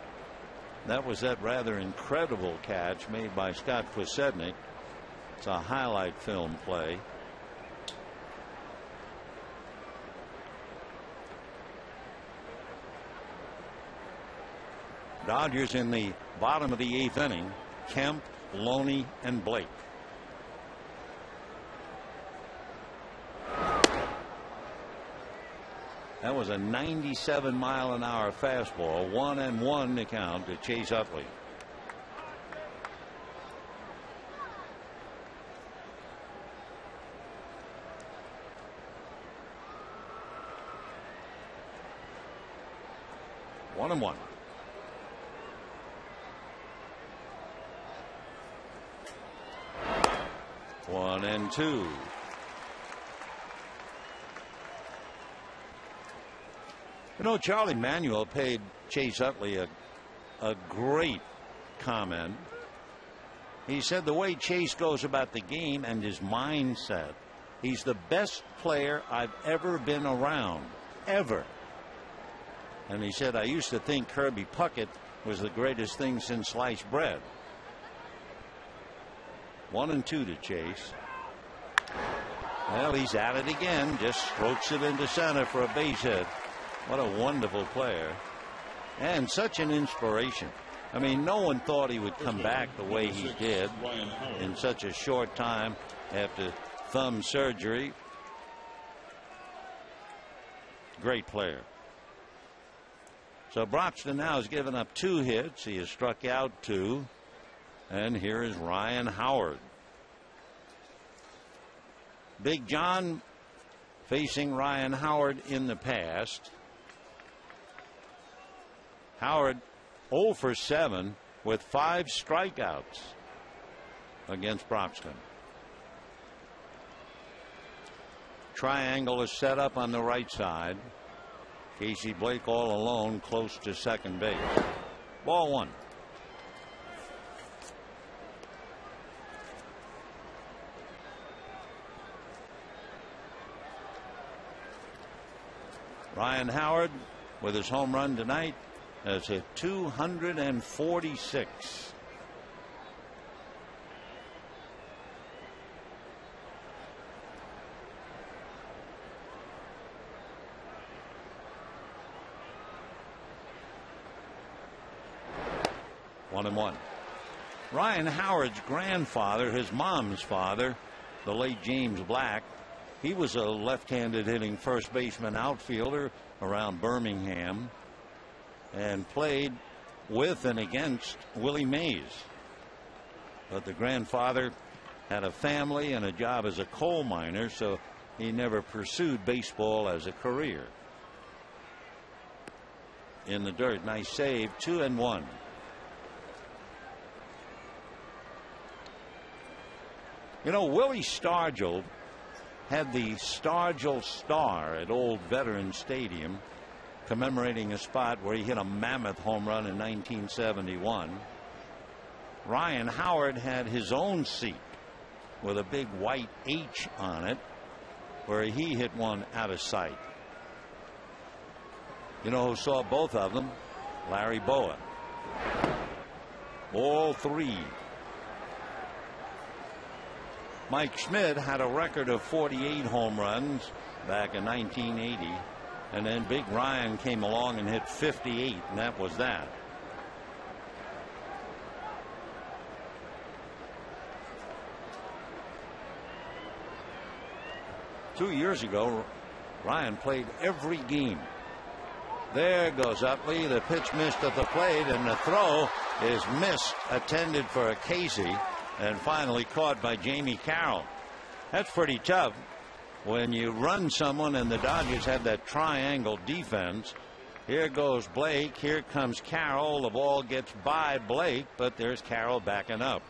That was that rather incredible catch made by Scott Pusednik. It's a highlight film play. Dodgers in the bottom of the 8th inning. Kemp, Loney, and Blake. That was a 97-mile-an-hour fastball. 1-1 to count to Chase Utley. 1-1. One and two. You know, Charlie Manuel paid Chase Utley a great comment. He said the way Chase goes about the game and his mindset, he's the best player I've ever been around, ever. And he said, I used to think Kirby Puckett was the greatest thing since sliced bread. 1-2 to Chase. Well, he's at it again. Just strokes it into center for a base hit. What a wonderful player. And such an inspiration. I mean, no one thought he would come back the way he did in such a short time after thumb surgery. Great player. So Broxton now has given up 2 hits. He has struck out 2. And here is Ryan Howard. Big John facing Ryan Howard in the past. Howard 0 for 7 with 5 strikeouts against Broxton. Triangle is set up on the right side. Casey Blake all alone close to second base. Ball 1. Ryan Howard with his home run tonight has hit 246. One and one. Ryan Howard's grandfather, his mom's father, the late James Black, he was a left-handed hitting first baseman outfielder around Birmingham and played with and against Willie Mays. But the grandfather had a family and a job as a coal miner, so he never pursued baseball as a career. In the dirt, nice save, 2-1. You know, Willie Stargell had the Stargell Star at Old Veterans Stadium, commemorating a spot where he hit a mammoth home run in 1971. Ryan Howard had his own seat with a big white H on it, where he hit one out of sight. You know who saw both of them? Larry Boa. Ball 3. Mike Schmidt had a record of 48 home runs back in 1980, and then Big Ryan came along and hit 58, and that was that. Two years ago, Ryan played every game. There goes Utley. The pitch missed at the plate, and the throw is missed, attended for a Casey, and finally caught by Jamie Carroll. That's pretty tough when you run someone, and the Dodgers have that triangle defense. Here goes Blake. Here comes Carroll. The ball gets by Blake, but there's Carroll backing up.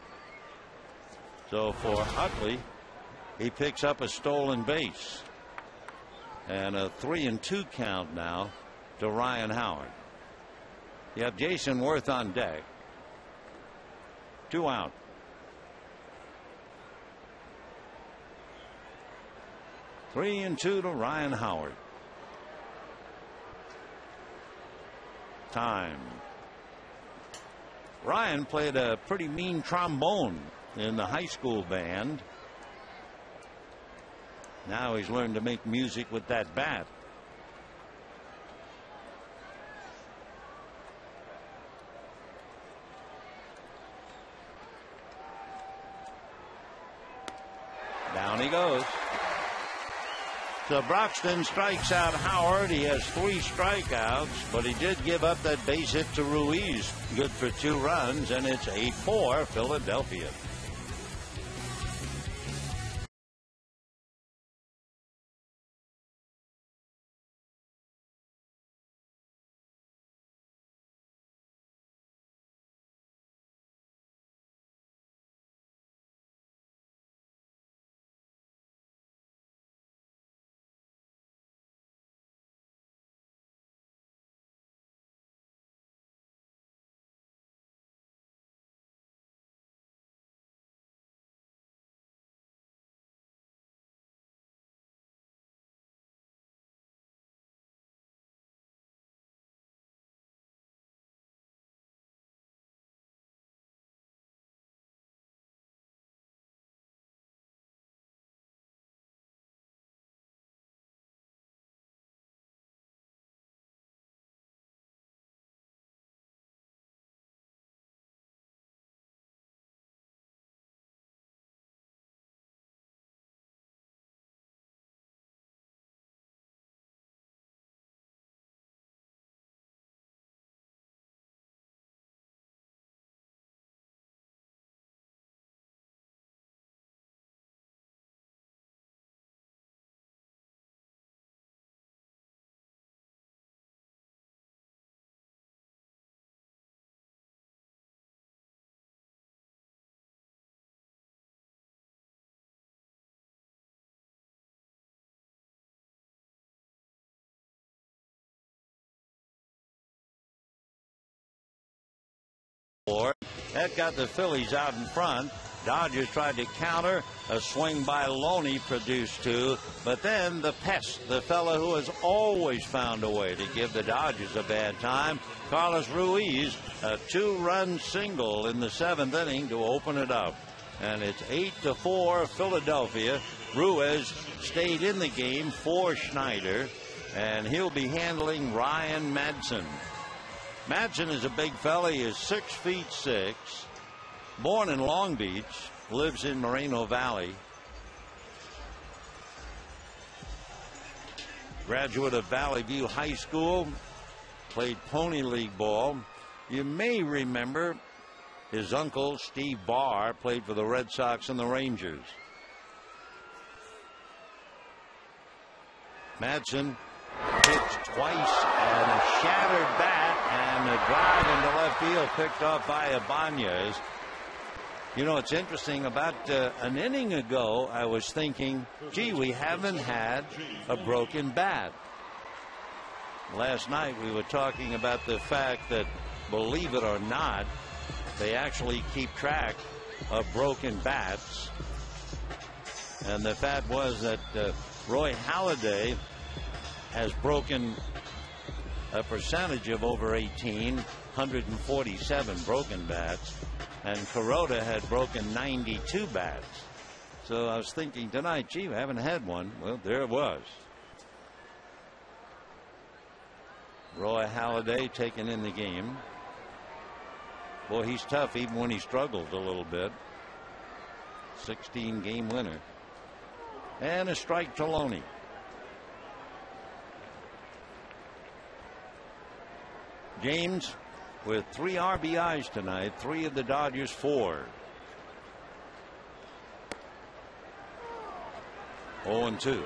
So for Utley, he picks up a stolen base. And a 3-2 count now to Ryan Howard. You have Jason Worth on deck. 2 out. 3-2 to Ryan Howard. Time. Ryan played a pretty mean trombone in the high school band. Now he's learned to make music with that bat. Down he goes. So Broxton strikes out Howard. He has 3 strikeouts, but he did give up that base hit to Ruiz. Good for 2 runs, and it's 8-4 Philadelphia. That got the Phillies out in front. Dodgers tried to counter. A swing by Loney produced two. But then the pest, the fellow who has always found a way to give the Dodgers a bad time, Carlos Ruiz, a 2-run single in the 7th inning to open it up. And it's 8-4 Philadelphia. Ruiz stayed in the game for Schneider, and he'll be handling Ryan Madsen. Madsen is a big fella. He is 6'6", born in Long Beach, lives in Moreno Valley. Graduate of Valley View High School, played Pony League ball. You may remember his uncle, Steve Barr, played for the Red Sox and the Rangers. Madsen pitched twice and a shattered bat and a drive into left field picked off by Ibanez. You know, it's interesting. About an inning ago, I was thinking, gee, we haven't had a broken bat. Last night we were talking about the fact that, believe it or not, they actually keep track of broken bats. And the fact was that Roy Halladay has broken a percentage of over 18, 147 broken bats, and Kuroda had broken 92 bats. So I was thinking tonight, gee, we haven't had one. Well, there it was. Roy Halladay taken in the game. Boy, he's tough even when he struggles a little bit. 16-game winner. And a strike to Loney. James with 3 RBIs tonight, 3 of the Dodgers' 4. 0-2.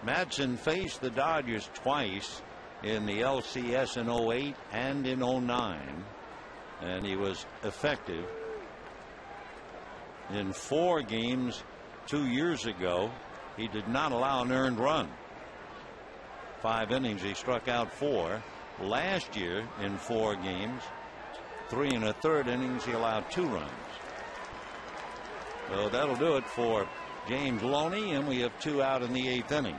Madsen faced the Dodgers twice in the LCS in 08 and in 09, and he was effective in 4 games 2 years ago. He did not allow an earned run. 5 innings, he struck out 4. Last year in 4 games, 3 1/3 innings, he allowed 2 runs. So that'll do it for James Loney, and we have 2 out in the 8th inning.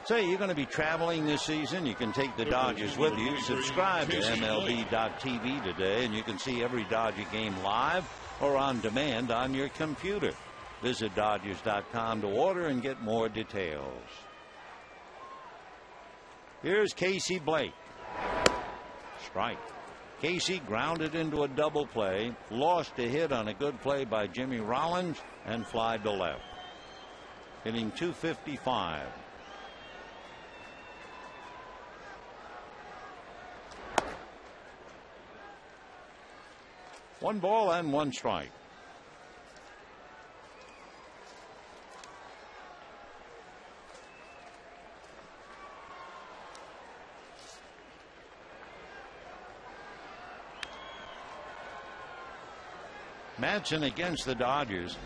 Say, you're going to be traveling this season. You can take the Dodgers with you. Subscribe to MLB.TV today, and you can see every Dodger game live or on demand on your computer. Visit Dodgers.com to order and get more details. Here's Casey Blake. Strike. Casey grounded into a double play, lost a hit on a good play by Jimmy Rollins, and flied to left. Hitting .255. One ball and 1 strike. Madsen against the Dodgers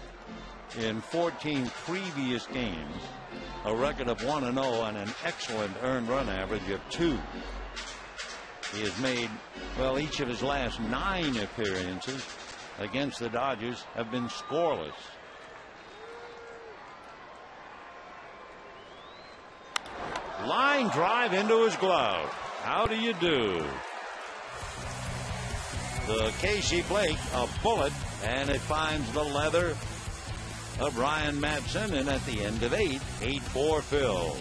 in 14 previous games, a record of 1-0 and an excellent earned run average of 2. He has made, well, each of his last 9 appearances against the Dodgers have been scoreless. Line drive into his glove. How do you do? The Casey Blake, a bullet, and it finds the leather of Ryan Madsen, and at the end of 8-4 Phil.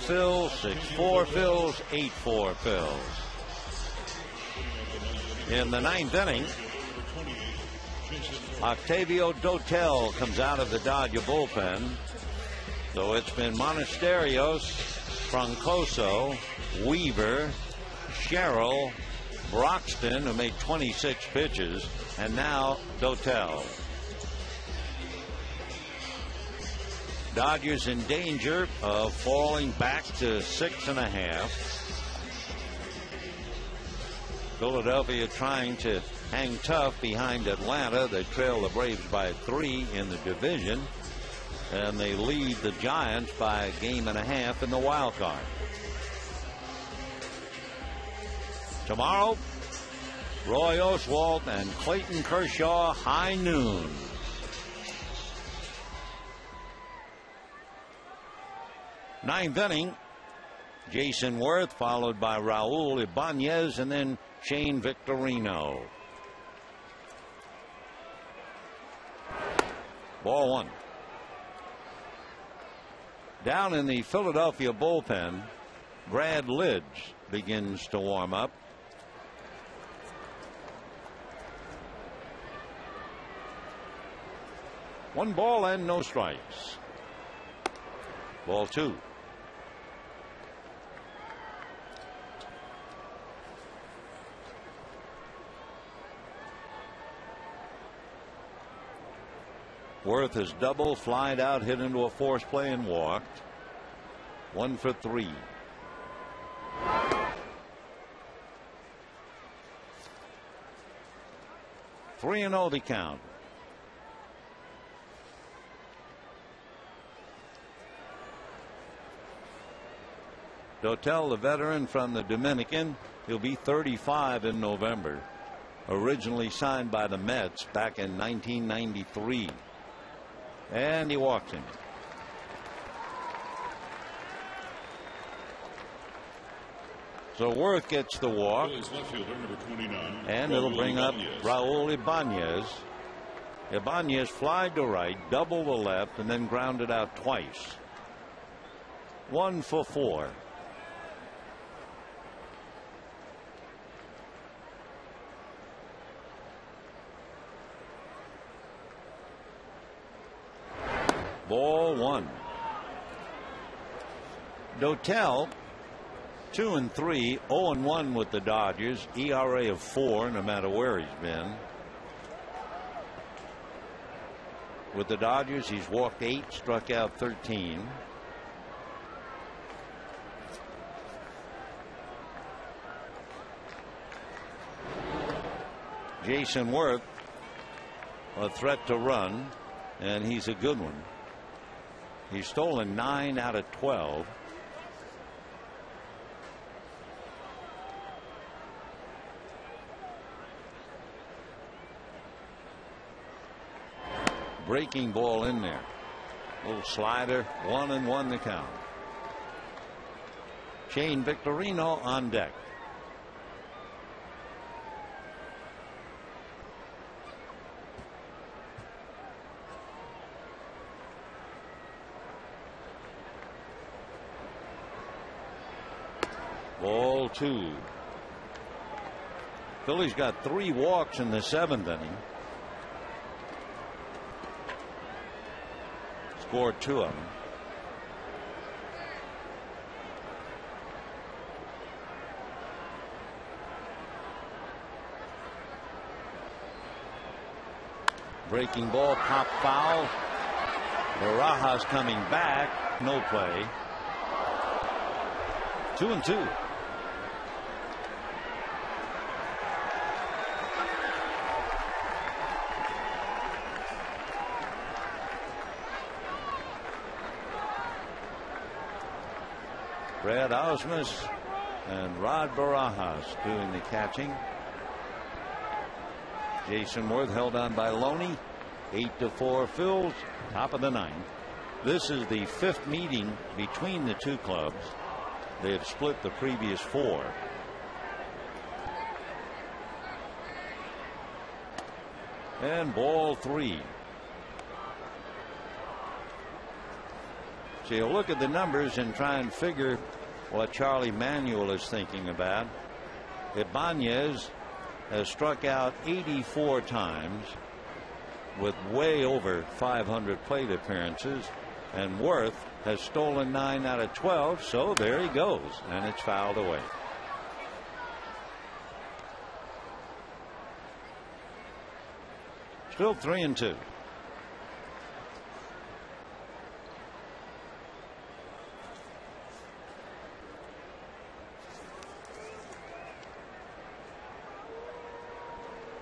fills, 6-4 fills, 8-4 fills. In the ninth inning, Octavio Dotel comes out of the Dodger bullpen. So it's been Monasterios, Francoso, Weaver, Sherrill, Broxton, who made 26 pitches, and now Dotel. Dodgers in danger of falling back to 6.5. Philadelphia trying to hang tough behind Atlanta. They trail the Braves by 3 in the division, and they lead the Giants by a game and a half in the wild card. Tomorrow, Roy Oswalt and Clayton Kershaw, high noon. Ninth inning, Jason Worth followed by Raul Ibanez and then Shane Victorino. Ball one. Down in the Philadelphia bullpen, Brad Lidge begins to warm up. One ball and no strikes. Ball two. Worth has doubled, flied out, hit into a forced play, and walked. 1 for 3. Three and 0 the count. Dotel, the veteran from the Dominican, he'll be 35 in November. Originally signed by the Mets back in 1993. And he walks him. So Worth gets the walk. And it'll bring up Raul Ibanez. Ibanez flied to right, double the left, and then grounded out twice. 1 for 4. Ball one. Dotel, 2 and 3, 0 and 1 with the Dodgers, ERA of 4 no matter where he's been. With the Dodgers, he's walked 8, struck out 13. Jason Worth, a threat to run, and he's a good one. He's stolen 9 out of 12. Breaking ball in there. Little slider, 1 and 1 the count. Shane Victorino on deck. Ball 2. Philly's got 3 walks in the 7th inning. Scored 2 of them. Breaking ball, pop foul. Barajas coming back. No play. 2 and 2. Brad Ausmus and Rod Barajas doing the catching. Jason Worth held on by Loney. 8-4 Phils, top of the 9th. This is the 5th meeting between the two clubs. They have split the previous 4. And ball 3. So you look at the numbers and try and figure what Charlie Manuel is thinking about. Ibanez has struck out 84 times with way over 500 plate appearances, and Worth has stolen 9 out of 12. So there he goes, and it's fouled away. Still 3-2.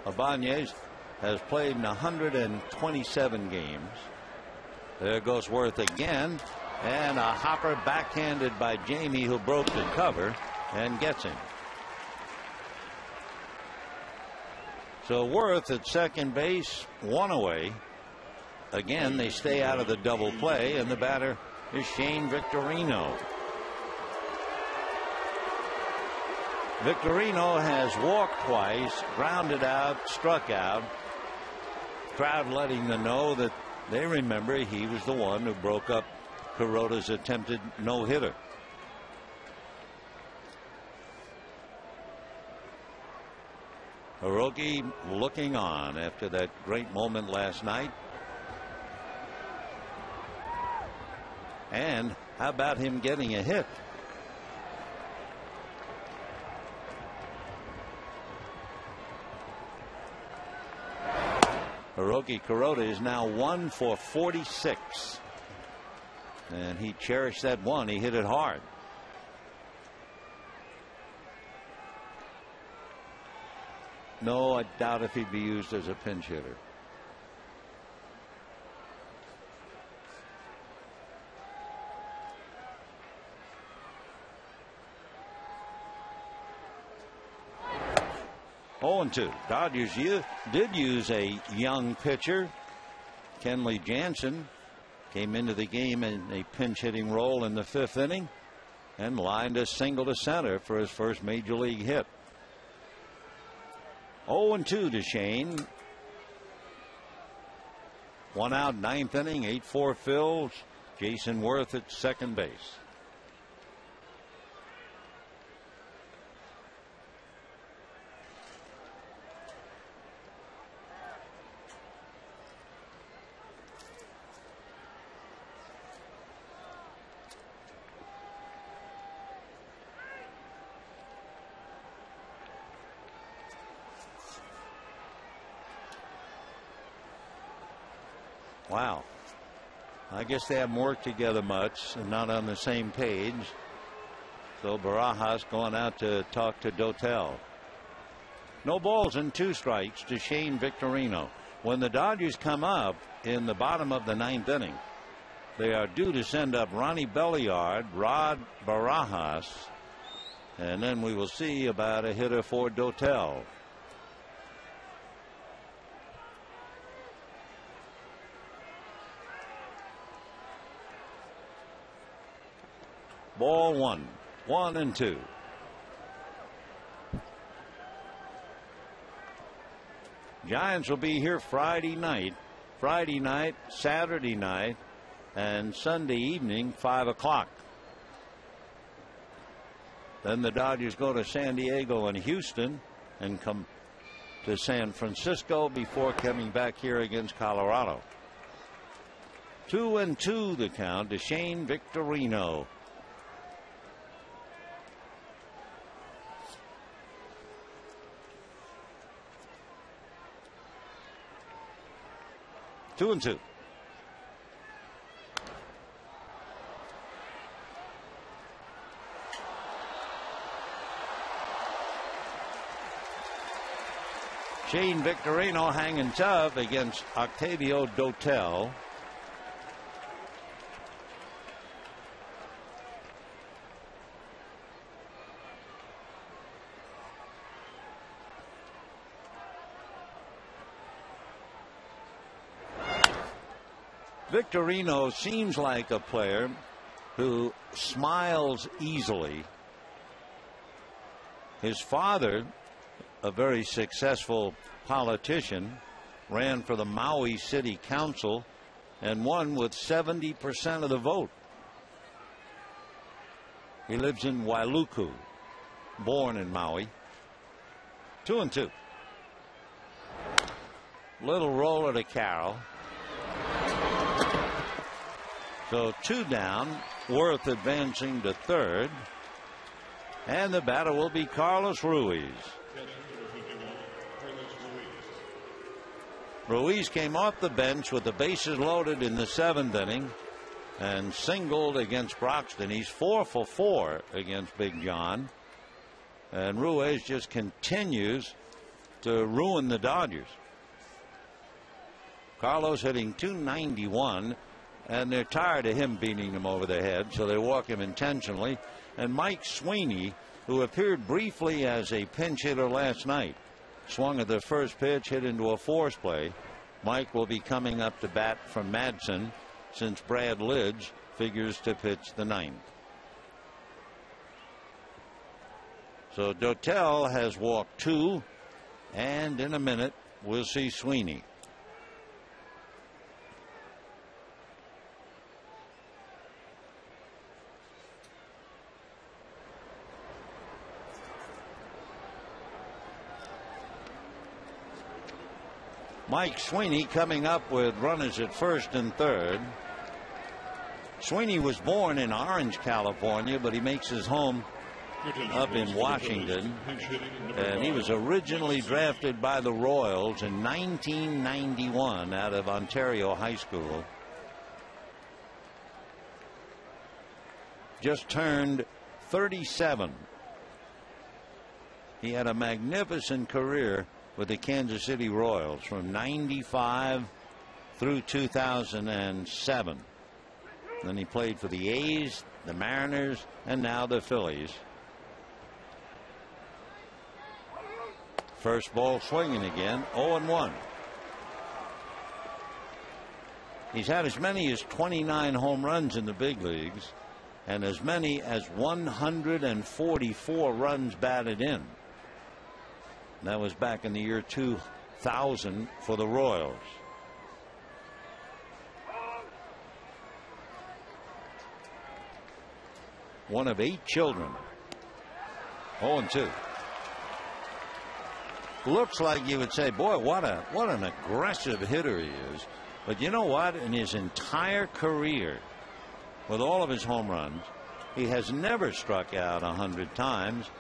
Ibanez has played in 127 games. There goes Worth again, and a hopper backhanded by Jamie, who broke the cover and gets him. So Worth at second base, 1 away. Again, they stay out of the double play, and the batter is Shane Victorino. Victorino has walked twice, grounded out, struck out. Crowd letting them know that they remember he was the one who broke up Kuroda's attempted no-hitter. Hiroki looking on after that great moment last night. And how about him getting a hit? Hiroki Kuroda is now 1 for 46. And he cherished that one. He hit it hard. No, I doubt if he'd be used as a pinch hitter. Oh, 2. Dodgers did use a young pitcher. Kenley Jansen came into the game in a pinch hitting role in the 5th inning and lined a single to center for his first major league hit. 0-2 to Shane. 1 out, 9th inning, 8-4 Phils. Jason Worth at second base. Wow. I guess they haven't worked together much and not on the same page. So Barajas going out to talk to Dotel. No balls and 2 strikes to Shane Victorino. When the Dodgers come up in the bottom of the 9th inning, they are due to send up Ronnie Belliard, Rod Barajas, and then we will see about a hitter for Dotel. Ball 1. 1-2. Giants will be here Friday night, Saturday night, and Sunday evening, 5 o'clock. Then the Dodgers go to San Diego and Houston and come to San Francisco before coming back here against Colorado. 2-2 the count to Shane Victorino. Two and two. Shane Victorino hanging tough against Octavio Dotel. Victorino seems like a player who smiles easily. His father, a very successful politician, ran for the Maui City Council and won with 70% of the vote. He lives in Wailuku, born in Maui. 2-2. Little roller to Carroll. So 2 down. Worth advancing to third. And the batter will be Carlos Ruiz. Ruiz came off the bench with the bases loaded in the 7th inning and singled against Broxton. He's 4 for 4 against Big John. And Ruiz just continues to ruin the Dodgers. Carlos hitting .291, and they're tired of him beating them over the head, so they walk him intentionally. And Mike Sweeney, who appeared briefly as a pinch hitter last night, swung at the first pitch, hit into a force play. Mike will be coming up to bat from Madsen, since Brad Lidge figures to pitch the 9th. So Dotel has walked 2, and in a minute we'll see Sweeney. Mike Sweeney coming up with runners at first and third. Sweeney was born in Orange, California, but he makes his home up in Washington. And he was originally drafted by the Royals in 1991 out of Ontario High School. Just turned 37. He had a magnificent career with the Kansas City Royals from 95 through 2007. Then he played for the A's, the Mariners, and now the Phillies. First ball swinging again, 0-1. He's had as many as 29 home runs in the big leagues and as many as 144 runs batted in. That was back in the year 2000 for the Royals. One of 8 children. 0-2. Looks like you would say, boy, what an aggressive hitter he is. But you know what? In his entire career, with all of his home runs, he has never struck out 100 times.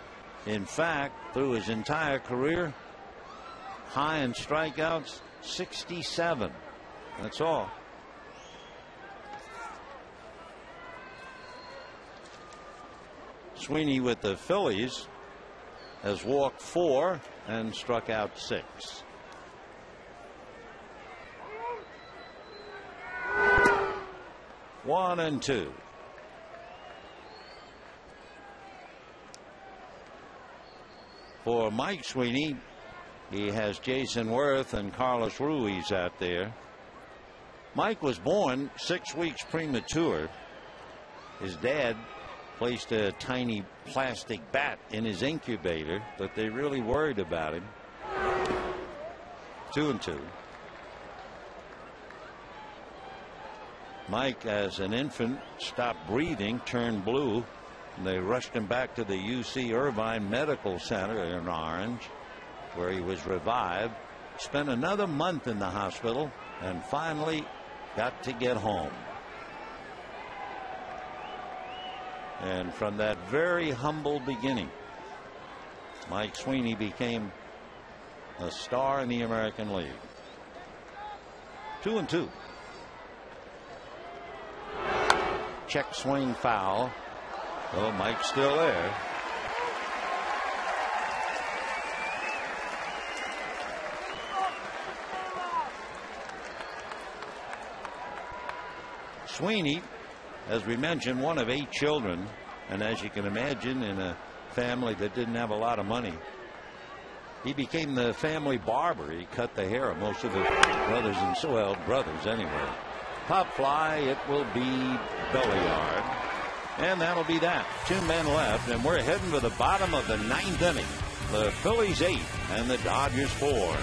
In fact, through his entire career, high in strikeouts, 67. That's all. Sweeney with the Phillies has walked 4 and struck out 6. One and 2. For Mike Sweeney, he has Jason Worth and Carlos Ruiz out there. Mike was born 6 weeks premature. His dad placed a tiny plastic bat in his incubator, but they really worried about him. 2-2. Mike, as an infant, stopped breathing, turned blue, and they rushed him back to the UC Irvine Medical Center in Orange, where he was revived, spent another month in the hospital, and finally got to get home. And from that very humble beginning, Mike Sweeney became a star in the American League. 2-2. Check swing foul. Oh, Mike's still there. Sweeney, as we mentioned, one of 8 children, and as you can imagine, in a family that didn't have a lot of money, he became the family barber. He cut the hair of most of his brothers and brothers anyway. Pop fly, it will be Belliard, and that'll be that. 2 men left, and we're heading to the bottom of the 9th inning. The Phillies 8 and the Dodgers 4.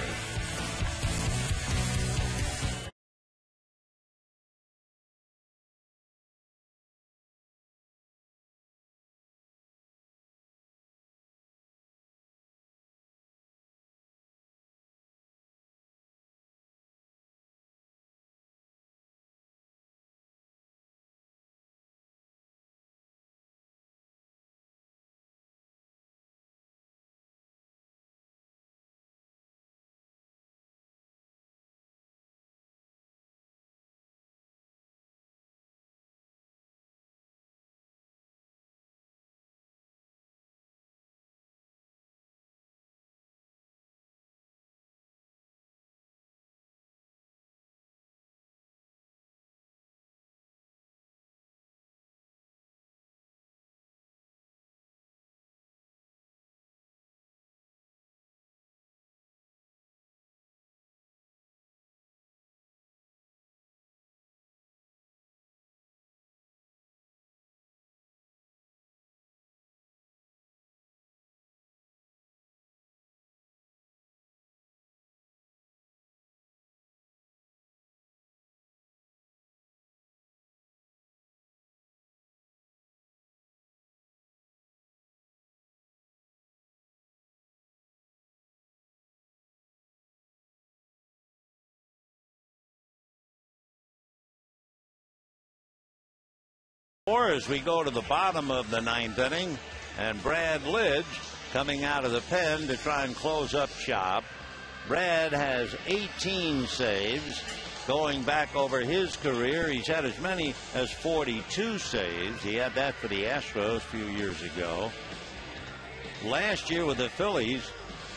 Or as we go to the bottom of the ninth inning, and Brad Lidge coming out of the pen to try and close up shop. Brad has 18 saves. Going back over his career, he's had as many as 42 saves. He had that for the Astros a few years ago. Last year with the Phillies,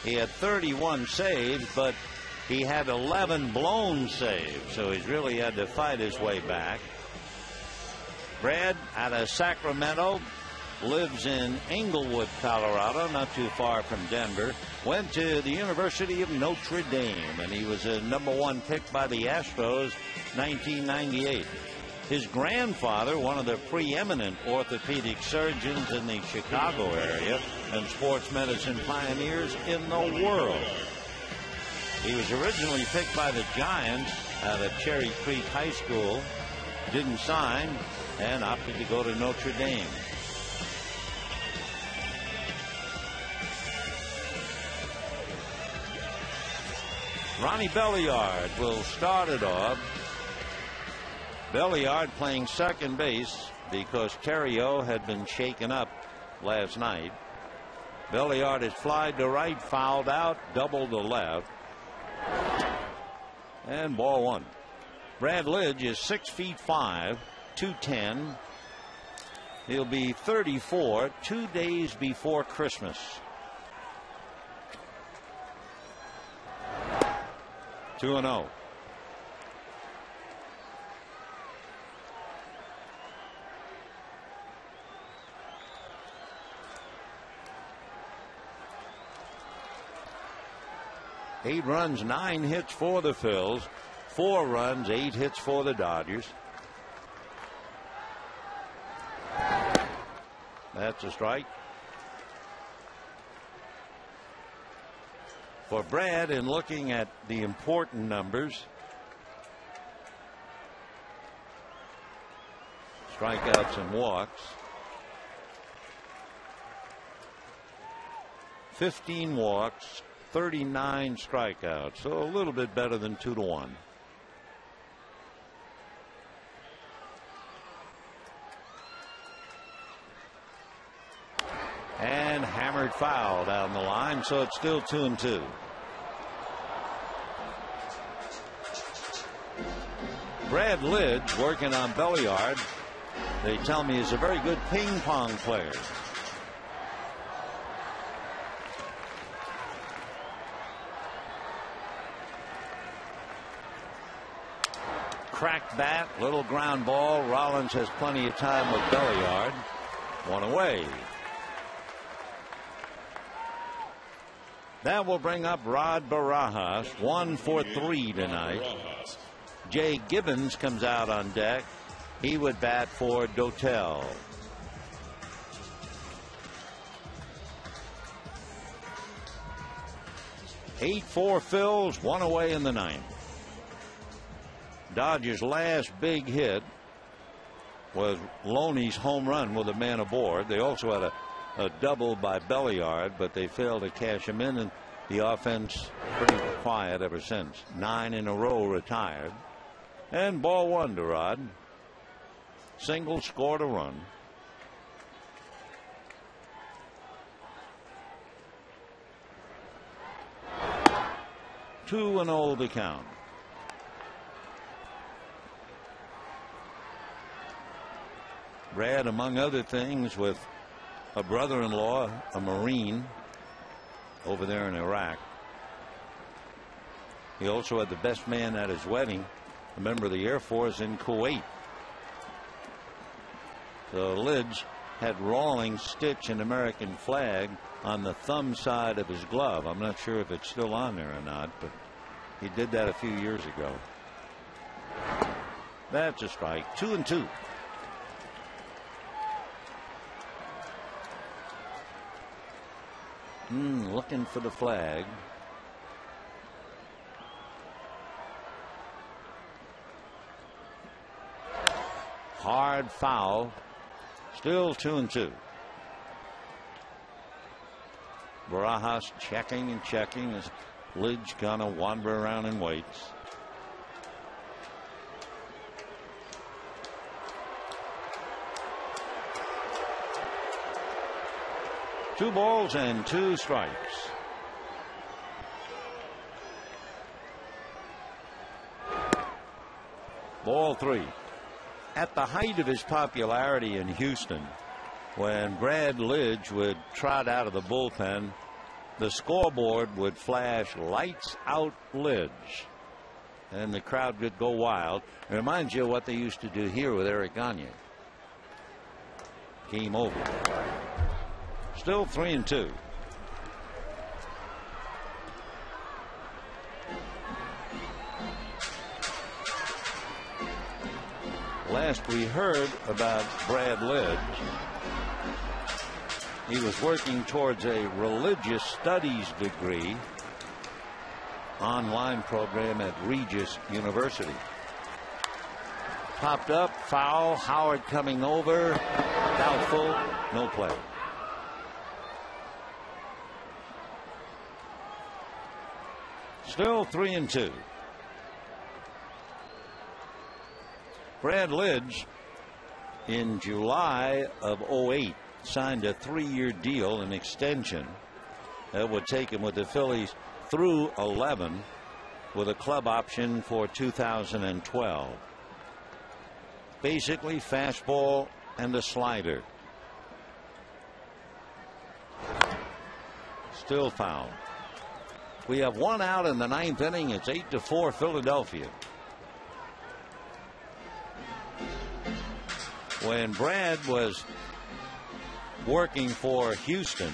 he had 31 saves, but he had 11 blown saves, so he's really had to fight his way back. Brad, out of Sacramento, lives in Englewood, Colorado, not too far from Denver. Went to the University of Notre Dame, and he was a #1 pick by the Astros 1998. His grandfather, one of the preeminent orthopedic surgeons in the Chicago area and sports medicine pioneers in the world. He was originally picked by the Giants out of Cherry Creek High School, didn't sign, and opted to go to Notre Dame. Ronnie Belliard will start it off. Belliard playing second base because Terrio had been shaken up last night. Belliard is flied to right, fouled out, double to left. And ball one. Brad Lidge is 6'5", 210. He'll be 34 2 days before Christmas. 2-0. Eight runs, 9 hits for the Phils. 4 runs, 8 hits for the Dodgers. That's a strike. For Brad, in looking at the important numbers, strikeouts and walks, 15 walks, 39 strikeouts, so a little bit better than 2-1. And hammered foul down the line, so it's still 2-2. Brad Lidge working on Belliard. They tell me he's a very good ping pong player. Cracked bat, little ground ball. Rollins has plenty of time with Belliard. One away. That will bring up Rod Barajas, 1 for 3 tonight. Jay Gibbons comes out on deck. He would bat for Dotel. Eight for Phils, 1 away in the ninth. Dodgers' last big hit was Loney's home run with a man aboard. They also had a double by Belliard, but they failed to cash him in, and the offense pretty quiet ever since. 9 in a row retired. And ball one to Rod. Single, scored a run. Two and 0 to count. Brad, among other things, with a brother-in-law, a Marine, over there in Iraq. He also had the best man at his wedding, a member of the Air Force in Kuwait. So Lidge had Rawlings stitch an American flag on the thumb side of his glove. I'm not sure if it's still on there or not, but he did that a few years ago. That's a strike. 2-2. Looking for the flag. Hard foul. Still 2-2. Barajas checking and checking as Lidge kind of wander around and waits. 2 balls and 2 strikes. Ball 3. At the height of his popularity in Houston, when Brad Lidge would trot out of the bullpen, the scoreboard would flash "Lights Out Lidge," and the crowd would go wild. It reminds you of what they used to do here with Eric Gagne. Game over. Still 3-2. Last we heard about Brad Lidge, he was working towards a religious studies degree online program at Regis University. Popped up, foul, Howard coming over, doubtful, no play. Still 3-2. Brad Lidge in July of 2008 signed a 3-year deal, an extension that would take him with the Phillies through 11 with a club option for 2012. Basically fastball and a slider. Still foul. We have 1 out in the 9th inning. It's 8-4 Philadelphia. When Brad was working for Houston,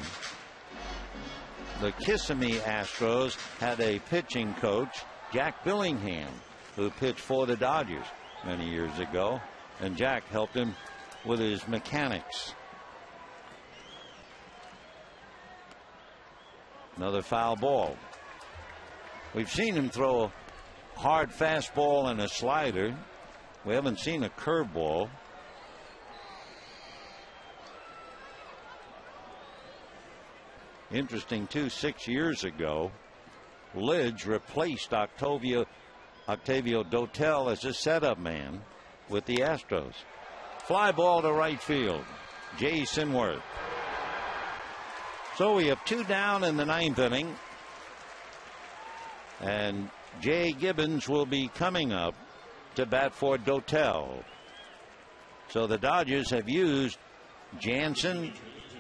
the Kissimmee Astros had a pitching coach, Jack Billingham, who pitched for the Dodgers many years ago, and Jack helped him with his mechanics. Another foul ball. We've seen him throw a hard fastball and a slider. We haven't seen a curveball. Interesting, too, 6 years ago, Lidge replaced Octavio Dotel as a setup man with the Astros. Fly ball to right field. Jay Sinworth. So we have 2 down in the 9th inning. And Jay Gibbons will be coming up to bat for Dotel. So the Dodgers have used Jansen,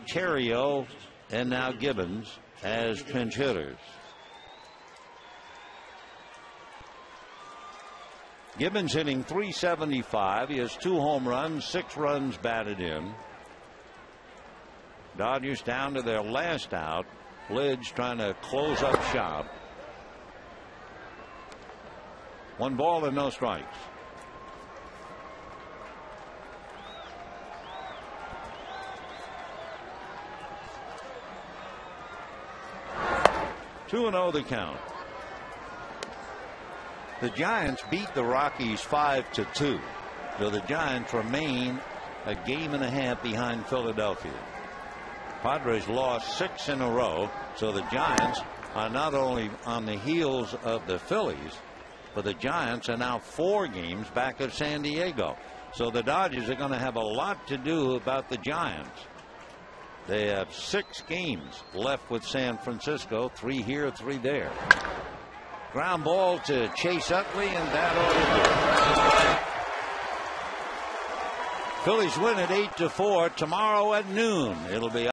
Cherrio, and now Gibbons as pinch hitters. Gibbons hitting .375. He has 2 home runs, 6 runs batted in. Dodgers down to their last out. Lidge trying to close up shop. 1 ball and no strikes. Two and 0 the count. The Giants beat the Rockies 5-2. So the Giants remain a game and a half behind Philadelphia. Padres lost 6 in a row. So the Giants are not only on the heels of the Phillies, but the Giants are now 4 games back of San Diego. So the Dodgers are going to have a lot to do about the Giants. They have 6 games left with San Francisco, 3 here, 3 there. Ground ball to Chase Utley, and that ought to do it. Phillies win at 8-4 tomorrow at noon. It'll be